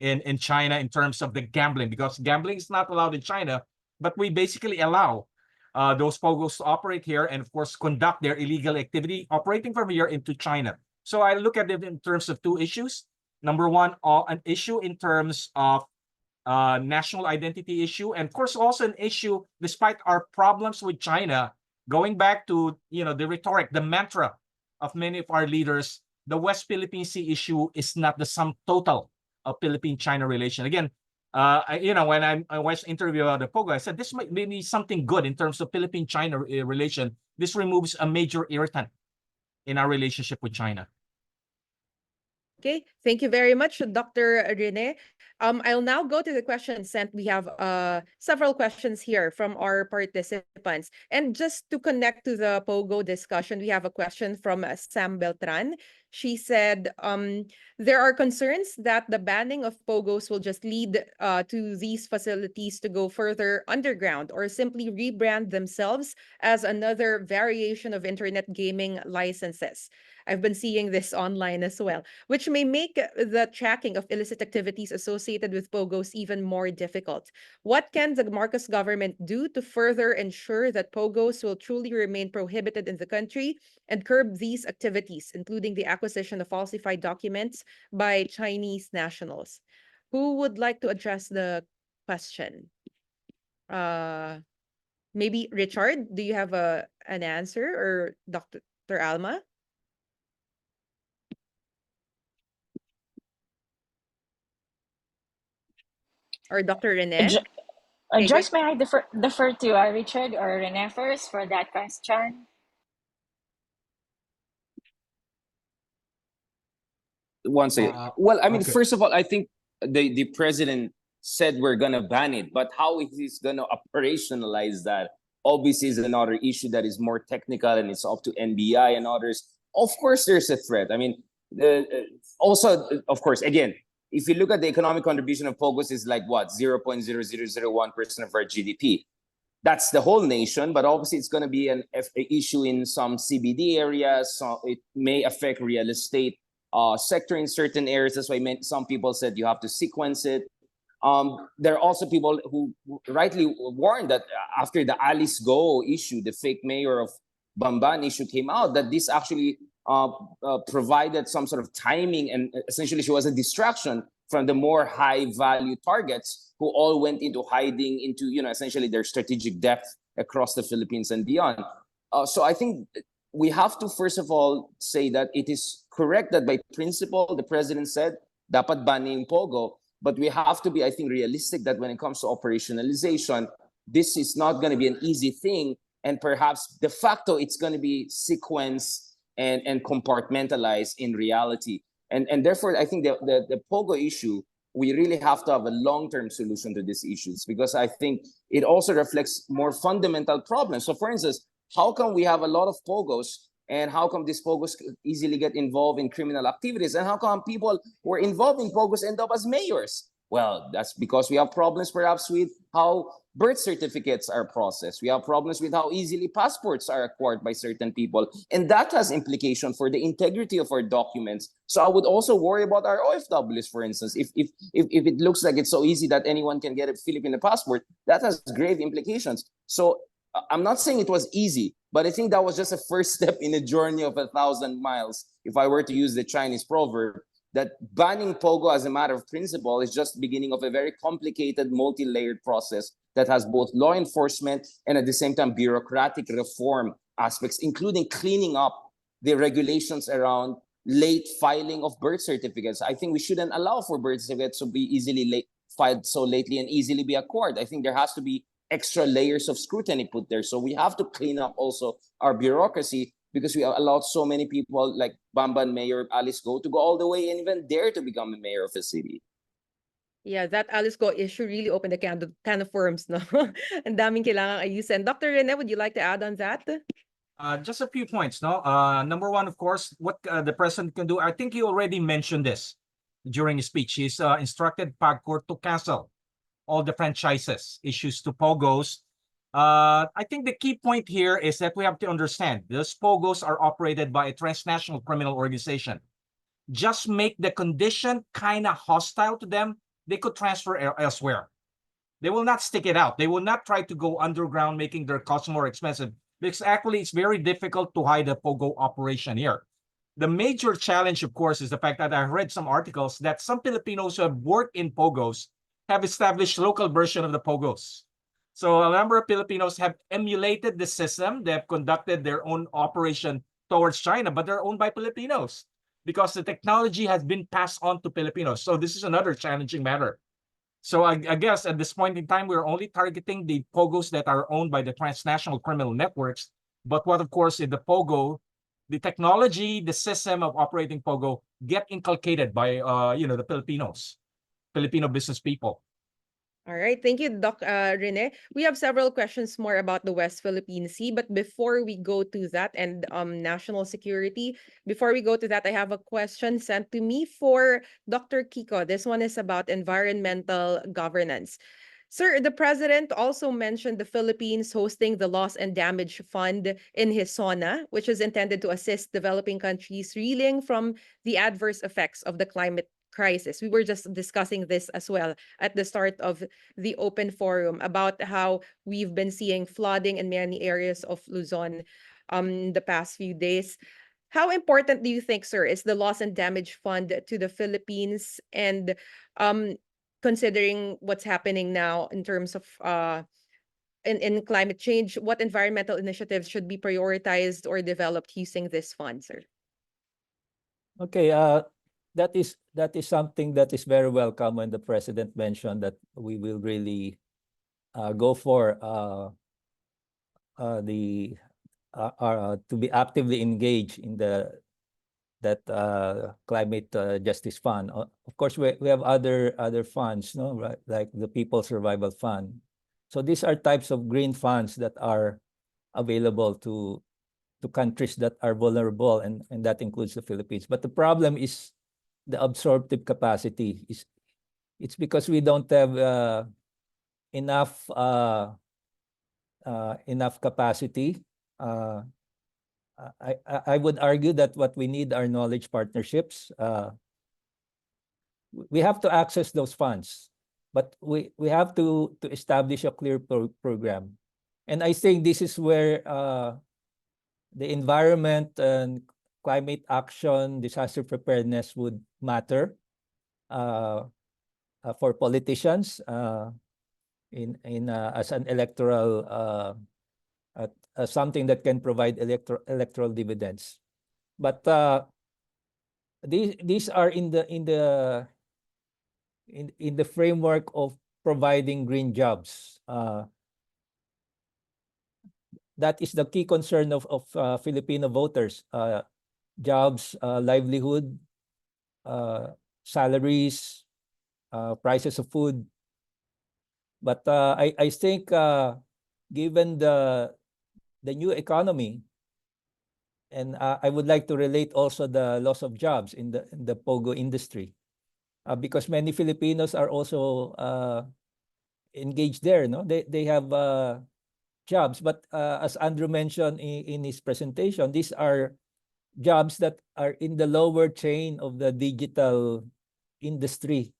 in China in terms of the gambling, because gambling is not allowed in China, but we basically allow those Pogos to operate here and, of course, conduct their illegal activity operating from here into China. So I look at it in terms of two issues. Number one, an issue in terms of national identity issue, and of course also an issue despite our problems with China, going back to the rhetoric, the mantra of many of our leaders. The West Philippine Sea issue is not the sum total of Philippine-China relation. Again, when I was interviewed the Pogo, I said this might be something good in terms of Philippine-China relation. This removes a major irritant in our relationship with China. Okay, thank you very much, Dr. Rene. I'll now go to the questions sent. We have several questions here from our participants. And just to connect to the POGO discussion, we have a question from Sam Beltran. She said, there are concerns that the banning of POGOs will just lead to these facilities to go further underground or simply rebrand themselves as another variation of internet gaming licenses. I've been seeing this online as well, which may make the tracking of illicit activities associated with POGOs even more difficult. What can the Marcos government do to further ensure that POGOs will truly remain prohibited in the country and curb these activities, including the acquisition of falsified documents by Chinese nationals? Who would like to address the question? Maybe Richard, do you have an answer, or Dr. Alma? Or Dr. Rene? Joyce, may I defer to Richard or Rene first for that question? One second. Well, I mean, okay. first of all, I think the president said we're gonna ban it, but how he's gonna operationalize that obviously is another issue that is more technical, and it's up to NBI and others. Of course, there's a threat. I mean, also, of course, again, if you look at the economic contribution of Pogos, is like what, 0.0001% of our GDP. That's the whole nation, but obviously it's going to be an issue in some CBD areas. So it may affect real estate sector in certain areas. That's why some people said you have to sequence it. There are also people who rightly warned that after the Alice Go issue, the fake mayor of Bamban issue came out, that this actually provided some sort of timing, and essentially she was a distraction from the more high value targets who all went into hiding into, essentially their strategic depth across the Philippines and beyond. So I think we have to first of all say that it is correct that by principle, the president said, dapat banin Pogo, but we have to be, I think, realistic that when it comes to operationalization, this is not going to be an easy thing. And perhaps de facto, it's going to be sequenced and compartmentalized in reality. And therefore, I think the Pogo issue, we really have to have a long-term solution to these issues, because I think it also reflects more fundamental problems. So for instance, how can we have a lot of Pogos And how come these pogos easily get involved in criminal activities? And how come people who are involved in pogos end up as mayors? Well, that's because we have problems perhaps with how birth certificates are processed. We have problems with how easily passports are acquired by certain people. And that has implication for the integrity of our documents. So I would also worry about our OFWs, for instance. If it looks like it's so easy that anyone can get a Filipino passport, that has grave implications. So I'm not saying it was easy, but I think that was just a first step in a journey of 1,000 miles, if I were to use the Chinese proverb, that banning Pogo as a matter of principle is just the beginning of a very complicated, multi-layered process that has both law enforcement and at the same time bureaucratic reform aspects, including cleaning up the regulations around late filing of birth certificates. I think we shouldn't allow for birth certificates to be easily filed so lately and easily be acquired. I think there has to be extra layers of scrutiny put there. So we have to clean up also our bureaucracy, because we allowed so many people like Bamban Mayor Alice Go to go all the way and even dare to become a mayor of a city. Yeah, that Alice Go issue really opened a can of worms, no? Ang daming kailangang ayusin. Dr. Rene, would you like to add on that? Just a few points, no? Number one, of course, what the president can do. I think he already mentioned this during his speech. He's instructed PAGCOR to cancel all the franchises issues to POGOs. I think the key point here is that we have to understand those POGOs are operated by a transnational criminal organization. Just make the condition kind of hostile to them, they could transfer elsewhere. They will not stick it out. They will not try to go underground, making their costs more expensive, because actually it's very difficult to hide a POGO operation here. The major challenge, of course, is the fact that I read some articles that some Filipinos who have worked in POGOs have established local version of the POGOs. So a number of Filipinos have emulated the system. They have conducted their own operation towards China, but they're owned by Filipinos because the technology has been passed on to Filipinos. So this is another challenging matter. So I guess at this point in time, we're only targeting the POGOs that are owned by the transnational criminal networks. But what, of course, is the POGO, the technology, the system of operating POGO get inculcated by, the Filipino business people. All right. Thank you, Doc Rene. We have several questions more about the West Philippine Sea, but before we go to that and national security, before we go to that, I have a question sent to me for Dr. Kiko. This one is about environmental governance. Sir, the president also mentioned the Philippines hosting the Loss and Damage Fund in his SONA, which is intended to assist developing countries reeling from the adverse effects of the climate crisis. We were just discussing this as well at the start of the open forum about how we've been seeing flooding in many areas of Luzon the past few days. How important do you think, sir, is the Loss and Damage Fund to the Philippines, and considering what's happening now in terms of in climate change, what environmental initiatives should be prioritized or developed using this fund, sir? Okay, that is something that is very welcome when the president mentioned that we will really go for to be actively engaged in that climate justice fund. Of course, we have other funds, no, right, like the People Survival Fund. So these are types of green funds that are available to countries that are vulnerable, and that includes the Philippines. But the problem is the absorptive capacity. It's because we don't have enough capacity. I would argue that what we need are knowledge partnerships. We have to access those funds, but we have to establish a clear program. And I think this is where the environment and climate action, disaster preparedness would matter for politicians as an electoral something that can provide electoral dividends. But these are in the framework of providing green jobs. That is the key concern of Filipino voters. Jobs, livelihood, salaries, prices of food. But I think given the new economy, And I would like to relate also the loss of jobs in the Pogo industry, because many Filipinos are also engaged there. No, they have jobs, but as Andrew mentioned in his presentation, these are jobs that are in the lower chain of the digital industry.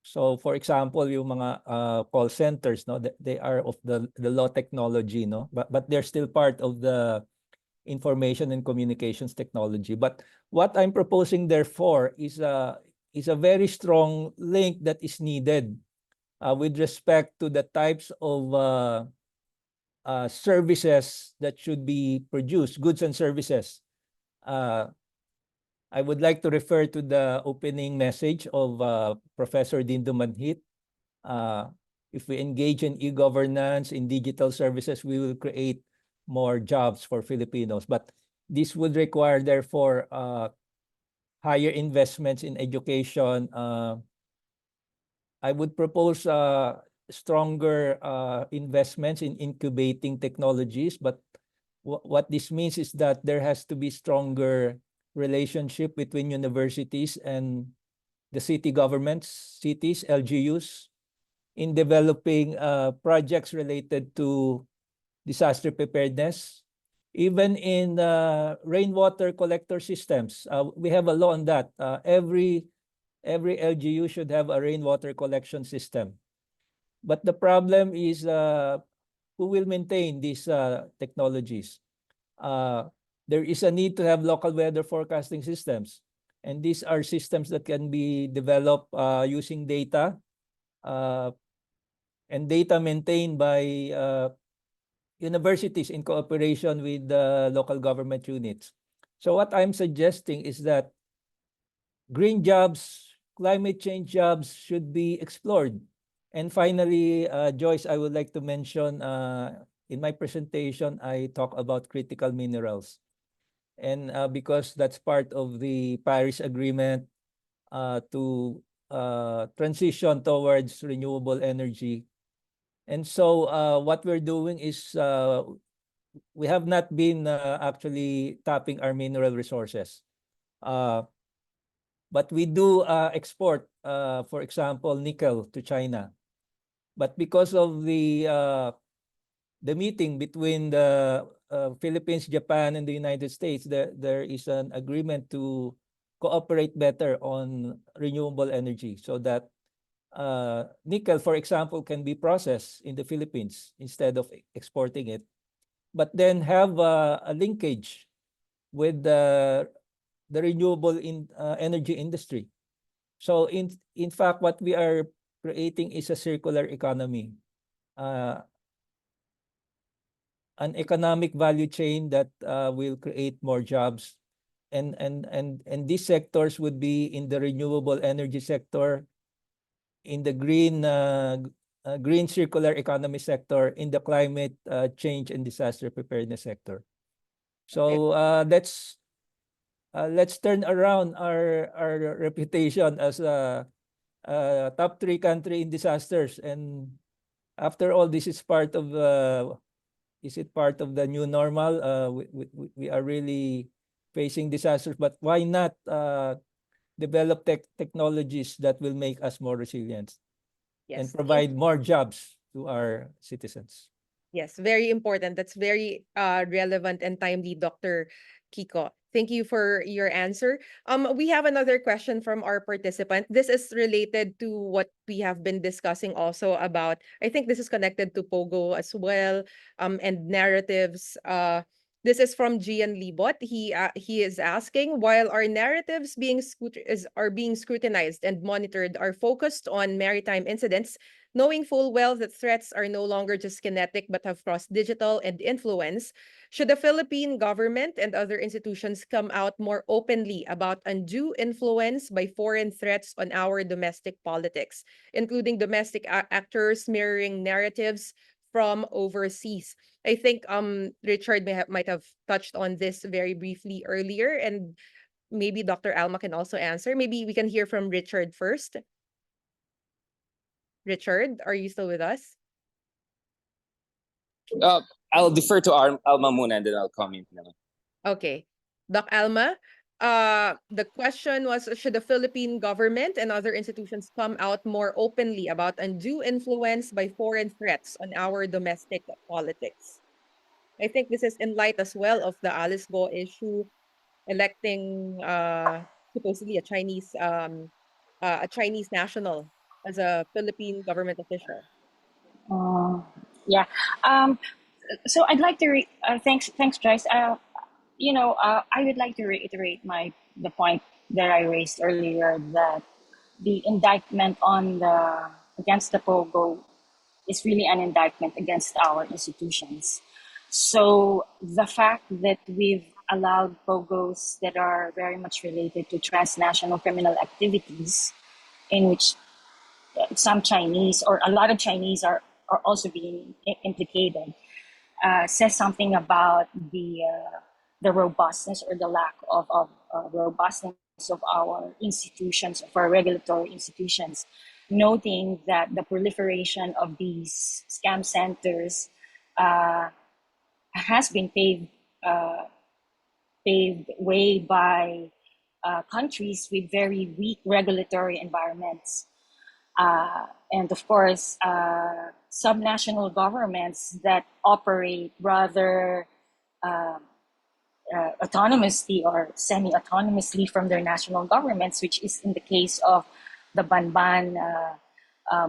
So for example, yung mga call centers, no, they are of the low technology, no, but they're still part of the information and communications technology. But what I'm proposing therefore is a very strong link that is needed with respect to the types of services that should be produced, goods and services. I would like to refer to the opening message of Professor Dindo Manhit. If we engage in e-governance, in digital services, we will create more jobs for Filipinos. But this would require, therefore, higher investments in education. I would propose stronger investments in incubating technologies. But what this means is that there has to be stronger relationship between universities and the city governments, cities, LGUs, in developing projects related to disaster preparedness. Even in rainwater collector systems, we have a law on that. Every LGU should have a rainwater collection system. But the problem is who will maintain these technologies? There is a need to have local weather forecasting systems. And these are systems that can be developed using data and data maintained by universities in cooperation with the local government units. So what I'm suggesting is that green jobs, climate change jobs should be explored. And finally, Joyce, I would like to mention in my presentation, I talk about critical minerals. And because that's part of the Paris Agreement to transition towards renewable energy. And so what we're doing is we have not been actually tapping our mineral resources. But we do export, for example, nickel to China. But because of the meeting between the Philippines, Japan, and the United States, there is an agreement to cooperate better on renewable energy so that nickel, for example, can be processed in the Philippines instead of exporting it, but then have a linkage with the renewable energy industry. So in fact, what we are creating is a circular economy, an economic value chain that will create more jobs. And these sectors would be in the renewable energy sector, in the green circular economy sector, in the climate change and disaster preparedness sector. So let's turn around our reputation as a top 3 country in disasters. And after all, this is part of the new normal? We are really facing disasters, but why not develop technologies that will make us more resilient and provide more jobs to our citizens? Yes, very important. That's very relevant and timely, Dr. Kiko. Thank you for your answer. We have another question from our participant. This is related to what we have been discussing also about, I think this is connected to Pogo as well, and narratives. This is from Gian Libot. He is asking, while our narratives are being scrutinized and monitored are focused on maritime incidents, knowing full well that threats are no longer just kinetic but have crossed digital and influence, should the Philippine government and other institutions come out more openly about undue influence by foreign threats on our domestic politics, including domestic actors mirroring narratives from overseas? I think Richard might have touched on this very briefly earlier, and maybe Dr. Alma can also answer. Maybe we can hear from Richard first. Richard, are you still with us? I'll defer to Alma muna and then I'll comment. Okay. Doc Alma, the question was, should the Philippine government and other institutions come out more openly about undue influence by foreign threats on our domestic politics? I think this is in light as well of the Alice Go issue, electing supposedly a Chinese national as a Philippine government official. Yeah. Um, so I'd like to thanks, Joyce. I would like to reiterate the point that I raised earlier, that the indictment on the against the Pogo is really an indictment against our institutions. So the fact that we've allowed Pogos that are very much related to transnational criminal activities, in which some Chinese or a lot of Chinese are also being implicated, says something about the robustness or the lack of robustness of our institutions, of our regulatory institutions, noting that the proliferation of these scam centers uh, has been paved way by countries with very weak regulatory environments. And of course, subnational governments that operate rather autonomously or semi-autonomously from their national governments, which is in the case of the Banban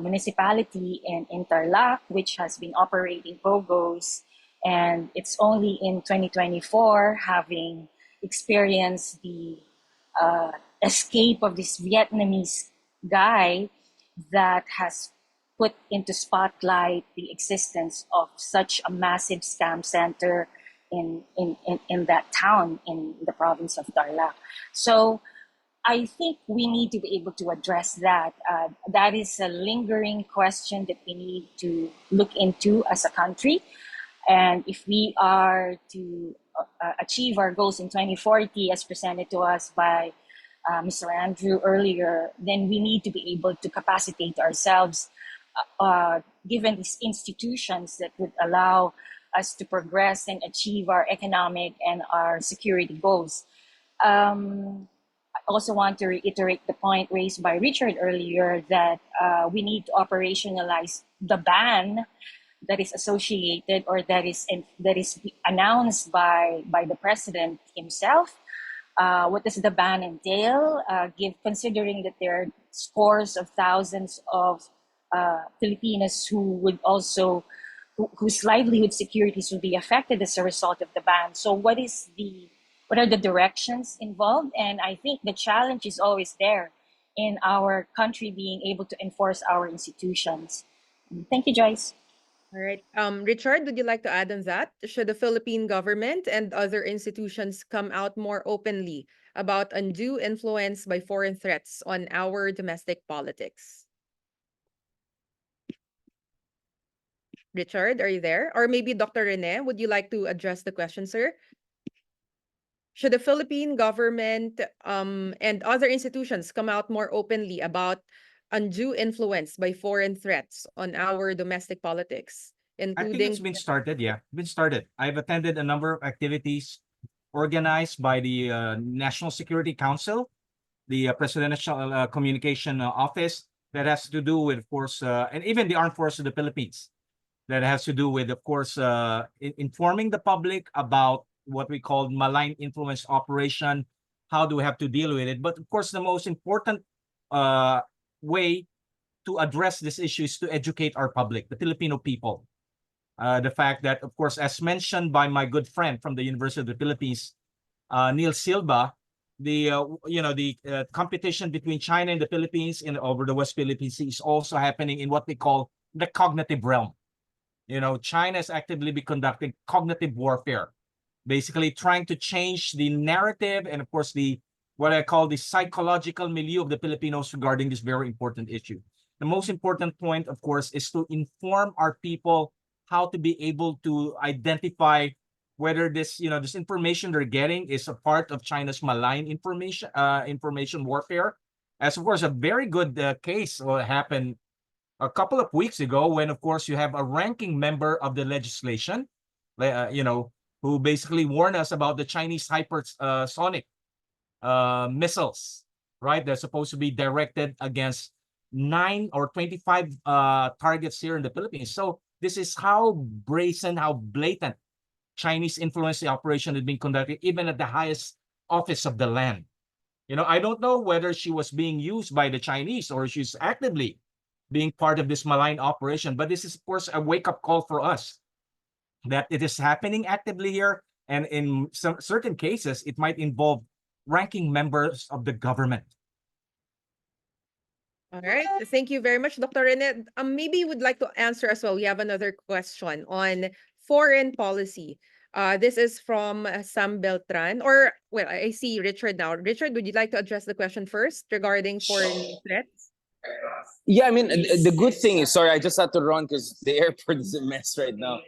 municipality in Tarlac, which has been operating POGOs. And it's only in 2024, having experienced the escape of this Vietnamese guy, that has put into spotlight the existence of such a massive scam center in that town in the province of Tarlac. So I think we need to be able to address that. That is a lingering question that we need to look into as a country. And if we are to achieve our goals in 2040, as presented to us by Mr. Andrew earlier, then we need to be able to capacitate ourselves, given these institutions that would allow us to progress and achieve our economic and our security goals. I also want to reiterate the point raised by Richard earlier, that we need to operationalize the ban that is associated, or that is announced by the president himself. What does the ban entail? Considering that there are scores of thousands of Filipinos whose livelihood securities will be affected as a result of the ban. So what are the directions involved? And I think the challenge is always there in our country being able to enforce our institutions. Thank you, Joyce. All right. Richard, would you like to add on that? Should the Philippine government and other institutions come out more openly about undue influence by foreign threats on our domestic politics? Richard, are you there? Or maybe Dr. Rene, would you like to address the question, sir? Should the Philippine government and other institutions come out more openly about undue influence by foreign threats on our domestic politics, I think including it's been started. Yeah, been started. I've attended a number of activities organized by the National Security Council, the Presidential Communication Office, that has to do with, of course, and even the Armed Forces of the Philippines, that has to do with, of course, informing the public about what we call malign influence operation. How do we have to deal with it? But of course, the most important way to address this issue is to educate our public, the Filipino people. The fact that, of course, as mentioned by my good friend from the University of the Philippines, Neil Silva, the competition between China and the Philippines and over the West Philippine Sea is also happening in what we call the cognitive realm. China is actively be conducting cognitive warfare, basically trying to change the narrative and, of course, what I call the psychological milieu of the Filipinos regarding this very important issue. The most important point, of course, is to inform our people how to be able to identify whether this information they're getting is a part of China's malign information warfare. As, of course, a very good case happened a couple of weeks ago when, of course, you have a ranking member of the legislation, who basically warned us about the Chinese hypersonic missiles, right? They're supposed to be directed against 9 or 25 targets here in the Philippines. So this is how brazen, how blatant Chinese influence the operation is being conducted, even at the highest office of the land. You know, I don't know whether she was being used by the Chinese or she's actively being part of this malign operation. But this is, of course, a wake-up call for us that it is happening actively here. And in some certain cases, it might involve ranking members of the government. All right. Thank you very much, Dr. Rene. Maybe you would like to answer as well. We have another question on foreign policy. This is from Sam Beltran. Or, well, I see Richard now. Richard, would you like to address the question first regarding foreign threats? Yeah, I mean, the good thing is, sorry, I just had to run because the airport is a mess right now.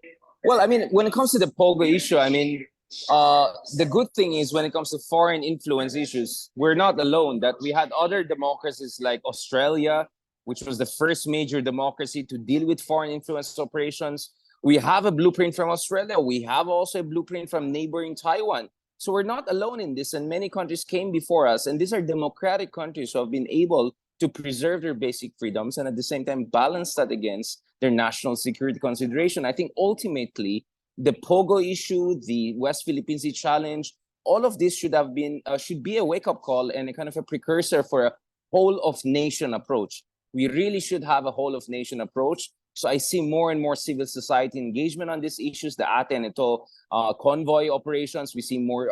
Well, I mean, when it comes to the Pogo issue, I mean, the good thing is when it comes to foreign influence issues, we're not alone. That we had other democracies like Australia, which was the first major democracy to deal with foreign influence operations. We have a blueprint from Australia. We have also a blueprint from neighboring Taiwan. So we're not alone in this, and many countries came before us. And these are democratic countries who have been able to preserve their basic freedoms and at the same time balance that against their national security consideration. I think ultimately the Pogo issue, the West Philippine Sea challenge, all of this should have been should be a wake-up call and a kind of a precursor for a whole of nation approach. We really should have a whole of nation approach. So I see more and more civil society engagement on these issues, the Ate and Ito convoy operations. We see more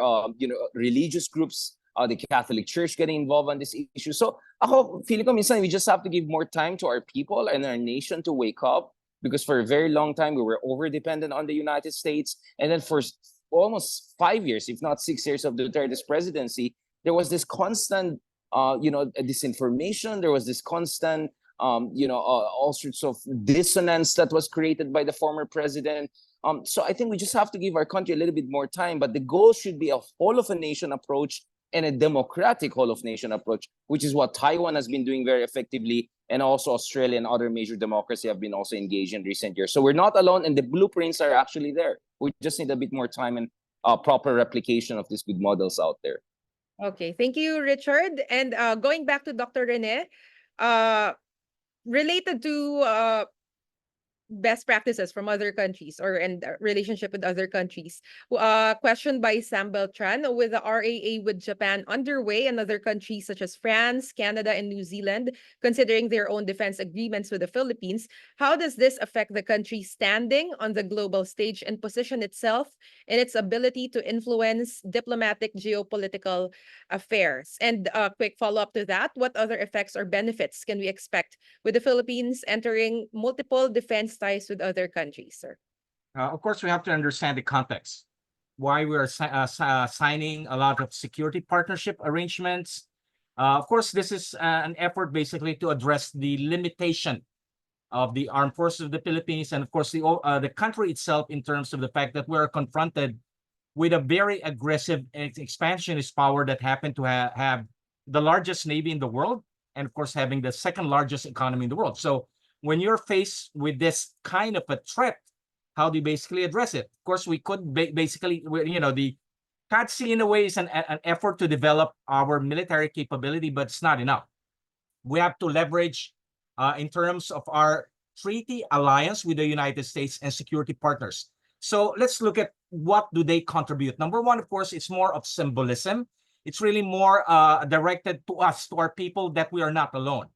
religious groups, the Catholic Church getting involved on this issue. So ako, feeling ko minsan we just have to give more time to our people and our nation to wake up, because for a very long time we were over-dependent on the United States. And then for almost 5 years, if not 6 years of Duterte's presidency, there was this constant, disinformation. There was this constant, all sorts of dissonance that was created by the former president. So I think we just have to give our country a little bit more time. But the goal should be a whole of a nation approach and a democratic whole of nation approach, which is what Taiwan has been doing very effectively, and also Australia and other major democracies have been also engaged in recent years. So we're not alone, and the blueprints are actually there. We just need a bit more time and proper replication of these good models out there. Okay, thank you, Richard. And going back to Dr. Rene, related to best practices from other countries or and relationship with other countries. Question by Sam Beltran: with the RAA with Japan underway and other countries such as France, Canada, and New Zealand considering their own defense agreements with the Philippines, how does this affect the country's standing on the global stage and position itself in its ability to influence diplomatic geopolitical affairs? And a quick follow-up to that, what other effects or benefits can we expect with the Philippines entering multiple defense ties with other countries, sir? Of course, we have to understand the context. Why we are signing a lot of security partnership arrangements. Of course, this is an effort basically to address the limitation of the armed forces of the Philippines, and of course the country itself, in terms of the fact that we're confronted with a very aggressive expansionist power that happened to have the largest navy in the world, and of course having the second largest economy in the world. So when you're faced with this kind of a threat, how do you basically address it? Of course, we could basically, the CADC in a way is an effort to develop our military capability, but it's not enough. We have to leverage in terms of our treaty alliance with the United States and security partners. So let's look at what do they contribute. Number one, of course, it's more of symbolism. It's really more directed to us, to our people, that we are not alone.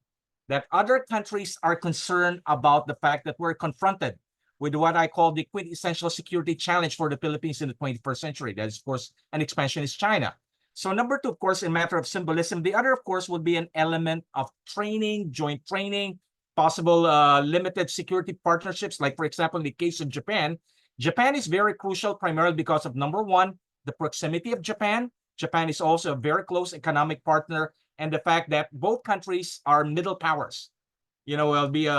That other countries are concerned about the fact that we're confronted with what I call the quintessential security challenge for the Philippines in the 21st century. That is, of course, an expansionist China. So number two, of course, in matter of symbolism. The other, of course, would be an element of training, joint training, possible limited security partnerships. Like, for example, in the case of Japan, Japan is very crucial primarily because of, number one, the proximity of Japan. Japan is also a very close economic partner, and the fact that both countries are middle powers. Will be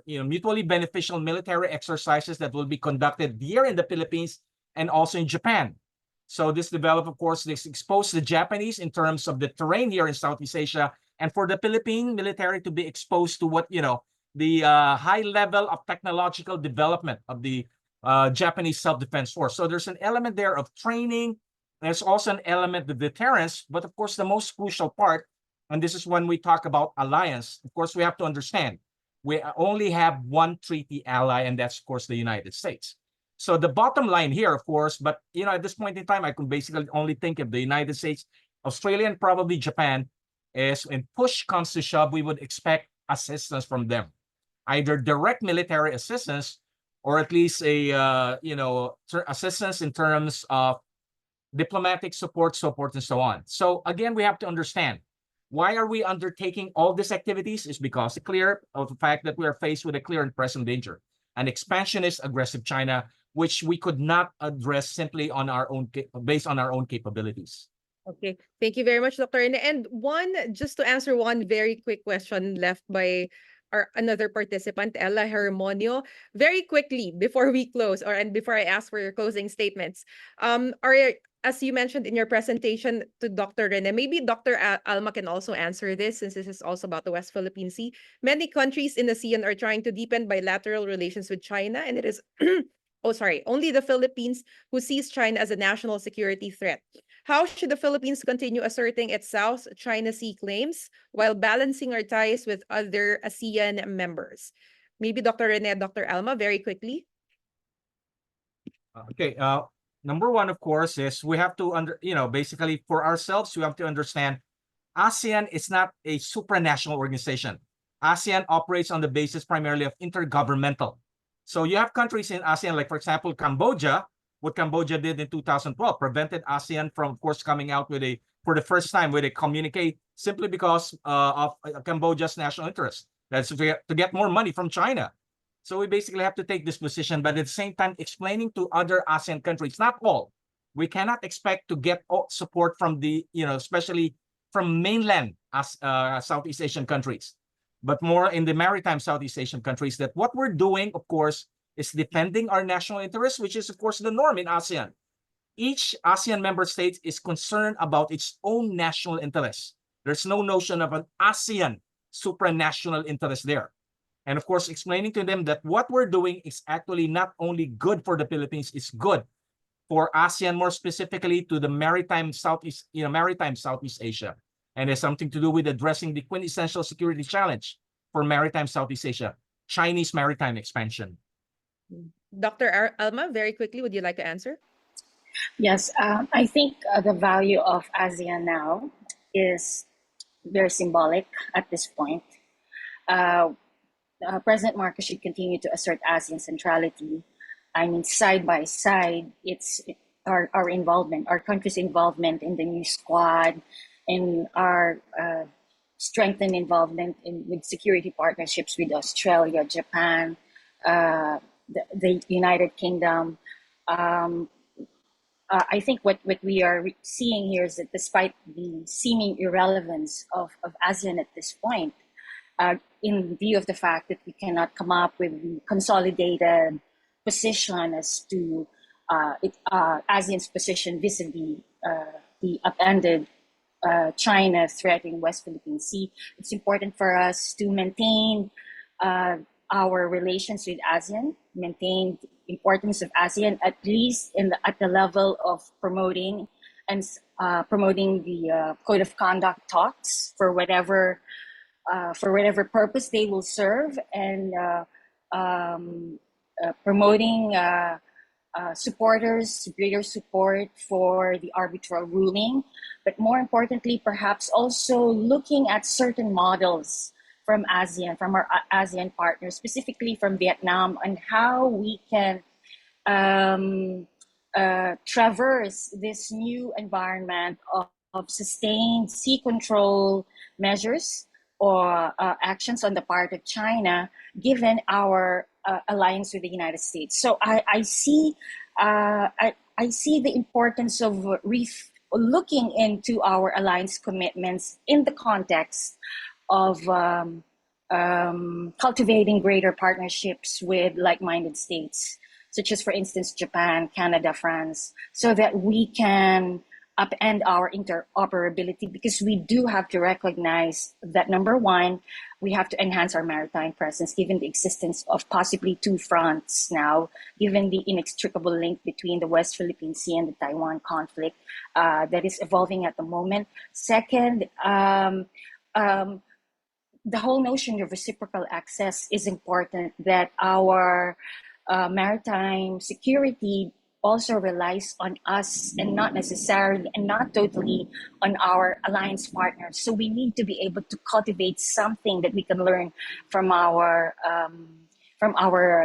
mutually beneficial military exercises that will be conducted here in the Philippines and also in Japan. So this developed, of course, this exposed the Japanese in terms of the terrain here in Southeast Asia, and for the Philippine military to be exposed to what, the high level of technological development of the Japanese self-defense force. So there's an element there of training. There's also an element of deterrence. But of course, the most crucial part, and this is when we talk about alliance, of course, we have to understand we only have one treaty ally, and that's, of course, the United States. So the bottom line here, of course, but at this point in time, I can basically only think of the United States, Australia, and probably Japan. Is when push comes to shove, we would expect assistance from them, either direct military assistance or at least a assistance in terms of diplomatic support, and so on. So again, we have to understand why are we undertaking all these activities is because clear of the fact that we are faced with a clear and present danger, an expansionist, aggressive China, which we could not address simply on our own based on our own capabilities. Okay, thank you very much, Dr. Rene. And just to answer one very quick question left by another participant, Ella Hermonio, very quickly before we close, and before I ask for your closing statements, as you mentioned in your presentation to Dr. Rene, maybe Dr. Alma can also answer this, since this is also about the West Philippine Sea. Many countries in the ASEAN are trying to deepen bilateral relations with China, and it is only the Philippines who sees China as a national security threat. How should the Philippines continue asserting its South China Sea claims while balancing our ties with other ASEAN members? Maybe Dr. Rene and Dr. Alma, very quickly. Okay. Number one, of course, is we have to basically for ourselves, we have to understand ASEAN is not a supranational organization. ASEAN operates on the basis primarily of intergovernmental. So you have countries in ASEAN, like, for example, Cambodia. What Cambodia did in 2012 prevented ASEAN from, of course, coming out for the first time with a communique simply because of Cambodia's national interest. That's to get more money from China. So we basically have to take this position, but at the same time explaining to other ASEAN countries, not all, we cannot expect to get support from especially from mainland Southeast Asian countries, but more in the maritime Southeast Asian countries, that what we're doing, of course, is defending our national interests, which is, of course, the norm in ASEAN. Each ASEAN member state is concerned about its own national interests. There's no notion of an ASEAN supranational interest there. And of course, explaining to them that what we're doing is actually not only good for the Philippines, it's good for ASEAN, more specifically to the maritime Southeast Asia. And it's something to do with addressing the quintessential security challenge for maritime Southeast Asia, Chinese maritime expansion. Dr. Alma, very quickly, would you like to answer? Yes, I think the value of ASEAN now is very symbolic at this point. President Marcos should continue to assert ASEAN centrality. I mean, side by side, it's our involvement, our country's involvement in the new Quad, and our strengthened involvement with security partnerships with Australia, Japan, the United Kingdom. I think what we are seeing here is that despite the seeming irrelevance of ASEAN at this point, in view of the fact that we cannot come up with a consolidated position as to ASEAN's position vis-a-vis the upended China threatening West Philippine Sea, it's important for us to maintain our relations with ASEAN, maintain the importance of ASEAN, at least at the level of promoting the code of conduct talks for whatever purpose they will serve, and promoting supporters, greater support for the arbitral ruling, but more importantly, perhaps also looking at certain models from ASEAN, from our ASEAN partners, specifically from Vietnam, and how we can traverse this new environment of sustained sea control measures or actions on the part of China, given our alliance with the United States. So I see the importance of looking into our alliance commitments in the context of cultivating greater partnerships with like-minded states, such as, for instance, Japan, Canada, France, so that we can upend our interoperability, because we do have to recognize that, number one, we have to enhance our maritime presence given the existence of possibly two fronts now, given the inextricable link between the West Philippine Sea and the Taiwan conflict that is evolving at the moment. Second, the whole notion of reciprocal access is important, that our maritime security also relies on us and not necessarily and not totally on our alliance partners. So we need to be able to cultivate something that we can learn from our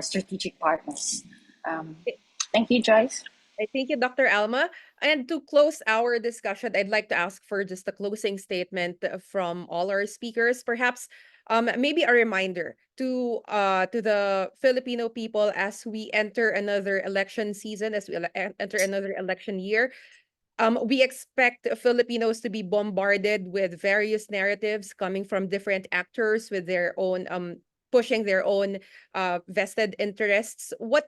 strategic partners. Thank you, Joyce. Thank you, Dr. Alma. And to close our discussion, I'd like to ask for just a closing statement from all our speakers. Perhaps maybe a reminder to the Filipino people as we enter another election season, as we enter another election year. We expect Filipinos to be bombarded with various narratives coming from different actors with their own pushing their own vested interests. What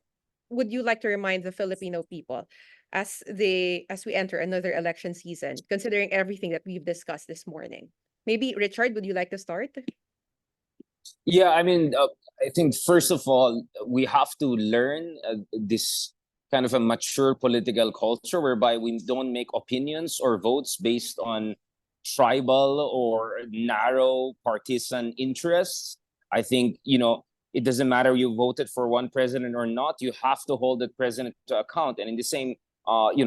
would you like to remind the Filipino people as we enter another election season, considering everything that we've discussed this morning? Maybe Richard, would you like to start? Yeah, I mean, I think first of all, we have to learn this kind of a mature political culture whereby we don't make opinions or votes based on tribal or narrow partisan interests. I think, it doesn't matter you voted for one president or not, you have to hold that president to account. And in the same,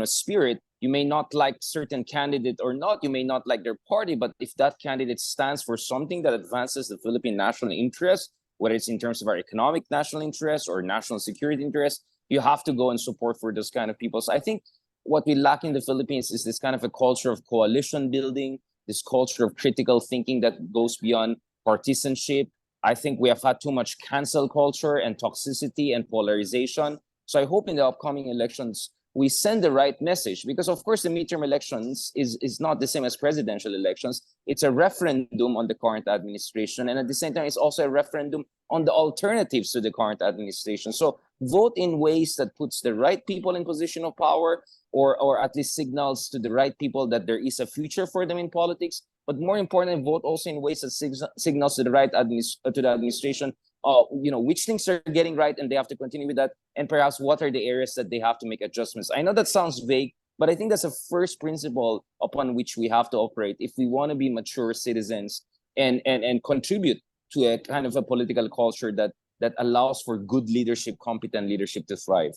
spirit, you may not like certain candidate or not, you may not like their party, but if that candidate stands for something that advances the Philippine national interest, whether it's in terms of our economic national interest or national security interest, you have to go and support for those kind of people. So I think what we lack in the Philippines is this kind of a culture of coalition building, this culture of critical thinking that goes beyond partisanship. I think we have had too much cancel culture and toxicity and polarization. So I hope in the upcoming elections, we send the right message, because of course the midterm elections is not the same as presidential elections. It's a referendum on the current administration. And at the same time, it's also a referendum on the alternatives to the current administration. So vote in ways that puts the right people in position of power, or at least signals to the right people that there is a future for them in politics. But more importantly, vote also in ways that signals to the right to the administration, which things are getting right and they have to continue with that, and perhaps what are the areas that they have to make adjustments. I know that sounds vague, but I think that's a first principle upon which we have to operate if we want to be mature citizens and contribute to a kind of a political culture that allows for good leadership, competent leadership to thrive.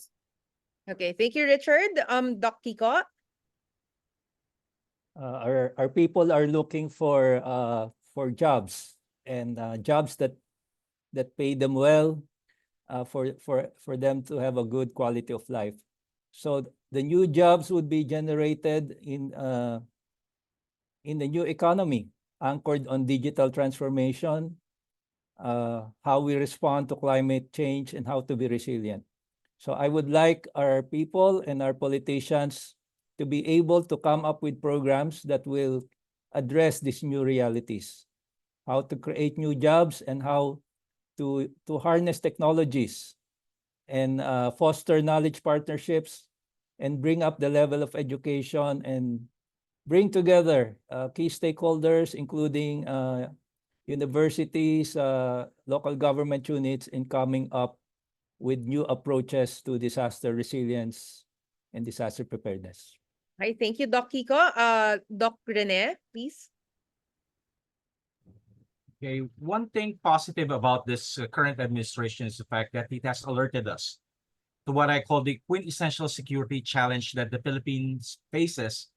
Okay, thank you, Richard. Doc Kiko? Our people are looking for jobs, and jobs that pay them well, for them to have a good quality of life. So the new jobs would be generated in the new economy, anchored on digital transformation, how we respond to climate change, and how to be resilient. So I would like our people and our politicians to be able to come up with programs that will address these new realities, how to create new jobs and how to harness technologies and foster knowledge partnerships and bring up the level of education and bring together key stakeholders, including universities, local government units, in coming up with new approaches to disaster resilience and disaster preparedness. Hi, thank you, Doc Kiko. Doc Rene, please. Okay, one thing positive about this current administration is the fact that it has alerted us to what I call the quintessential security challenge that the Philippines faces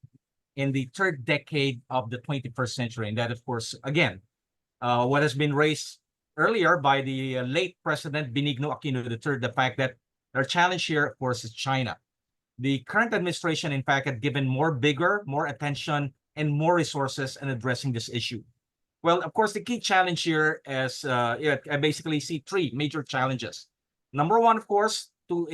in the third decade of the 21st century. And that, of course, again, what has been raised earlier by the late President Benigno Aquino III, the fact that our challenge here, of course, is China. The current administration, in fact, had given more vigor, more attention, and more resources in addressing this issue. Well, of course, the key challenge here is, I basically see three major challenges. Number one, of course, to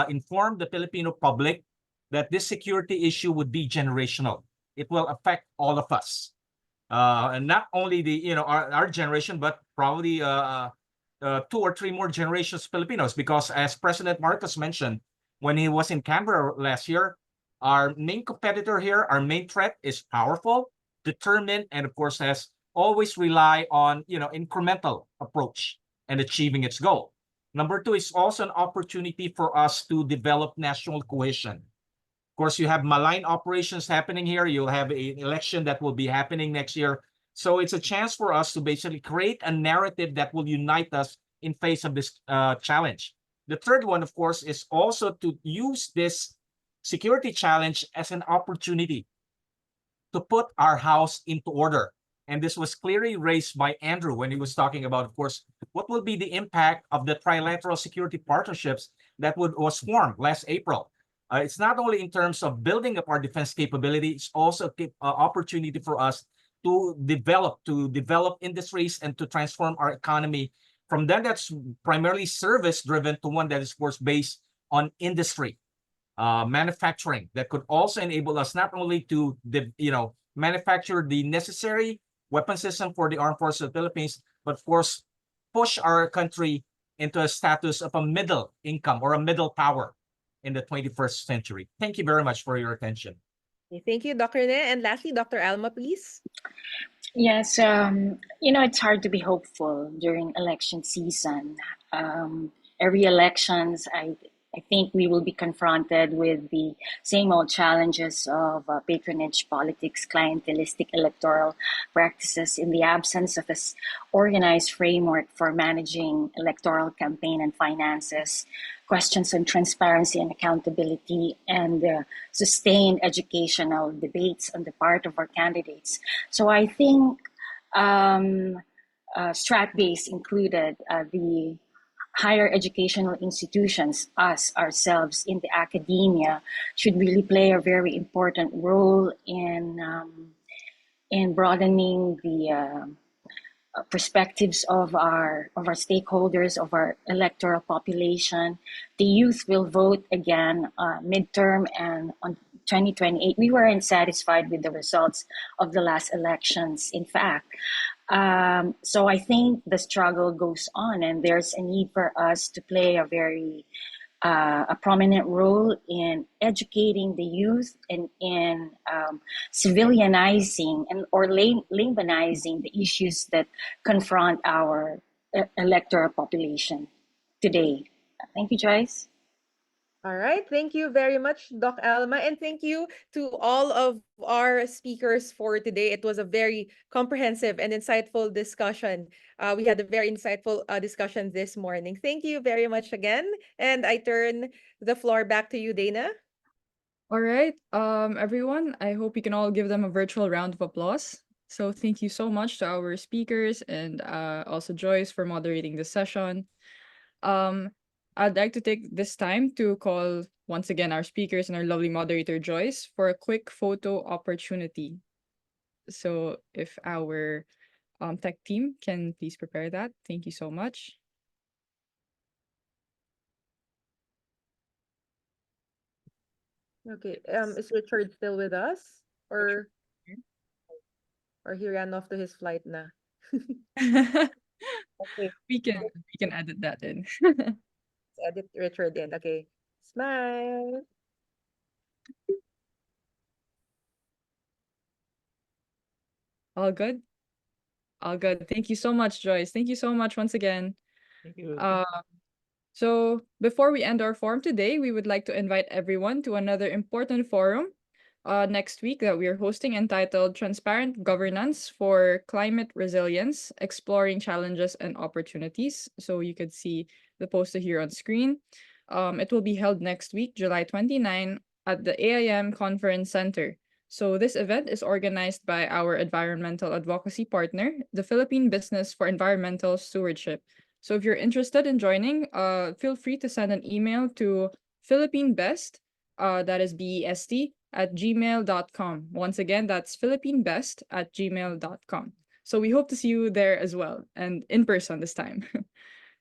inform the Filipino public that this security issue would be generational. It will affect all of us. And not only the, our generation, but probably 2 or 3 more generations of Filipinos, because as President Marcos mentioned, when he was in Canberra last year, Our main competitor here, our main threat is powerful, determined, and of course has always rely on, incremental approach and achieving its goal. Number two is also an opportunity for us to develop national cohesion. Of course, you have malign operations happening here. You'll have an election that will be happening next year. So it's a chance for us to basically create a narrative that will unite us in face of this challenge. The third one, of course, is also to use this security challenge as an opportunity to put our house into order. And this was clearly raised by Andrew when he was talking about, of course, what will be the impact of the trilateral security partnerships that was formed last April. It's not only in terms of building up our defense capability, it's also an opportunity for us to develop industries and to transform our economy from that that's primarily service driven to one that is, of course, based on industry, manufacturing that could also enable us not only to manufacture the necessary weapon system for the armed forces of the Philippines, but of course push our country into a status of a middle income or a middle power in the 21st century. Thank you very much for your attention. Okay, thank you, Dr. Ne. And lastly, Dr. Alma, please. Yes, it's hard to be hopeful during election season. Every elections, I think we will be confronted with the same old challenges of patronage politics, clientelistic electoral practices in the absence of an organized framework for managing electoral campaign and finances, questions on transparency and accountability, and sustained educational debates on the part of our candidates. So I think strat-based included the higher educational institutions, us ourselves in the academia, should really play a very important role in broadening the perspectives of our stakeholders, of our electoral population. The youth will vote again midterm, and on 2028 we weren't satisfied with the results of the last elections, in fact. So I think the struggle goes on, and there's a need for us to play a prominent role in educating the youth and in civilianizing or laymanizing the issues that confront our electoral population today. Thank you, Joyce. All right. Thank you very much, Doc Alma. And thank you to all of our speakers for today. It was a very comprehensive and insightful discussion. We had a very insightful discussion this morning. Thank you very much again. And I turn the floor back to you, Dana. All right, everyone, I hope we can all give them a virtual round of applause. So thank you so much to our speakers and also Joyce for moderating this session. I'd like to take this time to call once again our speakers and our lovely moderator Joyce for a quick photo opportunity. So if our tech team can please prepare that. Thank you so much. Okay. Is Richard still with us? Or he ran off to his flight na? Okay. we can edit that in. Edit Richard in. Okay. Smile. All good? All good. Thank you so much, Joyce. Thank you so much once again. Thank you. So before we end our forum today, we would like to invite everyone to another important forum next week that we are hosting, entitled Transparent Governance for Climate Resilience, Exploring Challenges and Opportunities. So you could see the poster here on screen. It will be held next week, July 29, at the AIM Conference Center. So this event is organized by our environmental advocacy partner, the Philippine Business for Environmental Stewardship. So if you're interested in joining, feel free to send an email to PhilippineBest, that is BEST, at gmail.com. Once again, that's PhilippineBest@gmail.com. So we hope to see you there as well, and in person this time.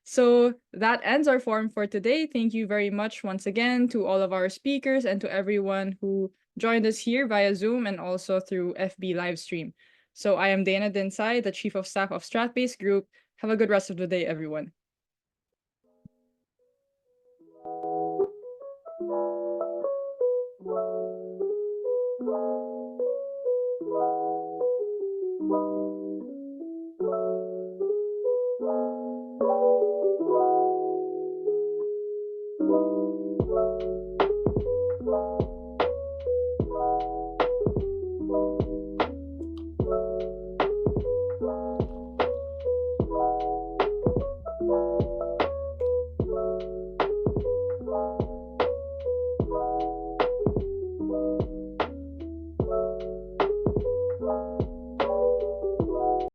So that ends our forum for today. Thank you very much once again to all of our speakers and to everyone who joined us here via Zoom and also through FB livestream. So I am Dana Dinsai, the Chief of Staff of Stratbase Group. Have a good rest of the day, everyone.